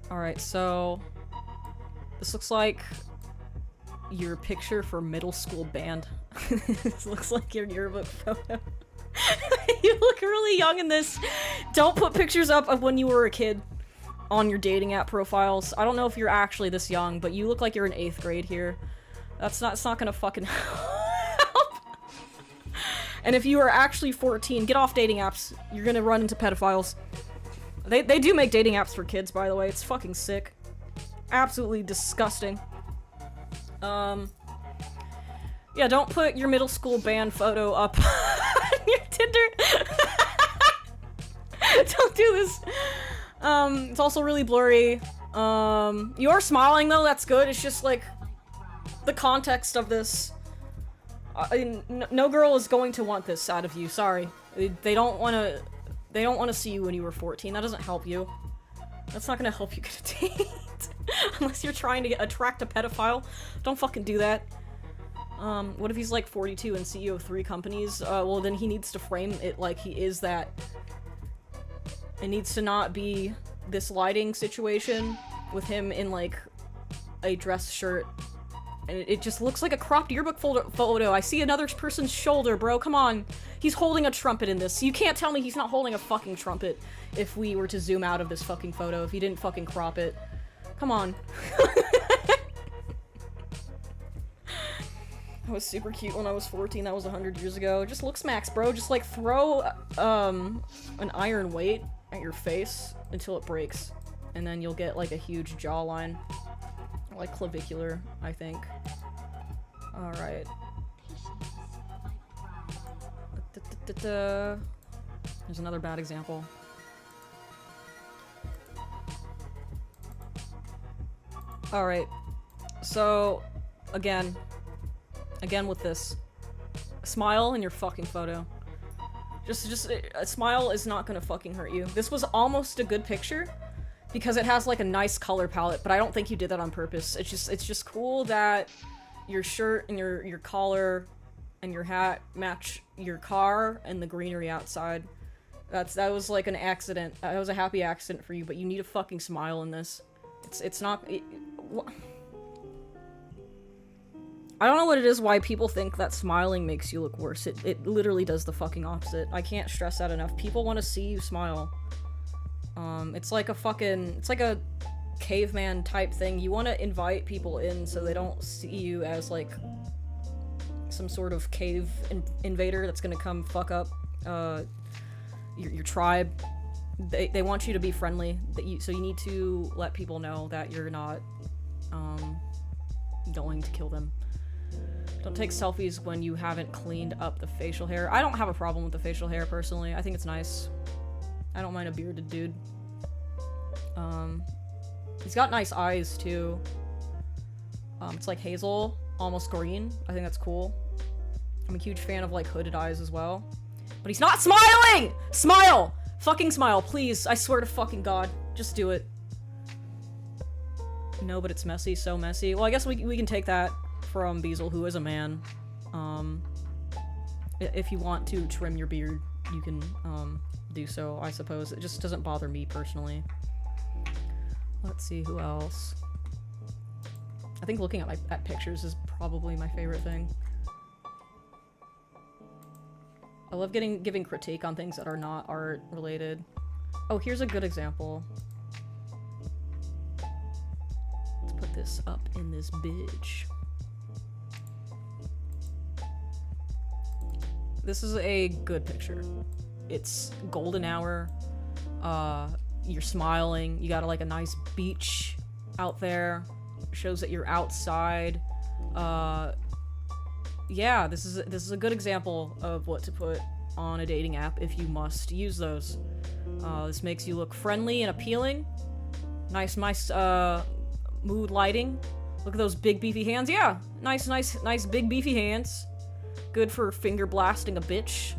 Alright, so this looks like your picture for middle school band. This looks like your yearbook photo. You look really young in this. Don't put pictures up of when you were a kid on your dating app profiles. I don't know if you're actually this young, but you look like you're in 8th grade here. It's not gonna fucking help. And if you are actually 14, get off dating apps. You're gonna run into pedophiles. They do make dating apps for kids, by the way. It's fucking sick. Absolutely disgusting. Yeah, don't put your middle school band photo up on your Tinder. Don't do this. It's also really blurry. You are smiling though, that's good. It's just like the context of this. No girl is going to want this out of you. Sorry, they don't want to see you when you were 14. That doesn't help you. That's not gonna help you get a date. Unless you're trying to attract a pedophile. Don't fucking do that. What if he's like 42 and CEO of 3 companies? Well then he needs to frame it like he is that. It needs to not be this lighting situation with him in like a dress shirt. And it just looks like a cropped yearbook photo. I see another person's shoulder, bro. Come on. He's holding a trumpet in this. You can't tell me he's not holding a fucking trumpet if we were to zoom out of this fucking photo, if he didn't fucking crop it. Come on. I was super cute when I was 14. That was 100 years ago. Just look smacks, bro. Just like throw an iron weight at your face until it breaks. And then you'll get like a huge jawline. Like clavicular, I think. Alright. There's another bad example. Alright. So, again with this. Smile in your fucking photo. Just a smile is not gonna fucking hurt you. This was almost a good picture. Because it has like a nice color palette, but I don't think you did that on purpose. It's just cool that your shirt and your collar and your hat match your car and the greenery outside. That was like an accident. That was a happy accident for you, but you need a fucking smile in this. It's not. I don't know what it is why people think that smiling makes you look worse. It literally does the fucking opposite. I can't stress that enough. People want to see you smile. It's like a caveman type thing. You want to invite people in so they don't see you as like some sort of cave invader that's gonna come fuck up your tribe. They want you to be friendly. So you need to let people know that you're not going to kill them. Don't take selfies when you haven't cleaned up the facial hair. I don't have a problem with the facial hair personally. I think it's nice. I don't mind a bearded dude. He's got nice eyes too. It's like hazel, almost green. I think that's cool. I'm a huge fan of like hooded eyes as well. But he's not smiling! Smile! Fucking smile, please. I swear to fucking God. Just do it. No, but it's messy, so messy. Well, I guess we can take that from Beazle, who is a man. If you want to trim your beard, you can, do so, I suppose. It just doesn't bother me personally. Let's see, who else? I think looking at pictures is probably my favorite thing. I love giving critique on things that are not art related. Oh, here's a good example. Let's put this up in this bitch. This is a good picture. It's golden hour. You're smiling. You got like a nice beach out there. Shows that you're outside. Yeah, this is a good example of what to put on a dating app if you must use those. This makes you look friendly and appealing. Nice mood lighting. Look at those big beefy hands. Yeah, nice big beefy hands. Good for finger blasting a bitch.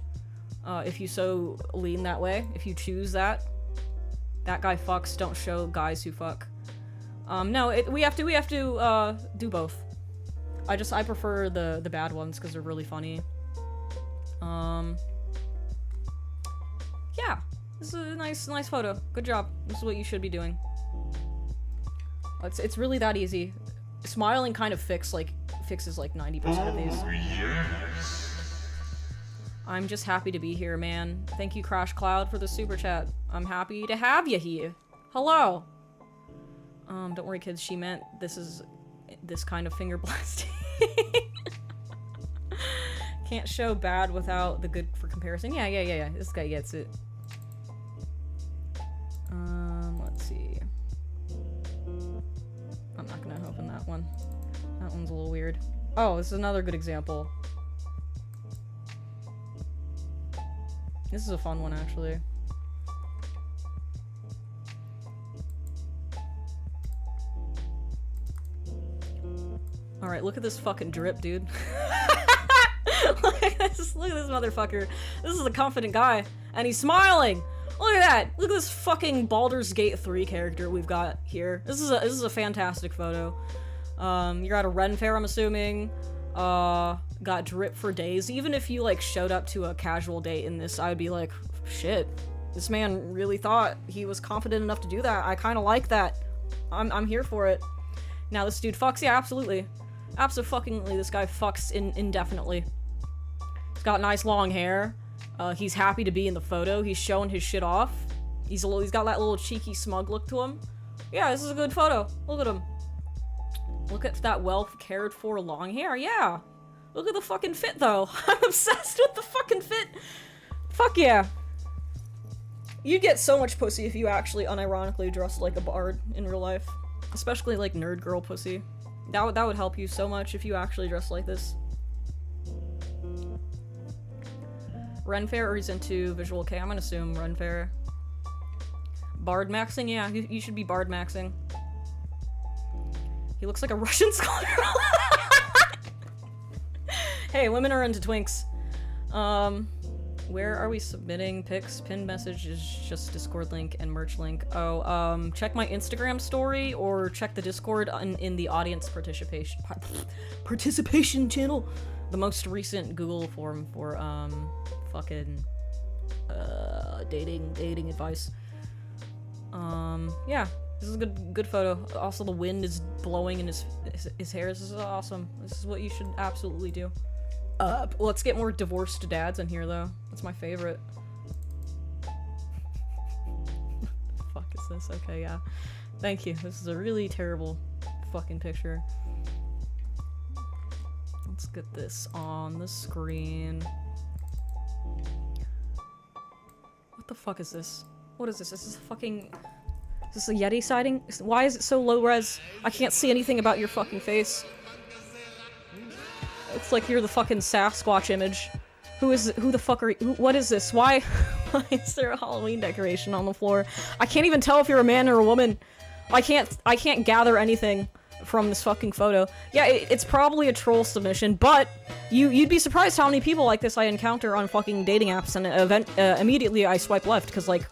If you so lean that way, if you choose that. That guy fucks, don't show guys who fuck. No, we have to do both. I prefer the bad ones because they're really funny. Yeah, this is a nice photo. Good job. This is what you should be doing. It's really that easy. Smiling kind of fixes like 90% of these. Oh, yes. I'm just happy to be here, man. Thank you, Crash Cloud, for the super chat. I'm happy to have you here. Hello. Don't worry, kids. She meant this kind of finger blasting. Can't show bad without the good for comparison. Yeah. This guy gets it. Let's see. I'm not gonna open that one. That one's a little weird. Oh, this is another good example. This is a fun one, actually. Alright, look at this fucking drip, dude. Look at this motherfucker. This is a confident guy. And he's smiling! Look at that! Look at this fucking Baldur's Gate 3 character we've got here. This is a fantastic photo. You're at a Ren fair, I'm assuming. Got drip for days. Even if you, like, showed up to a casual date in this, I'd be like, shit. This man really thought he was confident enough to do that. I kinda like that. I'm here for it. Now this dude fucks? Yeah, absolutely. Absolutely, this guy fucks indefinitely. He's got nice long hair. He's happy to be in the photo. He's showing his shit off. He's got that little cheeky smug look to him. Yeah, this is a good photo. Look at him. Look at that well cared for long hair. Yeah. Look at the fucking fit, though. I'm obsessed with the fucking fit. Fuck yeah. You'd get so much pussy if you actually unironically dressed like a bard in real life. Especially, like, nerd girl pussy. That would help you so much if you actually dressed like this. Ren Fair, or he's into visual K? I'm gonna assume Ren Fair. Bard maxing? Yeah, you should be bard maxing. He looks like a Russian scholar. Hey, women are into twinks. Where are we submitting pics? Pinned message is just Discord link and merch link. Oh, check my Instagram story or check the Discord in the audience participation channel. The most recent Google form for, fucking, dating advice. Yeah, this is a good photo. Also, the wind is blowing in his hair. This is awesome. This is what you should absolutely do. Let's get more divorced dads in here, though. That's my favorite. What the fuck is this? Okay, yeah. Thank you. This is a really terrible fucking picture. Let's get this on the screen. What the fuck is this? What is this? This is a fucking... Is this a Yeti sighting? Why is it so low res? I can't see anything about your fucking face. It's like you're the fucking Sasquatch image. Who the fuck are you? What is this? Why is there a Halloween decoration on the floor? I can't even tell if you're a man or a woman. I can't gather anything from this fucking photo. Yeah, it's probably a troll submission, but you'd be surprised how many people like this I encounter on fucking dating apps, and immediately I swipe left, because, like,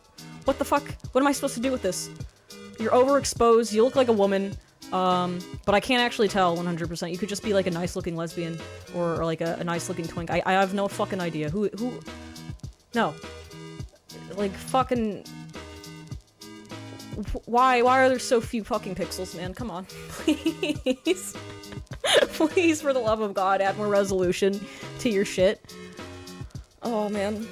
what the fuck? What am I supposed to do with this? You're overexposed, you look like a woman, but I can't actually tell 100%. You could just be, like, a nice-looking lesbian, or like, a nice-looking twink. I have no fucking idea. Who... No. Like, fucking... Why are there so few fucking pixels, man? Come on. Please. Please, for the love of God, add more resolution to your shit. Oh, man.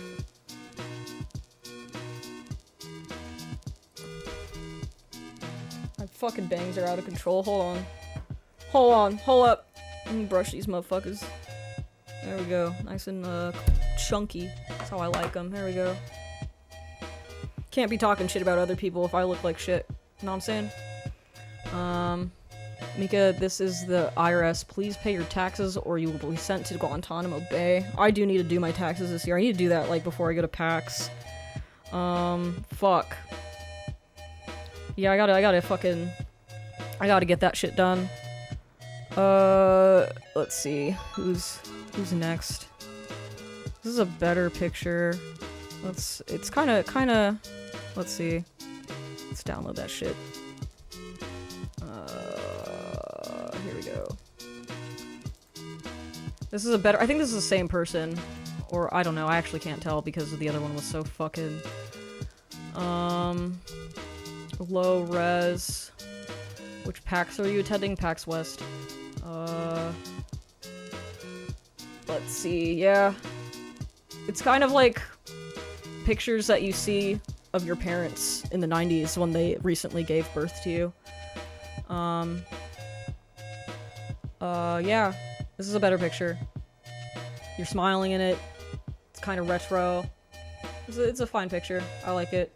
My fucking bangs are out of control. Hold on. Hold on. Hold up. Let me brush these motherfuckers. There we go. Nice and, chunky. That's how I like them. There we go. Can't be talking shit about other people if I look like shit. You know what I'm saying? Mika, this is the IRS. Please pay your taxes or you will be sent to Guantanamo Bay. I do need to do my taxes this year. I need to do that, like, before I go to PAX. Fuck. Yeah, I gotta get that shit done. Let's see. Who's next? This is a better picture. It's kinda, let's see. Let's download that shit. Here we go. This is a better, I think this is the same person. Or, I don't know, I actually can't tell because the other one was so fucking, low res. Which PAX are you attending? PAX West. Let's see, yeah. It's kind of like pictures that you see of your parents in the 90s when they recently gave birth to you. Yeah. This is a better picture. You're smiling in it. It's kind of retro. It's a fine picture. I like it.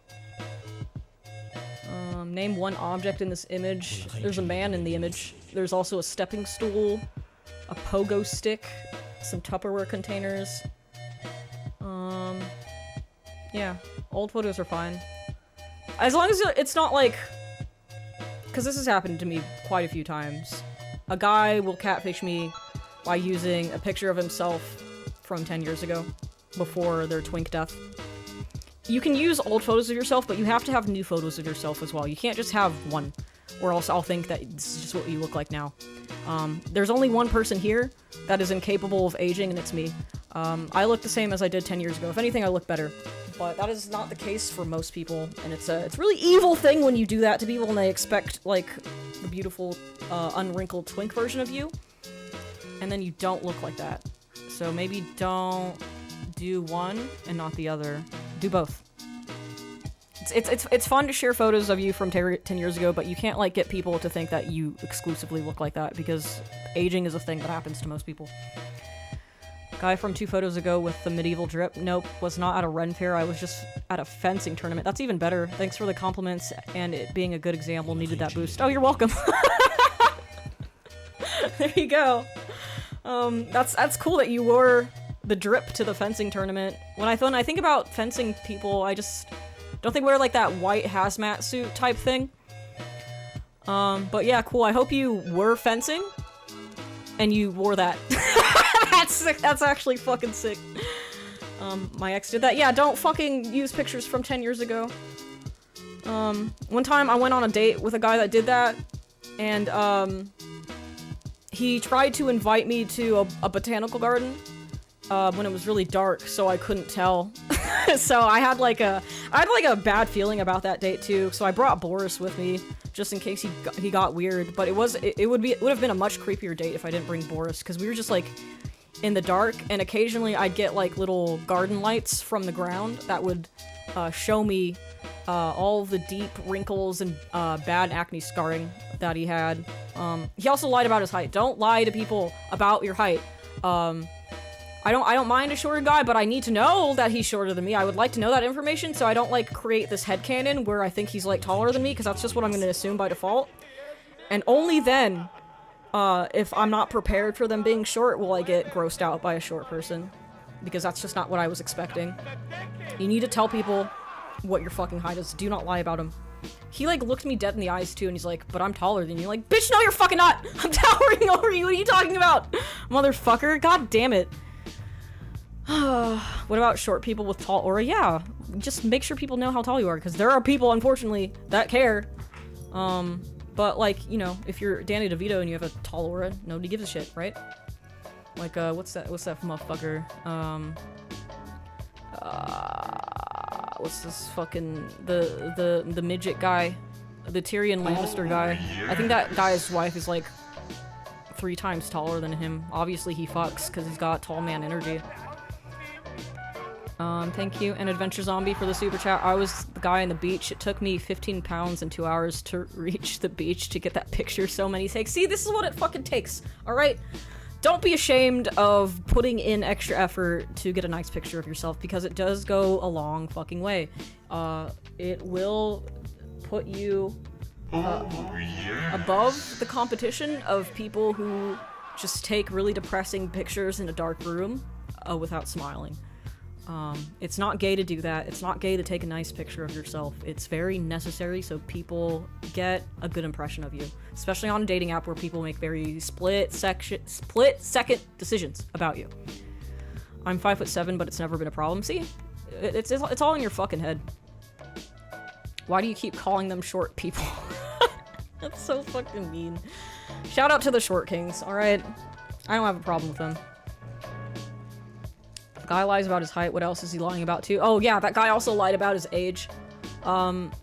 Name one object in this image. There's a man in the image. There's also a stepping stool, a pogo stick, some Tupperware containers. Yeah. Old photos are fine. As long as it's not like... Because this has happened to me quite a few times. A guy will catfish me by using a picture of himself from 10 years ago, before their twink death. You can use old photos of yourself, but you have to have new photos of yourself as well. You can't just have one, or else I'll think that this is just what you look like now. There's only one person here that is incapable of aging, and it's me. I look the same as I did 10 years ago. If anything, I look better. But that is not the case for most people, and it's a really evil thing when you do that to people and they expect, like, the beautiful, unwrinkled twink version of you, and then you don't look like that. So maybe don't do one and not the other. Do both. It's fun to share photos of you from 10 years ago, but you can't, like, get people to think that you exclusively look like that, because aging is a thing that happens to most people. Guy from 2 photos ago with the medieval drip. Nope, was not at a Ren Fair. I was just at a fencing tournament. That's even better. Thanks for the compliments, and it being a good example needed that boost. Oh, you're welcome. There you go. That's cool that you wore the drip to the fencing tournament. When I think about fencing people, I just don't think wear like that white hazmat suit type thing. But yeah, cool. I hope you were fencing and you wore that. That's sick. That's actually fucking sick. My ex did that. Yeah, don't fucking use pictures from 10 years ago. One time I went on a date with a guy that did that, and he tried to invite me to a botanical garden when it was really dark, so I couldn't tell. So I had like a bad feeling about that date too. So I brought Boris with me just in case he got weird. But it would have been a much creepier date if I didn't bring Boris, because we were just like in the dark, and occasionally I'd get like little garden lights from the ground that would show me all the deep wrinkles and bad acne scarring that he had. He also lied about his height. Don't lie to people about your height. I don't mind a shorter guy, but I need to know that he's shorter than me. I would like to know that information so I don't like create this headcanon where I think he's like taller than me, because that's just what I'm going to assume by default. And only then, if I'm not prepared for them being short, will I get grossed out by a short person, because that's just not what I was expecting. You need to tell people what your fucking height is. Do not lie about him. He like looked me dead in the eyes too, and he's like, but I'm taller than you. Like, bitch, no, you're fucking not! I'm towering over you. What are you talking about? Motherfucker. God damn it. What about short people with tall aura? Yeah, just make sure people know how tall you are, because there are people, unfortunately, that care. But like, you know, if you're Danny DeVito and you have a tall aura, nobody gives a shit, right? Like, what's that motherfucker? What's this fucking, the midget guy? The Tyrion Lannister guy. I think that guy's wife is like 3 times taller than him. Obviously he fucks, because he's got tall man energy. Thank you, and Adventure Zombie for the super chat. I was the guy on the beach. It took me 15 pounds and 2 hours to reach the beach to get that picture. So many takes. See, this is what it fucking takes, alright? don't be ashamed of putting in extra effort to get a nice picture of yourself, because it does go a long fucking way. It will put you above the competition of people who just take really depressing pictures in a dark room without smiling. It's not gay to do that. It's not gay to take a nice picture of yourself. It's very necessary so people get a good impression of you, especially on a dating app where people make very split-second decisions about you. I'm 5'7", but it's never been a problem. See, it's all in your fucking head. Why do you keep calling them short people? That's so fucking mean. Shout out to the short kings, alright? I don't have a problem with them. The guy lies about his height. What else is he lying about too? Oh yeah, that guy also lied about his age.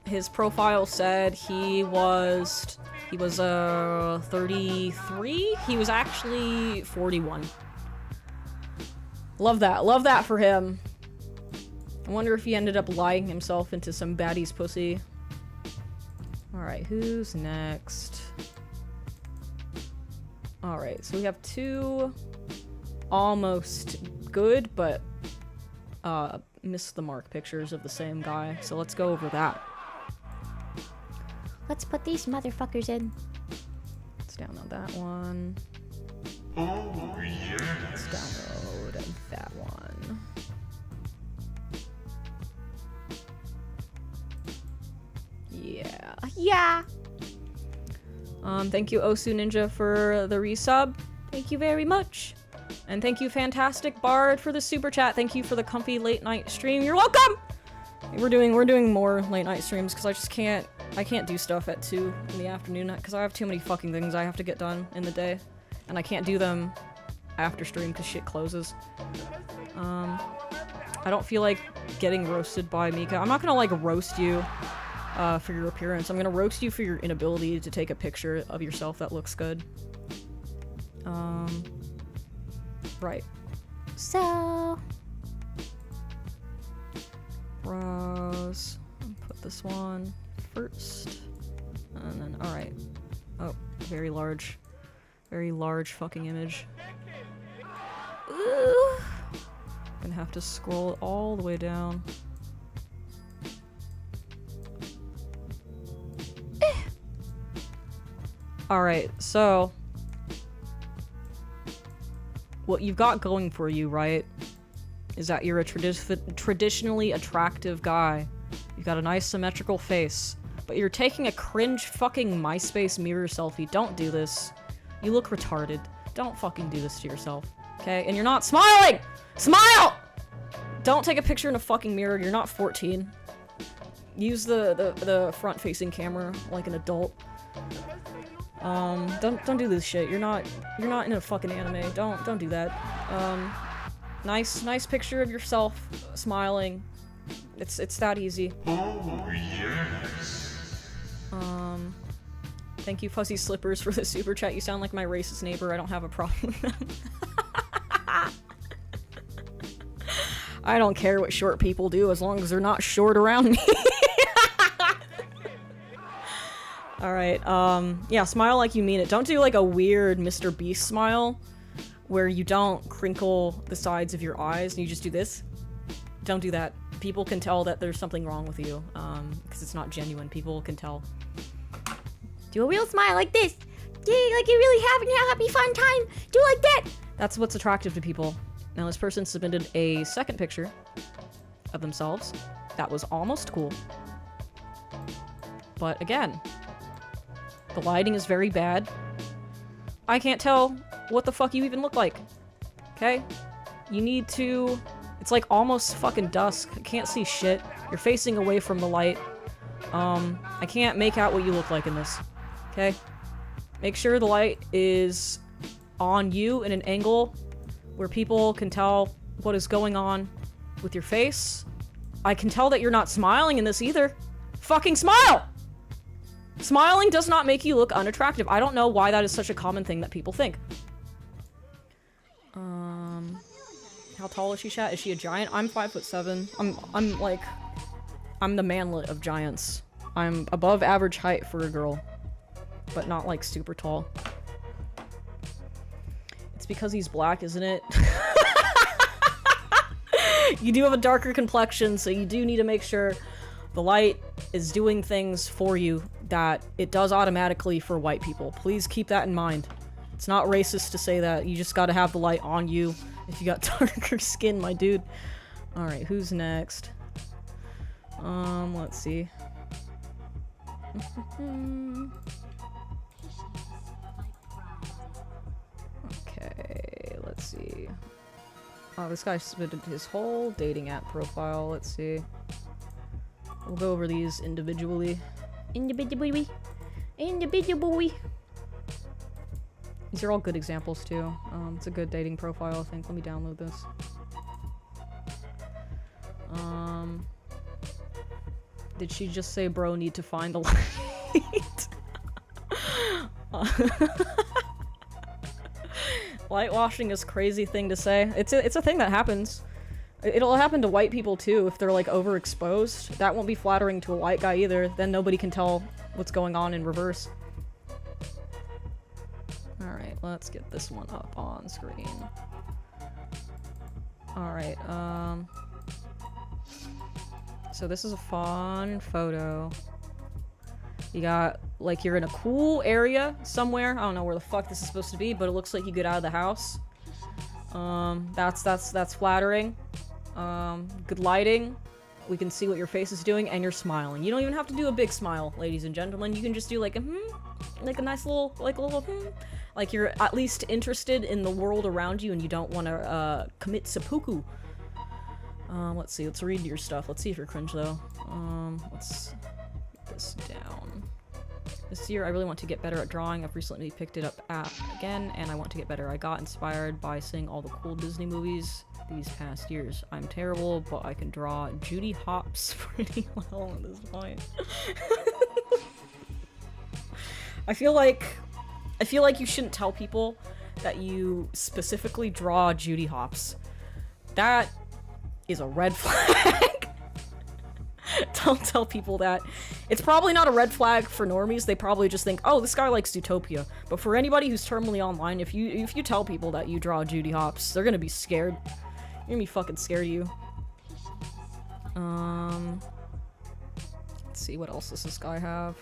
His profile said he was 33. He was actually 41. Love that for him. I wonder if he ended up lying himself into some baddie's pussy. Alright, who's next? Alright, so we have two almost good, but missed the mark pictures of the same guy. So let's go over that. Let's put these motherfuckers in. Let's download that one. Oh, yes. Let's download that one. Yeah. Yeah. Thank you, Osu Ninja, for the resub. Thank you very much. And thank you, Fantastic Bard, for the super chat. Thank you for the comfy late night stream. You're welcome! We're doing more late night streams because I can't do stuff at 2 in the afternoon because I have too many fucking things I have to get done in the day. And I can't do them after stream because shit closes. I don't feel like getting roasted by Mika. I'm not gonna like roast you for your appearance. I'm gonna roast you for your inability to take a picture of yourself that looks good. Right. So... Rose. Put this one first. And then, alright. Oh, very large fucking image. Ooh. Gonna have to scroll all the way down. Alright, so... what you've got going for you, right, is that you're a traditionally attractive guy. You've got a nice symmetrical face, but you're taking a cringe fucking MySpace mirror selfie. Don't do this. You look retarded. Don't fucking do this to yourself, okay? And you're not smiling! Smile! Don't take a picture in a fucking mirror. You're not 14. Use the front-facing camera like an adult. Don't do this shit. You're not in a fucking anime. Don't do that. Nice picture of yourself smiling. It's that easy. Oh, yes. Thank you, Fuzzy Slippers, for the super chat. You sound like my racist neighbor. I don't have a problem with them. I don't care what short people do as long as they're not short around me. Alright, yeah, smile like you mean it. Don't do like a weird Mr. Beast smile where you don't crinkle the sides of your eyes and you just do this. Don't do that. People can tell that there's something wrong with you, because it's not genuine. People can tell. Do a real smile like this. Yeah, like you're really having a happy fun time. Do like that. That's what's attractive to people. Now this person submitted a second picture of themselves. That was almost cool. But again, the lighting is very bad. I can't tell what the fuck you even look like. Okay? You need to... It's like almost fucking dusk. I can't see shit. You're facing away from the light. I can't make out what you look like in this. Okay? Make sure the light is on you in an angle where people can tell what is going on with your face. I can tell that you're not smiling in this either. Fucking smile! Smiling does not make you look unattractive. I don't know why that is such a common thing that people think. How tall is she, chat? Is she a giant? I'm 5'7". I'm the manlet of giants. I'm above average height for a girl, but not like super tall. It's because he's black, isn't it? You do have a darker complexion, so you do need to make sure the light is doing things for you that it does automatically for white people. Please keep that in mind. It's not racist to say that. You just gotta have the light on you if you got darker skin, my dude. Alright, who's next? Let's see. Okay, let's see. Oh, this guy submitted his whole dating app profile. Let's see. We'll go over these individually. Individually. These are all good examples too. It's a good dating profile, I think. Let me download this. Did she just say, bro, need to find the light? Whitewashing is a crazy thing to say. It's a thing that happens. It'll happen to white people too if they're like overexposed. That won't be flattering to a white guy either. Then nobody can tell what's going on in reverse. Alright, let's get this one up on screen. Alright, so this is a fun photo. You got, like, you're in a cool area somewhere. I don't know where the fuck this is supposed to be, but it looks like you get out of the house. That's flattering. Good lighting. We can see what your face is doing, and you're smiling. You don't even have to do a big smile, ladies and gentlemen. You can just do like a like a nice little, like a little like you're at least interested in the world around you, and you don't want to commit seppuku. Let's see. Let's read your stuff. Let's see if you're cringe though. Let's get this down. This year, I really want to get better at drawing. I've recently picked it up again, and I want to get better. I got inspired by seeing all the cool Disney movies these past years. I'm terrible, but I can draw Judy Hopps pretty well at this point. I feel like you shouldn't tell people that you specifically draw Judy Hopps. That is a red flag. Don't tell people that. It's probably not a red flag for normies. They probably just think, oh, this guy likes Zootopia. But for anybody who's terminally online, if you tell people that you draw Judy Hopps, they're gonna be scared. You're gonna be fucking scared of you. Let's see, what else does this guy have?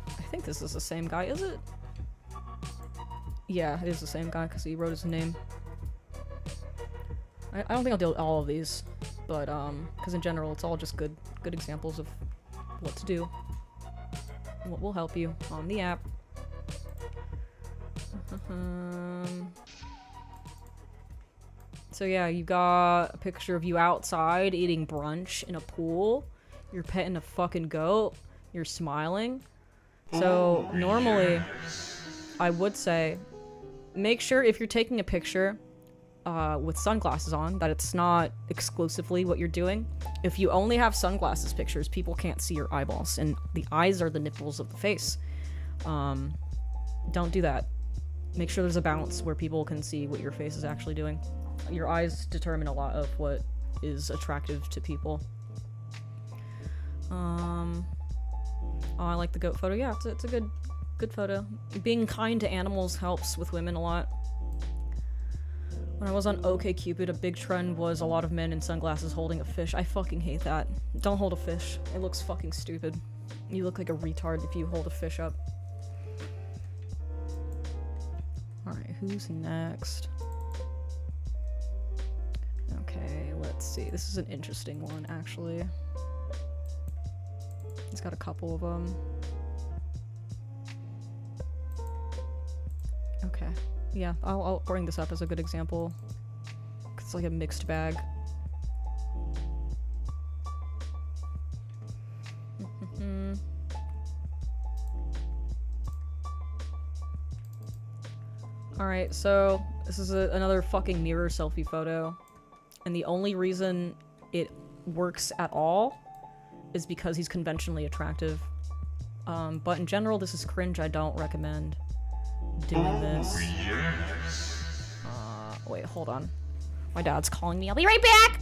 I think this is the same guy, is it? Yeah, it is the same guy because he wrote his name. I don't think I'll deal with all of these, but because in general it's all just good examples of what to do, what will help you on the app. So yeah, you got a picture of you outside eating brunch in a pool. You're petting a fucking goat. You're smiling. So normally, I would say, make sure if you're taking a picture with sunglasses on, that it's not exclusively what you're doing. If you only have sunglasses pictures, people can't see your eyeballs, and the eyes are the nipples of the face. Don't do that. Make sure there's a balance where people can see what your face is actually doing. Your eyes determine a lot of what is attractive to people. Oh, I like the goat photo. Yeah, it's a good photo. Being kind to animals helps with women a lot. When I was on OkCupid, a big trend was a lot of men in sunglasses holding a fish. I fucking hate that. Don't hold a fish. It looks fucking stupid. You look like a retard if you hold a fish up. Alright, who's next? Okay, let's see. This is an interesting one, actually. He's got a couple of them. Okay. Yeah, I'll bring this up as a good example. It's like a mixed bag. Alright, so this is another fucking mirror selfie photo. And the only reason it works at all is because he's conventionally attractive. But in general, this is cringe. I don't recommend doing this. Yes. Wait, hold on. My dad's calling me. I'll be right back!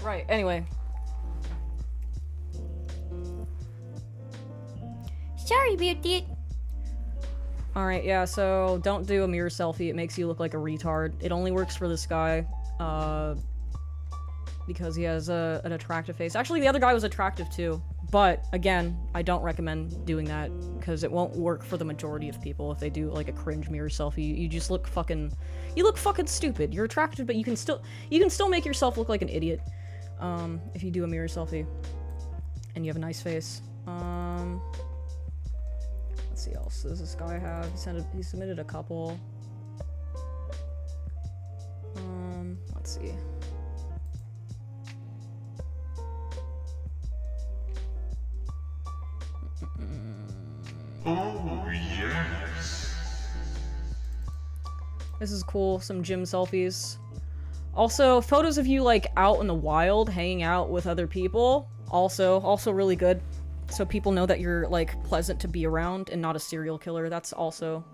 Right, anyway. Sorry, beauty. Alright, yeah, so don't do a mirror selfie. It makes you look like a retard. It only works for this guy, because he has an attractive face. Actually, the other guy was attractive too. But, again, I don't recommend doing that, because it won't work for the majority of people if they do, like, a cringe mirror selfie. You just look fucking... You look fucking stupid. You're attractive, but you can still make yourself look like an idiot, if you do a mirror selfie. And you have a nice face. Let's see what else does this guy have. He submitted a couple. Let's see. Oh, yes. This is cool. Some gym selfies. Also, photos of you, like, out in the wild, hanging out with other people. Also really good. So people know that you're, like, pleasant to be around and not a serial killer. That's also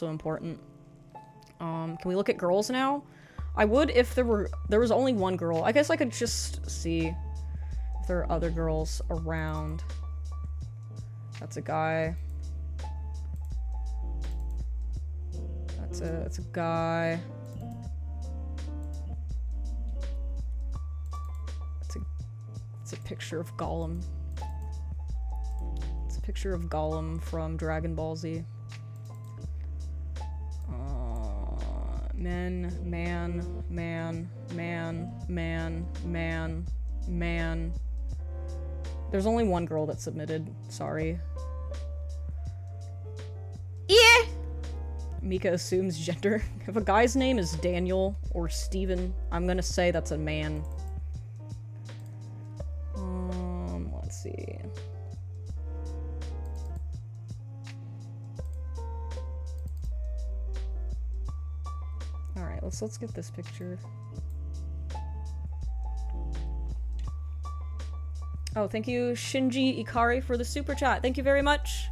important. Can we look at girls now? I would if there was only one girl. I guess I could just see if there are other girls around. That's a guy. That's a guy. It's a picture of Gollum. It's a picture of Gollum from Dragon Ball Z. Man. There's only one girl that submitted. Sorry. Yeah. Mika assumes gender. If a guy's name is Daniel or Steven, I'm gonna say that's a man. Let's see. Alright, let's get this picture. Oh, thank you, Shinji Ikari, for the super chat. Thank you very much.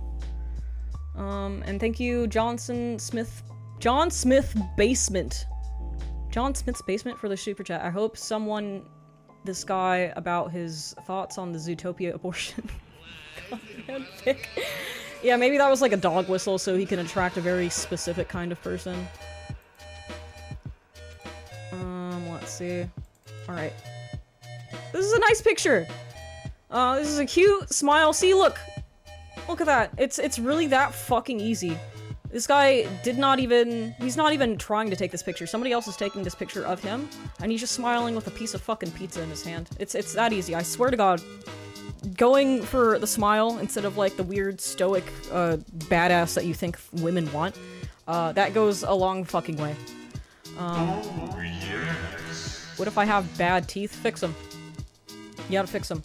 And thank you, John Smith's Basement for the super chat. I hope this guy, about his thoughts on the Zootopia abortion. God, pick. Yeah, maybe that was like a dog whistle so he can attract a very specific kind of person. Let's see. Alright. This is a nice picture! This is a cute smile. See, look! Look at that. It's really that fucking easy. This guy he's not even trying to take this picture. Somebody else is taking this picture of him, and he's just smiling with a piece of fucking pizza in his hand. It's that easy, I swear to God. Going for the smile instead of, like, the weird, stoic, badass that you think women want, that goes a long fucking way. Oh, yes. What if I have bad teeth? Fix them. You gotta fix them.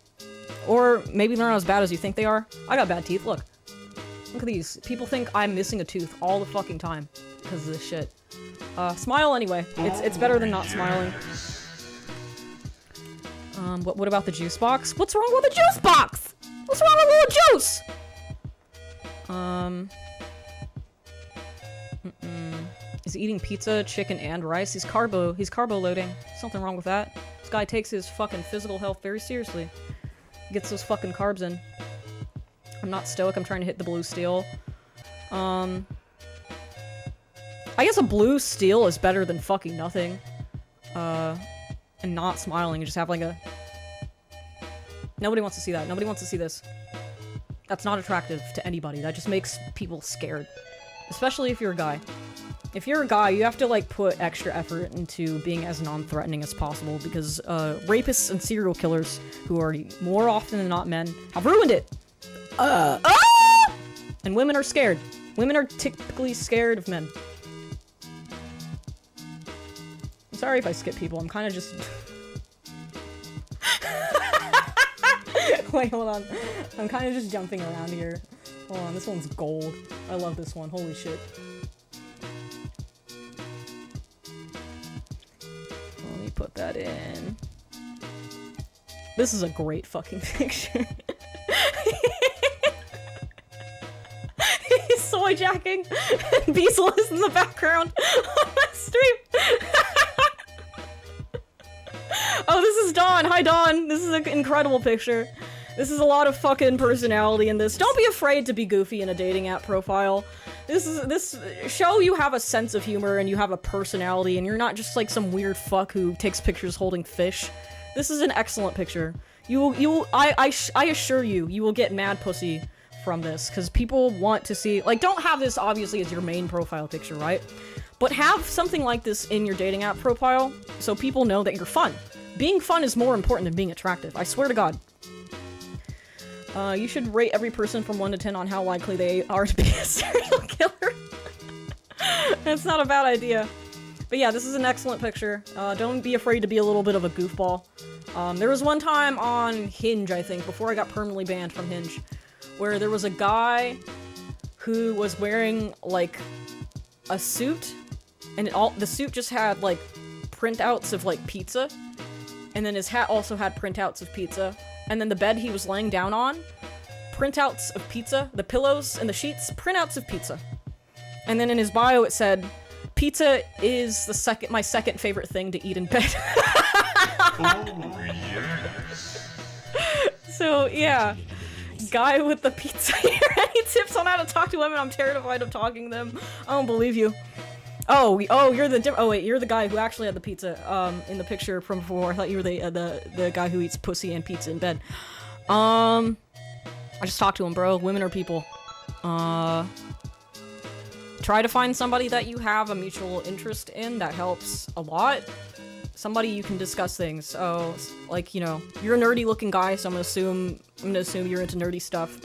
Or maybe they're not as bad as you think they are. I got bad teeth, look. Look at these. People think I'm missing a tooth all the fucking time because of this shit. Smile anyway. It's better than not smiling. What about the juice box? What's wrong with the juice box? What's wrong with a little juice? He's eating pizza, chicken, and rice. He's carbo loading. Something wrong with that. This guy takes his fucking physical health very seriously. Gets those fucking carbs in. I'm not stoic, I'm trying to hit the blue steel. I guess a blue steel is better than fucking nothing. And not smiling and just have like a... Nobody wants to see that. Nobody wants to see this. That's not attractive to anybody. That just makes people scared. Especially if you're a guy. If you're a guy, you have to, like, put extra effort into being as non-threatening as possible, because, rapists and serial killers, who are more often than not men, have ruined it! And women are scared. Women are typically scared of men. I'm sorry if I skip people, I'm kinda just... Wait, hold on. I'm kinda just jumping around here. Hold on, this one's gold. I love this one, holy shit. Let me put that in. This is a great fucking picture. He's soy jacking. Beazle is in the background on my stream. Oh, this is is Dawn. Hi, Dawn. This is an incredible picture. This is a lot of fucking personality in this. Don't be afraid to be goofy in a dating app profile. This show you have a sense of humor and you have a personality and you're not just like some weird fuck who takes pictures holding fish. This is an excellent picture. I assure you, you will get mad pussy from this because people want to see, like, don't have this obviously as your main profile picture, right? But have something like this in your dating app profile so people know that you're fun. Being fun is more important than being attractive. I swear to God. You should rate every person from 1 to 10 on how likely they are to be a serial killer. That's not a bad idea. But yeah, this is an excellent picture. Don't be afraid to be a little bit of a goofball. There was one time on Hinge, I think, before I got permanently banned from Hinge, where there was a guy who was wearing, like, a suit, and the suit just had, like, printouts of, like, pizza, and then his hat also had printouts of pizza, and then the bed he was laying down on, printouts of pizza, the pillows and the sheets, printouts of pizza. And then in his bio it said, pizza is my second favorite thing to eat in bed. Oh, yes. So, yeah. Guy with the pizza here. Any tips on how to talk to women? I'm terrified of talking to them. I don't believe you. Oh, you're the guy who actually had the pizza, in the picture from before. I thought you were the guy who eats pussy and pizza in bed. I just talked to him, bro. Women are people. Try to find somebody that you have a mutual interest in. That helps a lot. Somebody you can discuss things. So, like, you know, you're a nerdy looking guy, so I'm gonna assume you're into nerdy stuff.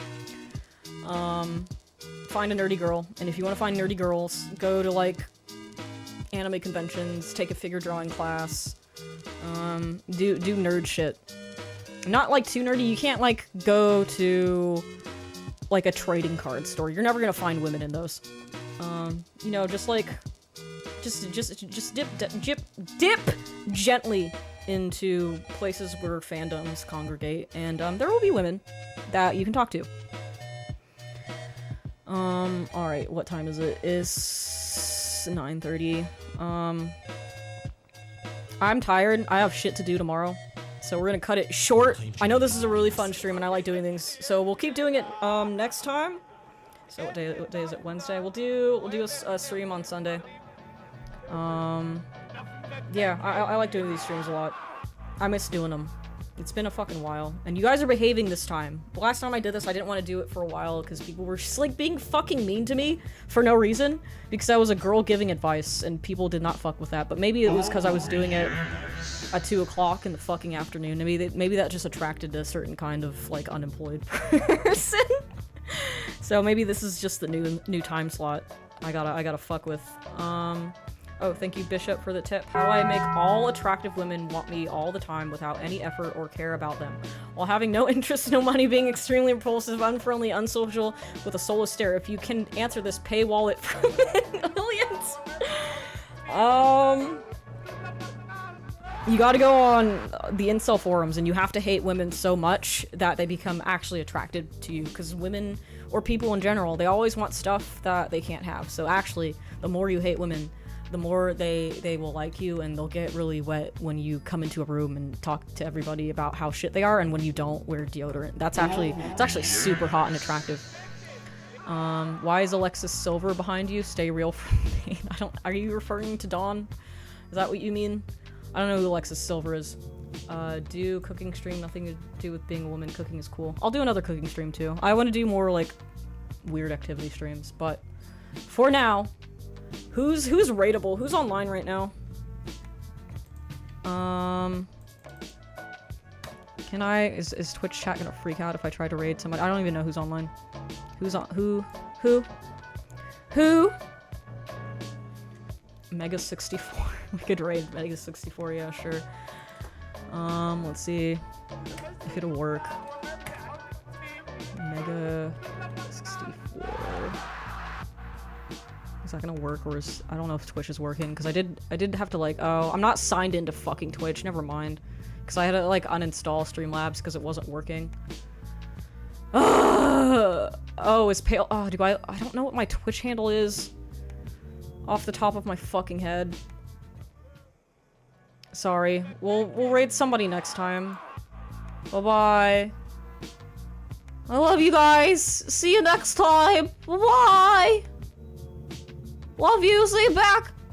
Find a nerdy girl, and if you want to find nerdy girls, go to, like, anime conventions, take a figure drawing class, do nerd shit. Not, like, too nerdy. You can't, like, go to, like, a trading card store. You're never gonna find women in those. You know, just, like, just dip gently into places where fandoms congregate, and, there will be women that you can talk to. Alright, what time is it? It's 9:30. I'm tired. I have shit to do tomorrow. So we're gonna cut it short. I know this is a really fun stream and I like doing things, so we'll keep doing it, next time. So what day is it? Wednesday? We'll do a stream on Sunday. Yeah, I like doing these streams a lot. I miss doing them. It's been a fucking while. And you guys are behaving this time. The last time I did this, I didn't want to do it for a while because people were just, like, being fucking mean to me for no reason. Because I was a girl giving advice and people did not fuck with that. But maybe it was because I was doing it at 2 o'clock in the fucking afternoon. Maybe that just attracted a certain kind of, like, unemployed person. So maybe this is just the new time slot I gotta fuck with. Oh, thank you, Bishop, for the tip. How do I make all attractive women want me all the time without any effort or care about them? While having no interest, no money, being extremely repulsive, unfriendly, unsocial, with a soulless stare. If you can answer this, pay wallet for millions. You gotta go on the incel forums and you have to hate women so much that they become actually attracted to you. Because women, or people in general, they always want stuff that they can't have. So actually, the more you hate women, the more they will like you, and they'll get really wet when you come into a room and talk to everybody about how shit they are, and when you don't wear deodorant. It's actually super hot and attractive. Why is Alexis Silver behind you? Stay real from me. Are you referring to Dawn? Is that what you mean? I don't know who Alexis Silver is. Do cooking stream, nothing to do with being a woman. Cooking is cool. I'll do another cooking stream too. I want to do more, like, weird activity streams, but for now, who's rateable? Who's online right now? Is Twitch chat gonna freak out if I try to raid somebody? I don't even know who's online. Who's on? Who? Mega 64. We could raid Mega 64, yeah, sure. Let's see if it'll work. Mega 64. Is that gonna work, or I don't know if Twitch is working, because I did have to, like, oh, I'm not signed into fucking Twitch, never mind. Because I had to, like, uninstall Streamlabs because it wasn't working. Oh, is Pale, oh, I don't know what my Twitch handle is off the top of my fucking head. Sorry. We'll raid somebody next time. Bye-bye. I love you guys. See you next time. Bye-bye. Love you. See you back.